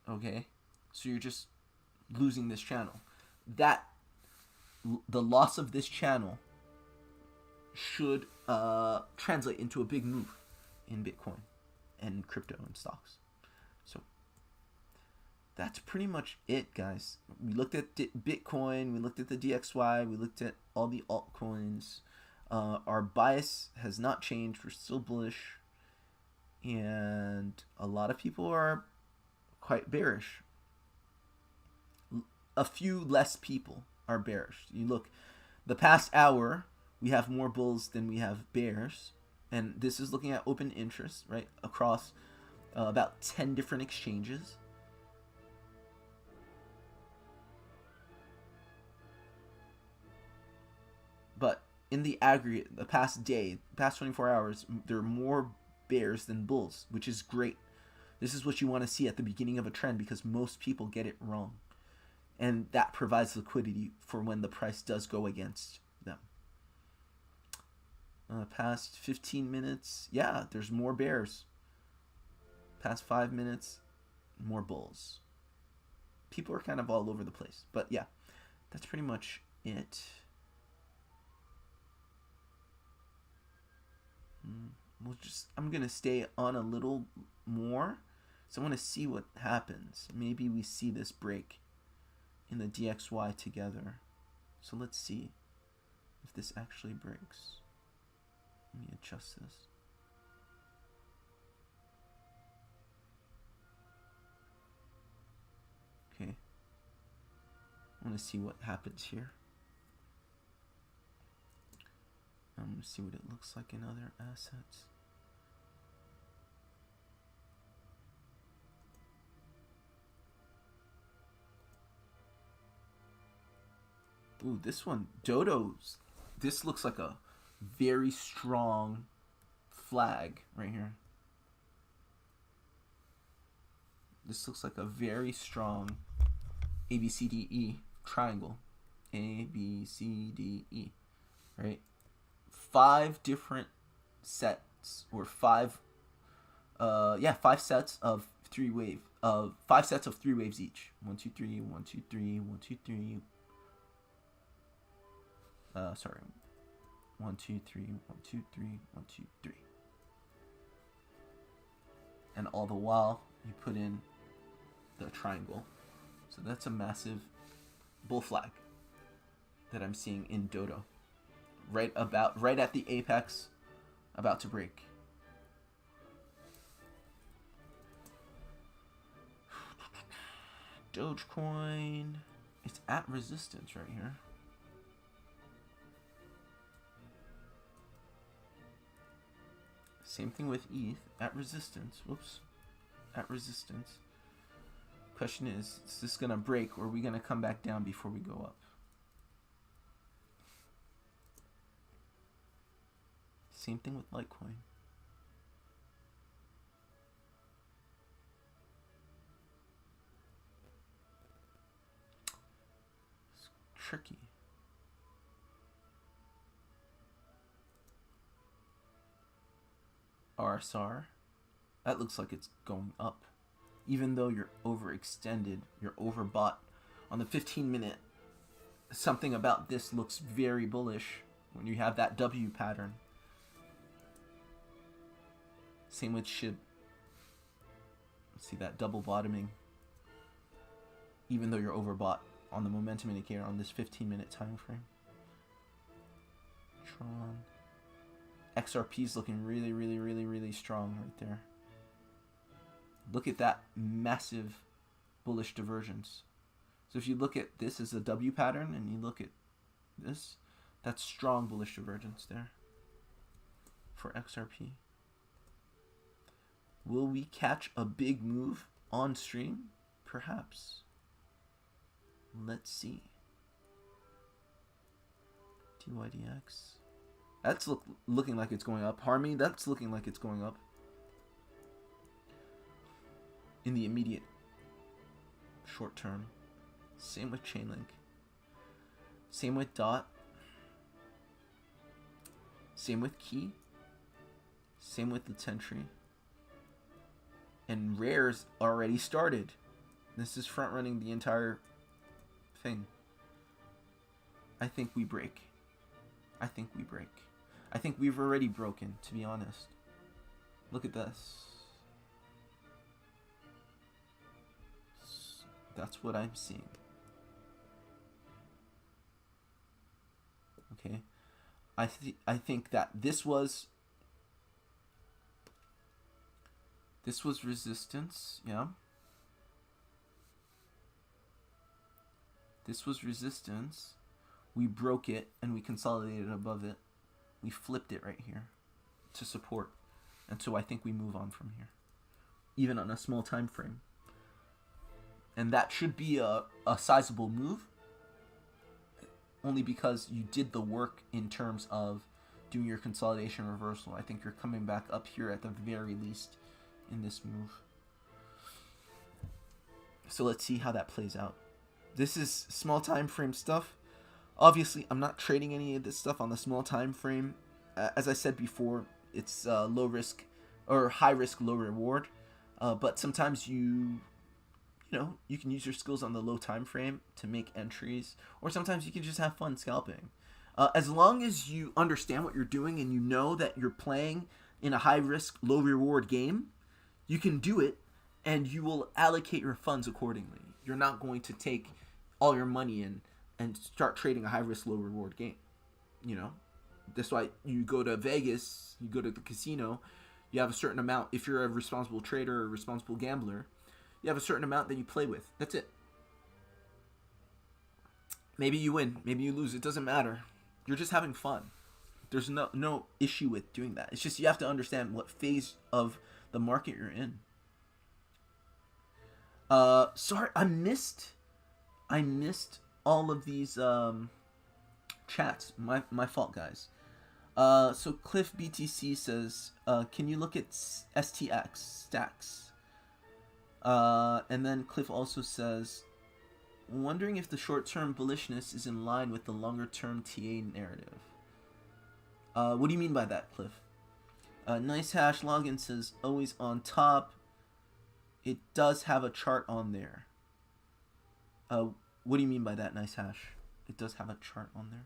Okay? So you're just losing this channel. The loss of this channel should translate into a big move in Bitcoin and crypto and stocks. So that's pretty much it, guys. We looked at Bitcoin, we looked at the DXY, we looked at all the altcoins. Our bias has not changed. We're still bullish. And a lot of people are quite bearish. A few less people are bearish. You look, the past hour, we have more bulls than we have bears. And this is looking at open interest, right, across about 10 different exchanges. But in the aggregate, the past day, past 24 hours, there are more bears than bulls, which is great. This is what you want to see at the beginning of a trend because most people get it wrong. And that provides liquidity for when the price does go against them. Past 15 minutes, yeah, there's more bears. Past 5 minutes, more bulls. People are kind of all over the place. But yeah, that's pretty much it. I'm going to stay on a little more. So I want to see what happens. Maybe we see this break in the DXY together. So let's see if this actually breaks. Let me adjust this. Okay. I want to see what happens here. I'm going to see what it looks like in other assets. Ooh, this one, Dodo's. This looks like a very strong flag right here. This looks like a very strong ABCDE triangle. ABCDE, right? 5 different sets, or 5 sets of 3 wave, 5 sets of 3 waves each. 1 2 3, 1 2 3, 1 2 3. 1 2 3, 1 2 3, 1 2 3. And all the while you put in the triangle. So that's a massive bull flag that I'm seeing in Dodo. Right at the apex, about to break. Dogecoin, it's at resistance right here. Same thing with ETH, at resistance. Whoops, at resistance. Question is this gonna break, or are we gonna come back down before we go up? Same thing with Litecoin. It's tricky. RSR, that looks like it's going up. Even though you're overextended, you're overbought. On the 15-minute, something about this looks very bullish when you have that W pattern. Same with SHIB. See that double bottoming. Even though you're overbought on the momentum indicator on this 15-minute time frame. Tron. XRP is looking really, really, really, really strong right there. Look at that massive bullish divergence. So if you look at this as a W pattern and you look at this, that's strong bullish divergence there for XRP. Will we catch a big move on stream? Perhaps. Let's see. DYDX. That's looking like it's going up. Harmony, that's looking like it's going up. In the immediate short term. Same with Chainlink. Same with DOT. Same with Key. Same with the Tentry. And Rare's already started. This is front running the entire thing. I think we break. I think we break. I think we've already broken, to be honest. Look at this. That's what I'm seeing. Okay. I think that this was resistance, yeah. This was resistance. We broke it and we consolidated above it. We flipped it right here to support. And so I think we move on from here. Even on a small time frame. And that should be a sizable move. Only because you did the work in terms of doing your consolidation reversal. I think you're coming back up here at the very least in this move. So let's see how that plays out. This is small time frame stuff. Obviously, I'm not trading any of this stuff on the small time frame. as I said before, it's low risk or high risk, low reward. But sometimes you can use your skills on the low time frame to make entries, or sometimes you can just have fun scalping. As long as you understand what you're doing and you know that you're playing in a high risk, low reward game, you can do it, and you will allocate your funds accordingly. You're not going to take all your money in and start trading a high risk, low reward game. That's why you go to Vegas, you go to the casino, you have a certain amount. If you're a responsible trader or a responsible gambler, you have a certain amount that you play with. That's it. Maybe you win, maybe you lose. It doesn't matter. You're just having fun. There's no issue with doing that. It's just you have to understand what phase of the market you're in. Sorry, I missed all of these chats. My fault, guys. So Cliff BTC says, can you look at STX stacks? And then Cliff also says, wondering if the short-term bullishness is in line with the longer-term TA narrative. What do you mean by that, Cliff? Nice Hash Login says, always on top. It does have a chart on there. What do you mean by that, Nice Hash? It does have a chart on there.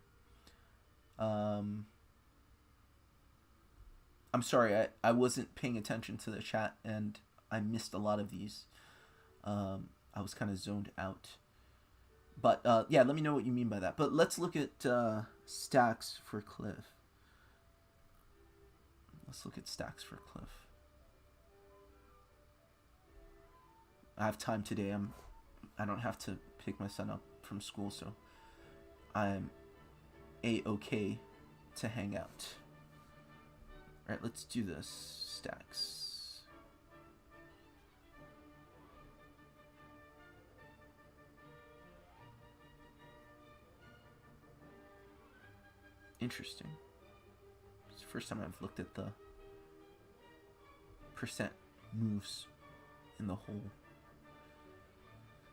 I'm sorry, I wasn't paying attention to the chat, and I missed a lot of these. I was kind of zoned out. But, yeah, let me know what you mean by that. But let's look at stacks for Cliff. Let's look at stacks for Cliff. I have time today. I don't have to pick my son up from school, so I'm A-okay to hang out. Alright, let's do this. Stacks. Interesting. It's the first time I've looked at the percent moves in the whole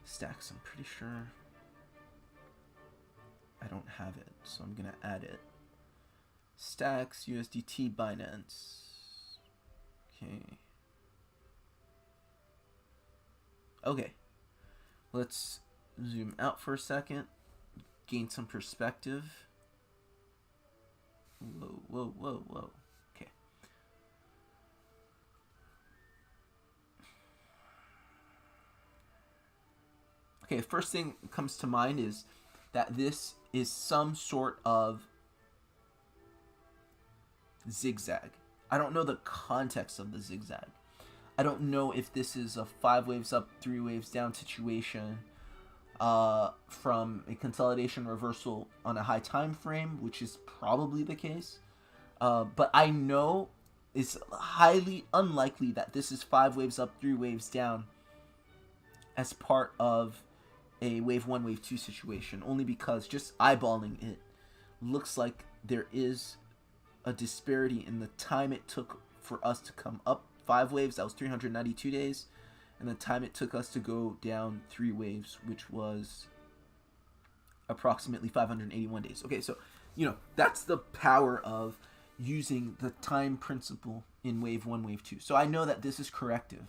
stacks. I'm pretty sure I don't have it, so I'm gonna add it. Stacks USDT Binance. Okay, let's zoom out for a second, gain some perspective. Whoa. Okay, first thing that comes to mind is that this is some sort of zigzag. I don't know the context of the zigzag. I don't know if this is a 5 waves up, 3 waves down situation from a consolidation reversal on a high time frame, which is probably the case. But I know it's highly unlikely that this is 5 waves up, 3 waves down as part of a wave 1, wave 2 situation, only because just eyeballing it looks like there is a disparity in the time it took for us to come up 5 waves, that was 392 days, and the time it took us to go down 3 waves, which was approximately 581 days. Okay, so that's the power of using the time principle in wave 1, wave 2. So I know that this is corrective,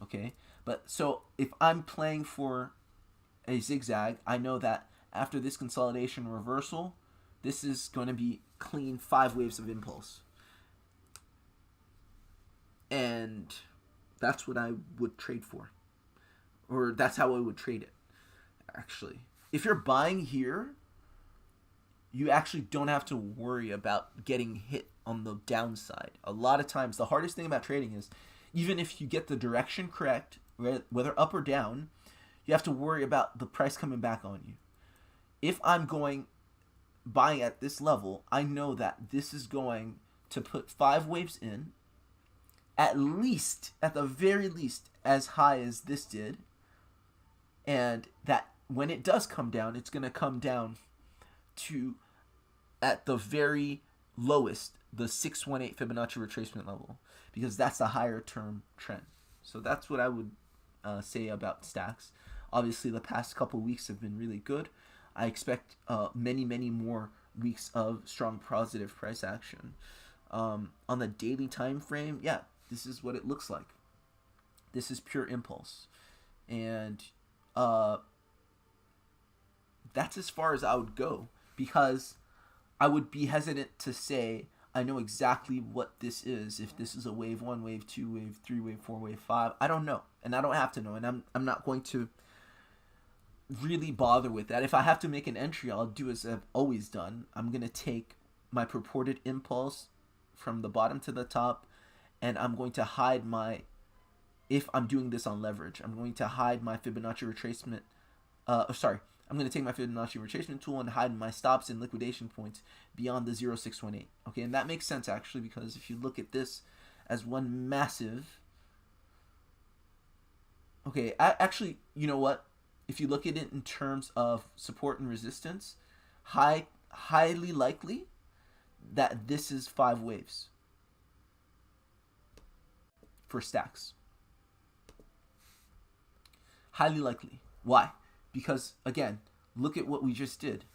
okay? But so if I'm playing for a zigzag, I know that after this consolidation reversal, this is going to be clean 5 waves of impulse. And that's what I would trade for. Or that's how I would trade it, actually. If you're buying here, you actually don't have to worry about getting hit on the downside. A lot of times, the hardest thing about trading is, even if you get the direction correct, whether up or down, you have to worry about the price coming back on you. If I'm buying at this level, I know that this is going to put 5 waves in, at the very least, as high as this did, and that when it does come down, it's going to come down to, at the very lowest, the 618 Fibonacci retracement level, because that's the higher term trend. So that's what I would say about stacks. Obviously, the past couple weeks have been really good. I expect many more weeks of strong positive price action. On the daily time frame, yeah, this is what it looks like. This is pure impulse. And that's as far as I would go, because I would be hesitant to say I know exactly what this is. If this is a wave 1, wave 2, wave 3, wave 4, wave 5, I don't know, and I don't have to know, and I'm not going to really bother with that. If I have to make an entry, I'll do as I've always done. I'm gonna take my purported impulse from the bottom to the top, and I'm going to hide my, if I'm doing this on leverage, I'm going to hide my Fibonacci retracement. I'm going to take my Fibonacci retracement tool and hide my stops and liquidation points beyond the 0618. Okay, and that makes sense actually, because if you look at this as one massive, okay, actually, you know what? If you look at it in terms of support and resistance, highly likely that this is 5 waves for stacks. Highly likely. Why? Because, again, look at what we just did.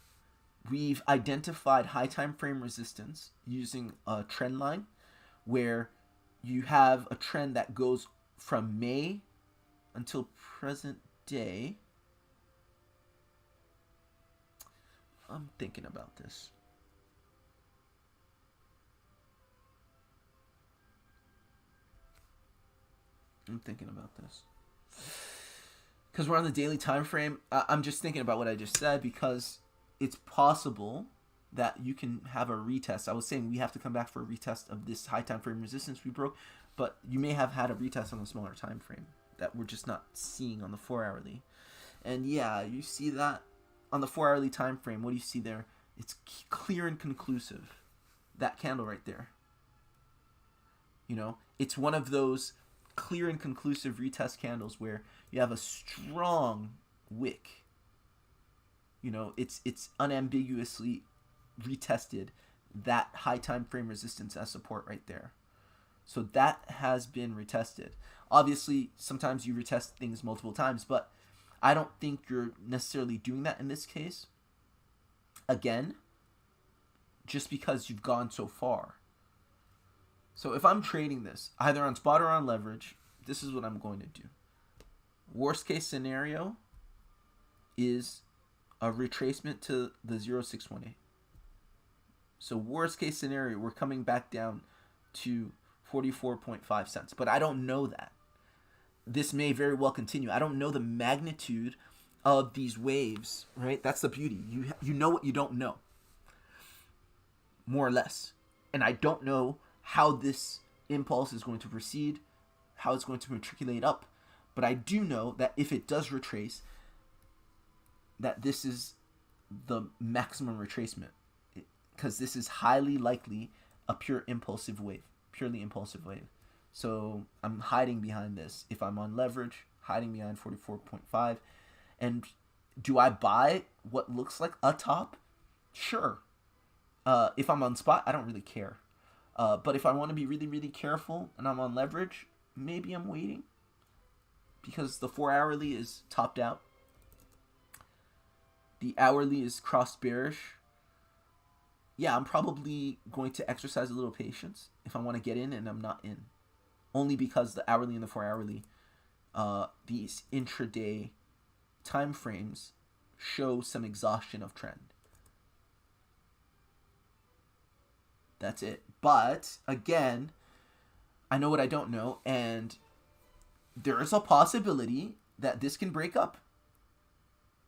We've identified high time frame resistance using a trend line where you have a trend that goes from May until present day. I'm thinking about this. Because we're on the daily time frame. I'm just thinking about what I just said, because it's possible that you can have a retest. I was saying we have to come back for a retest of this high time frame resistance we broke, but you may have had a retest on a smaller time frame that we're just not seeing on the 4-hourly. And yeah, you see that on the 4-hourly time frame. What do you see there? It's clear and conclusive. That candle right there. You know, it's one of those clear and conclusive retest candles where you have a strong wick. You know, it's unambiguously retested that high time frame resistance as support right there. So that has been retested. Obviously, sometimes you retest things multiple times, but I don't think you're necessarily doing that in this case. Again, just because you've gone so far. So if I'm trading this, either on spot or on leverage, this is what I'm going to do. Worst case scenario is a retracement to the 0618. So worst case scenario, we're coming back down to 44.5 cents. But I don't know that. This may very well continue. I don't know the magnitude of these waves, right? That's the beauty. You know what you don't know, more or less. And I don't know how this impulse is going to proceed, how it's going to matriculate up. But I do know that if it does retrace, that this is the maximum retracement, because this is highly likely a purely impulsive wave. So I'm hiding behind this. If I'm on leverage, hiding behind 44.5. And do I buy what looks like a top? Sure. If I'm on spot, I don't really care. But if I want to be really, really careful and I'm on leverage, maybe I'm waiting, because the 4-hourly is topped out. The hourly is crossed bearish. Yeah, I'm probably going to exercise a little patience if I want to get in and I'm not in. Only because the hourly and the 4-hourly, these intraday time frames show some exhaustion of trend. That's it. But again, I know what I don't know, and there is a possibility that this can break up.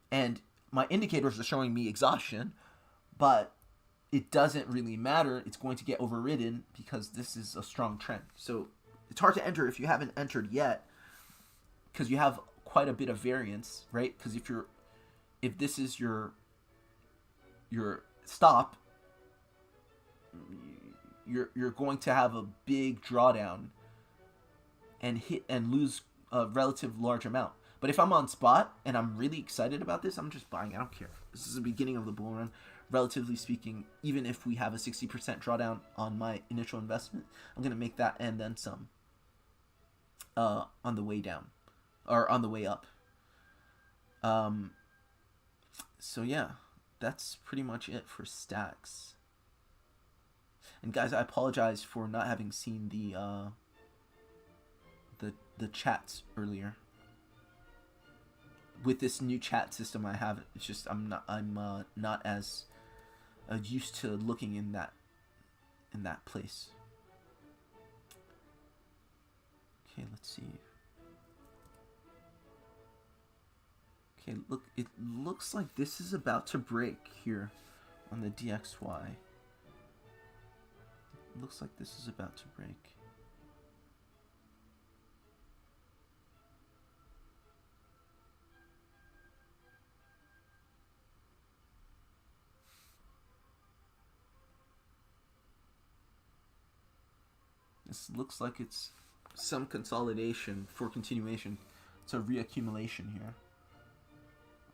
And my indicators are showing me exhaustion, but it doesn't really matter. It's going to get overridden because this is a strong trend. So it's hard to enter if you haven't entered yet, because you have quite a bit of variance, right? Because if this is your stop, you're going to have a big drawdown and hit and lose a relative large amount. But if I'm on spot and I'm really excited about this, I'm just buying. I don't care. This is the beginning of the bull run, relatively speaking. Even if we have a 60% drawdown on my initial investment, I'm going to make that and then some on the way down or on the way up. So yeah, that's pretty much it for stacks. And guys, I apologize for not having seen the chats earlier. With this new chat system I have, it's just I'm not as used to looking in that place. Okay, let's see. Okay, look, it looks like this is about to break here on the DXY. It looks like this is about to break. This looks like it's some consolidation for continuation. It's a reaccumulation here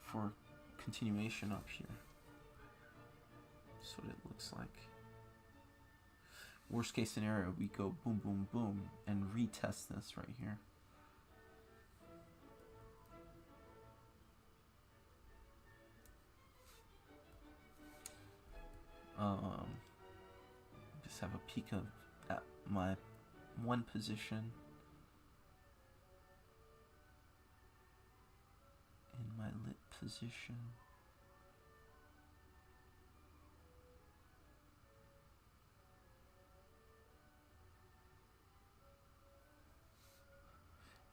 for continuation up here. That's what it looks like. Worst case scenario, we go boom, boom, boom, and retest this right here. Just have a peek at my one position in my lit position.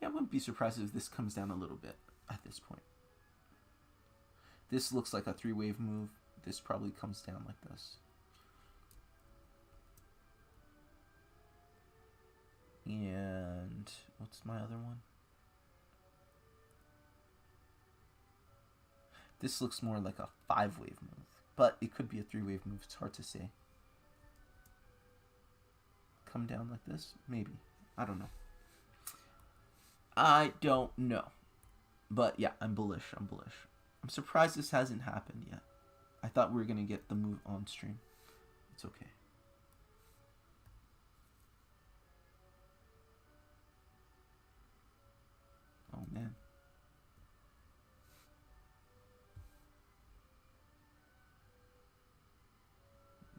Yeah, I wouldn't be surprised if this comes down a little bit at this point. This looks like a three-wave move. This probably comes down like this. And what's my other one? This looks more like a five-wave move, but it could be a three-wave move. It's hard to say. Come down like this? Maybe. I don't know. I don't know. But yeah, I'm bullish. I'm bullish. I'm surprised this hasn't happened yet. I thought we were going to get the move on stream. It's okay. Oh, man.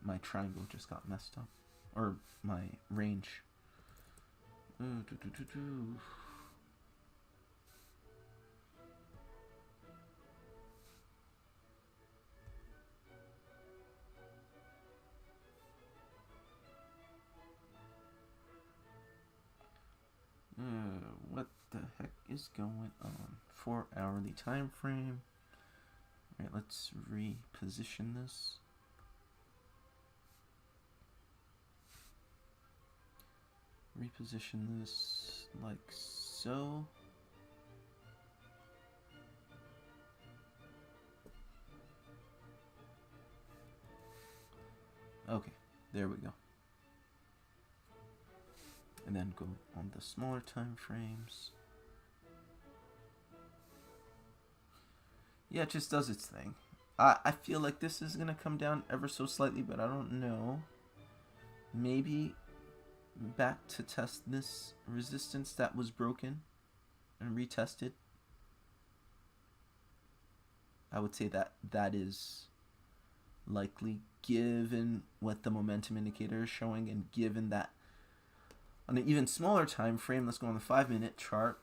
My triangle just got messed up. Or my range. What the heck is going on? 4 hourly time frame. Alright, let's reposition this. Reposition this like so. Okay, there we go. And then go on the smaller time frames. Yeah, it just does its thing. I feel like this is going to come down ever so slightly, but I don't know. Maybe back to test this resistance that was broken and retested. I would say that is likely, given what the momentum indicator is showing, and given that on an even smaller time frame, let's go on the 5-minute chart.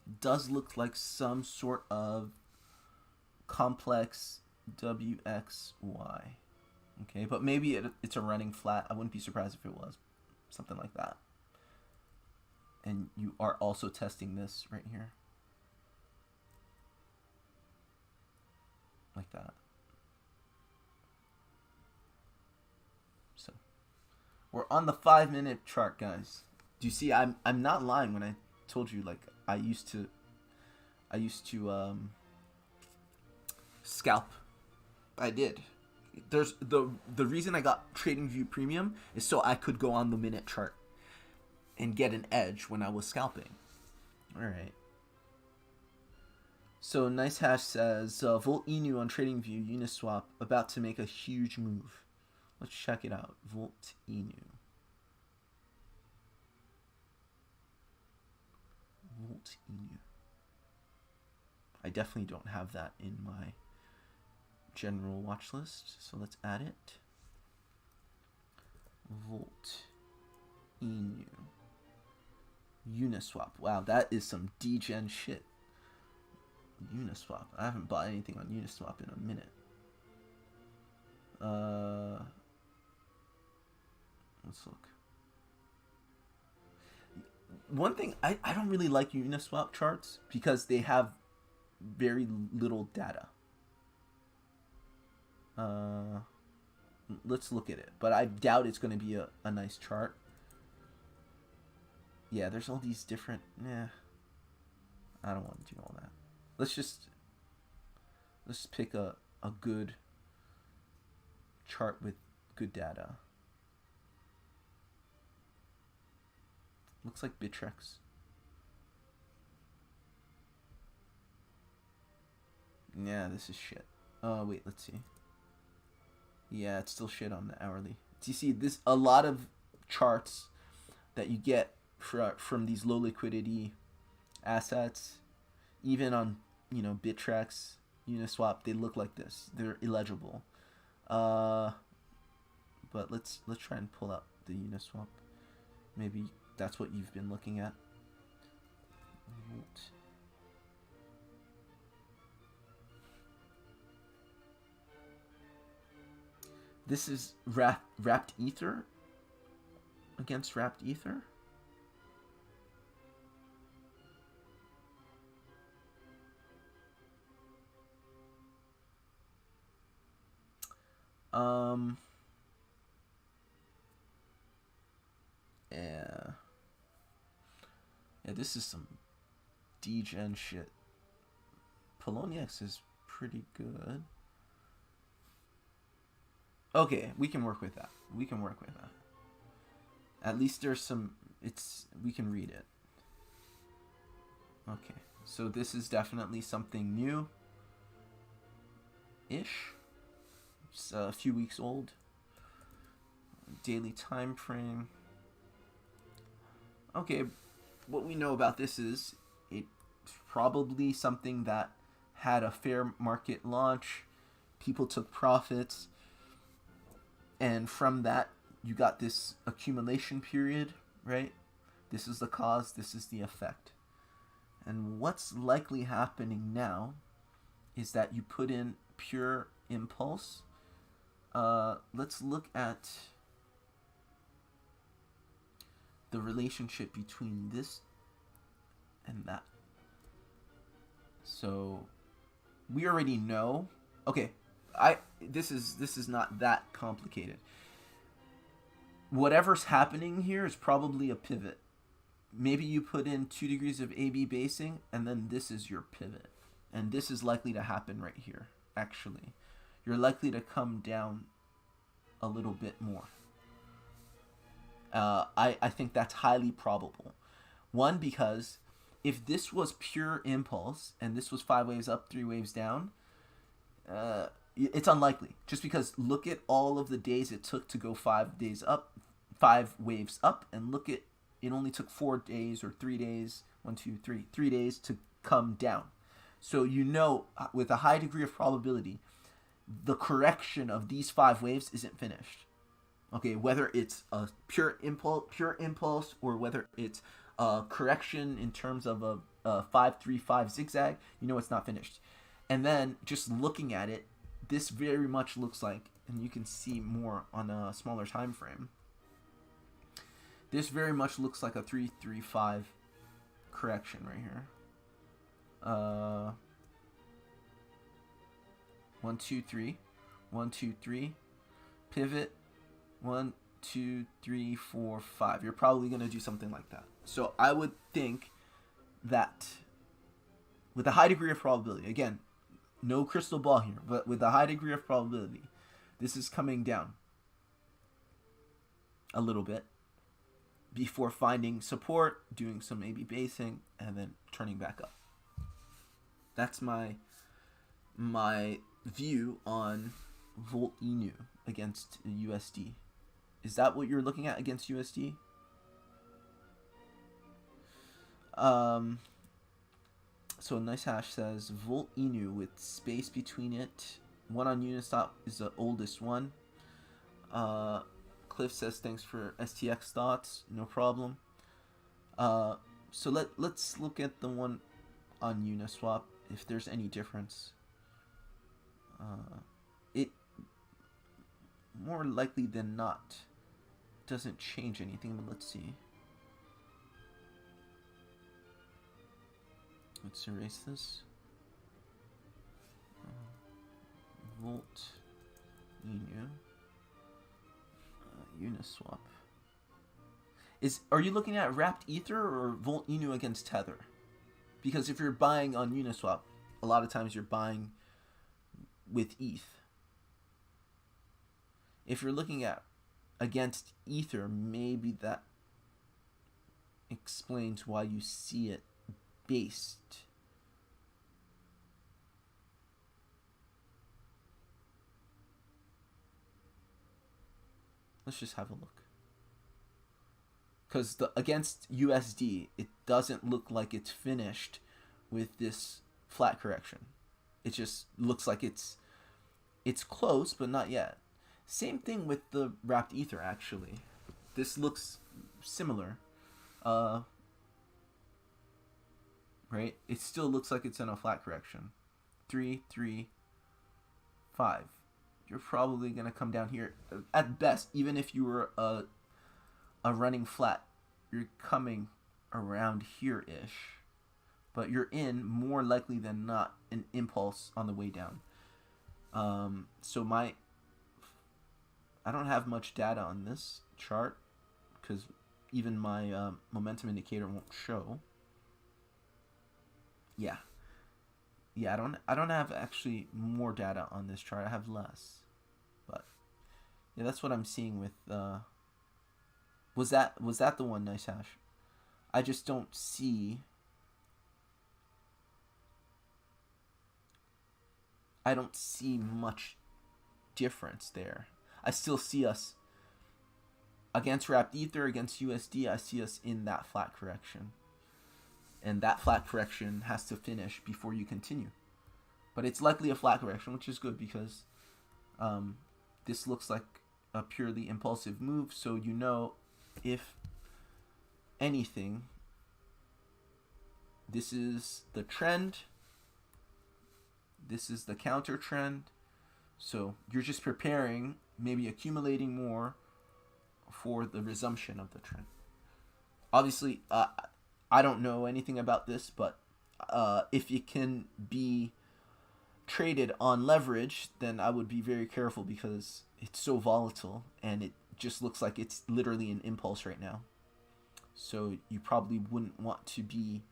It does look like some sort of complex WXY. Okay, but maybe it's a running flat. I wouldn't be surprised if it was something like that. And you are also testing this right here. Like that. So we're on the 5-minute chart, guys. Do you see? I'm not lying when I told you, like, I used to scalp. I did. There's the reason I got TradingView Premium is so I could go on the minute chart and get an edge when I was scalping. All right. So Nice Hash says Volt Inu on TradingView Uniswap about to make a huge move. Let's check it out. Volt Inu. Volt Inu. I definitely don't have that in my general watch list, so let's add it. Volt Inu. Uniswap. Wow, that is some degen shit. Uniswap. I haven't bought anything on Uniswap in a minute. Let's look. One thing, I don't really like Uniswap charts because they have very little data. Let's look at it. But I doubt it's going to be a nice chart. Yeah, there's all these different... I don't want to do all that. Let's pick a good chart with good data. Looks like Bittrex. Yeah, this is shit. Oh, wait, let's see. Yeah, it's still shit on the hourly. Do you see this? A lot of charts that you get from these low liquidity assets, even on, you know, Bittrex, Uniswap, they look like this. They're illegible. But let's try and pull up the Uniswap. Maybe that's what you've been looking at. This is Wrapped Ether against Wrapped Ether. Yeah, this is some degen shit. Poloniex is pretty good. Okay, we can work with that. At least there's some... we can read it. Okay, so this is definitely something new. Ish. It's a few weeks old. Daily time frame. Okay, what we know about this is it's probably something that had a fair market launch. People took profits. And from that, you got this accumulation period, right? This is the cause, this is the effect. And what's likely happening now is that you put in pure impulse. Let's look at the relationship between this and that. So we already know. Okay, this is not that complicated. Whatever's happening here is probably a pivot. Maybe you put in 2 degrees of AB basing, and then this is your pivot. And this is likely to happen right here, actually. You're likely to come down a little bit more. I think that's highly probable. One, because if this was pure impulse, and this was 5 waves up, 3 waves down, it's unlikely. Just because look at all of the days it took to go 5 days up, 5 waves up, and look at it only took 4 days or 3 days, 3 days to come down. So you know with a high degree of probability, the correction of these 5 waves isn't finished. Okay, whether it's a pure impulse, or whether it's a correction in terms of a 5-3-5 zigzag, you know it's not finished. And then just looking at it, this very much looks like, and you can see more on a smaller time frame, this very much looks like a 3-3-5 correction right here. 1, 2, 3, 1, 2, 3, pivot, 1, 2, 3, 4, 5. You're probably gonna do something like that. So I would think that with a high degree of probability, again, no crystal ball here, but with a high degree of probability, this is coming down a little bit before finding support, doing some AB basing, and then turning back up. That's my view on Volt Inu against USD. Is that what you're looking at against USD? So Nice Hash says Volt Inu with space between it. One on Uniswap is the oldest one. Cliff says thanks for STX thoughts. No problem. So let's look at the one on Uniswap, if there's any difference. It more likely than not doesn't change anything, but let's see. Let's erase this. Volt Inu Uniswap. Are you looking at wrapped ether or Volt Inu against Tether? Because if you're buying on Uniswap, a lot of times you're buying with ETH. If you're looking at against ether, maybe that explains why you see it based. Let's just have a look. Because against USD, it doesn't look like it's finished with this flat correction. It just looks like it's close, but not yet. Same thing with the wrapped ether, actually. This looks similar. Right? It still looks like it's in a flat correction. 3, 3, 5. You're probably going to come down here. At best, even if you were a running flat, you're coming around here-ish. But you're in, more likely than not, an impulse on the way down. So I don't have much data on this chart because even my momentum indicator won't show. Yeah, I don't have actually more data on this chart. I have less, but yeah, that's what I'm seeing with. Was that the one? Nice hash. I just don't see. I don't see much difference there. I still see us against wrapped ether, against USD. I see us in that flat correction. And that flat correction has to finish before you continue. But it's likely a flat correction, which is good because this looks like a purely impulsive move. So you know, if anything, this is the trend. This is the counter trend. So you're just preparing, maybe accumulating more for the resumption of the trend. Obviously, I don't know anything about this, but if it can be traded on leverage, then I would be very careful because it's so volatile and it just looks like it's literally an impulse right now. So you probably wouldn't want to be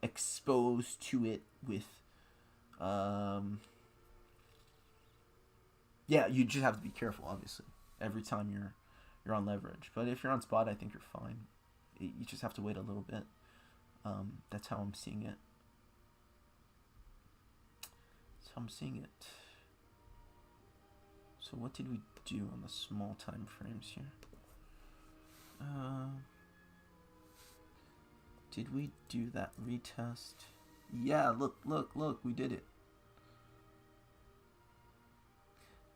exposed to it with yeah, you just have to be careful, obviously, every time you're on leverage. But if you're on spot, I think you're fine. You just have to wait a little bit. That's how I'm seeing it. That's how I'm seeing it. So what did we do on the small time frames here? Did we do that retest? Yeah, look, we did it.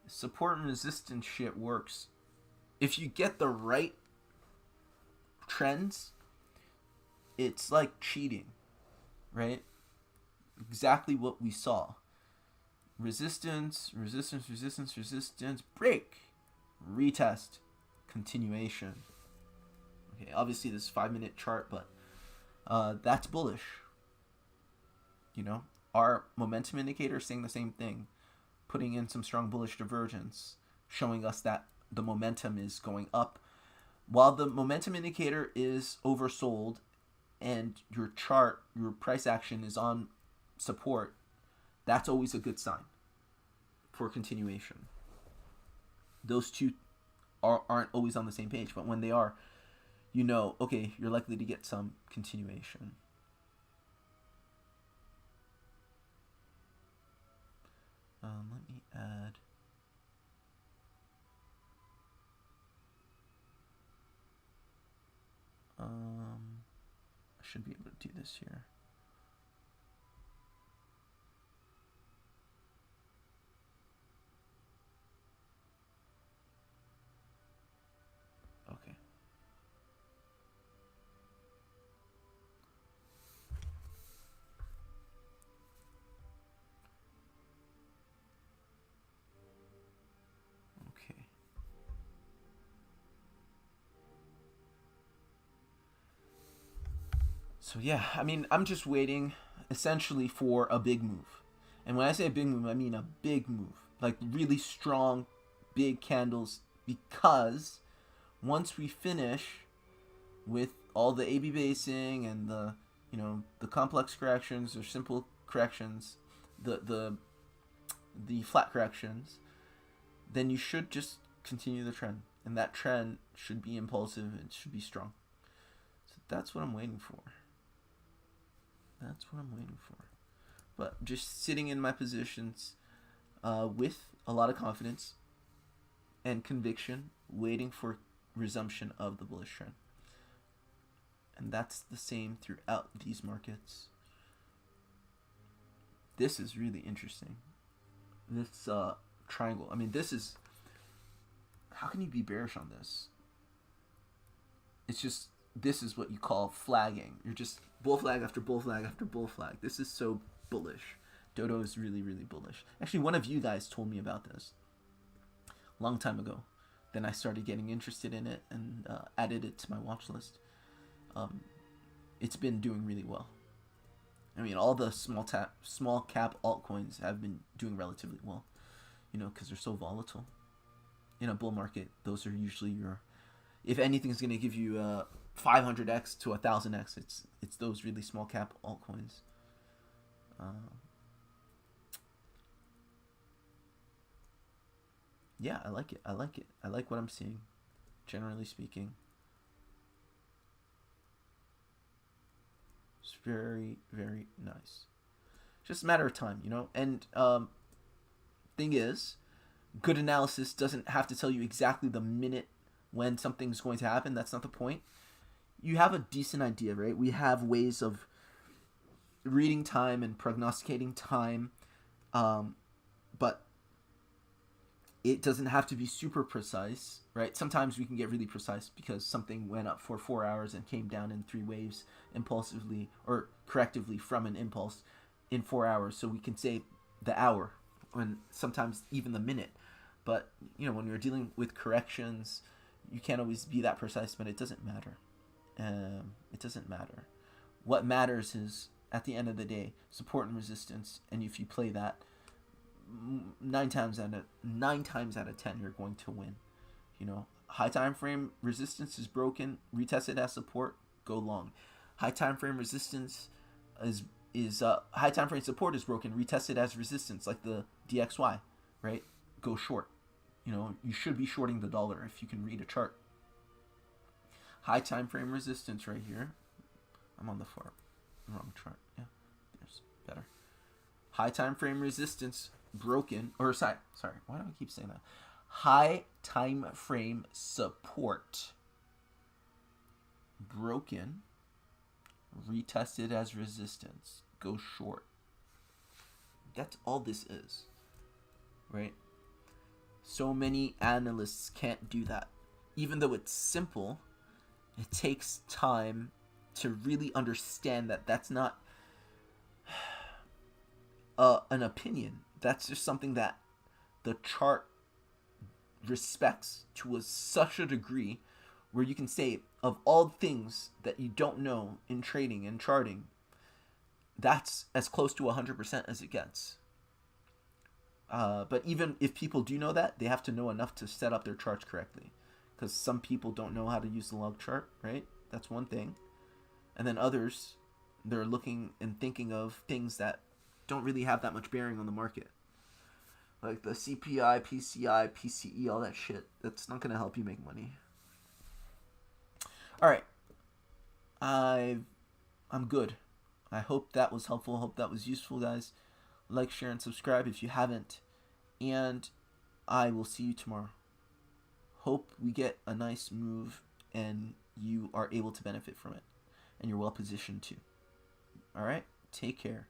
Support and resistance shit works. If you get the right trends, it's like cheating, right? Exactly what we saw. Resistance, break, retest, continuation. Okay, obviously this is 5-minute chart, but that's bullish. You know, our momentum indicator is saying the same thing, putting in some strong bullish divergence, showing us that the momentum is going up. While the momentum indicator is oversold and your chart, your price action is on support, that's always a good sign for continuation. Those two aren't always on the same page, but when they are, you know, okay, you're likely to get some continuation. Let me add. I should be able to do this here. So yeah, I mean, I'm just waiting essentially for a big move. And when I say a big move, I mean a big move. Like really strong, big candles. Because once we finish with all the AB basing and the, the complex corrections or simple corrections, the flat corrections, then you should just continue the trend. And that trend should be impulsive. It should be strong. So that's what I'm waiting for. That's what I'm waiting for. But just sitting in my positions with a lot of confidence and conviction, waiting for resumption of the bullish trend. And that's the same throughout these markets. This is really interesting. This triangle. I mean, this is... How can you be bearish on this? It's just... This is what you call flagging. You're just bull flag after bull flag after bull flag. This is so bullish. Dodo is really, really bullish. Actually, one of you guys told me about this a long time ago. Then I started getting interested in it and added it to my watch list. It's been doing really well. I mean, all the small cap altcoins have been doing relatively well, because they're so volatile. In a bull market, those are usually your, if anything is going to give you 500x to 1000x, it's those really small cap altcoins. Yeah, I like it. I like what I'm seeing, generally speaking. It's very, very nice. Just a matter of time, And thing is, good analysis doesn't have to tell you exactly the minute when something's going to happen. That's not the point. You have a decent idea, right? We have ways of reading time and prognosticating time, but it doesn't have to be super precise, right? Sometimes we can get really precise because something went up for 4 hours and came down in 3 waves impulsively or correctively from an impulse in 4 hours. So we can say the hour and sometimes even the minute. But, when you're dealing with corrections, you can't always be that precise, but it doesn't matter. It doesn't matter. What matters is, at the end of the day, support and resistance. And if you play that, 9 times out of 10, you're going to win. High time frame resistance is broken, retest it as support, go long. High time frame resistance is high time frame support is broken, retest it as resistance, like the DXY, right? Go short. You should be shorting the dollar if you can read a chart. High time frame resistance right here. I'm on the wrong chart. Yeah, there's better. High time frame resistance broken, or sorry, why do I keep saying that? High time frame support broken, retested as resistance, go short. That's all this is, right? So many analysts can't do that. Even though it's simple, it takes time to really understand that that's not an opinion. That's just something that the chart respects to such a degree where you can say, of all things that you don't know in trading and charting, that's as close to 100% as it gets. But even if people do know that, they have to know enough to set up their charts correctly. Because some people don't know how to use the log chart, right? That's one thing. And then others, they're looking and thinking of things that don't really have that much bearing on the market. Like the CPI, PCI, PCE, all that shit. That's not going to help you make money. All right. I'm good. I hope that was helpful. I hope that was useful, guys. Like, share, and subscribe if you haven't. And I will see you tomorrow. Hope we get a nice move and you are able to benefit from it. And you're well positioned too. All right? Take care.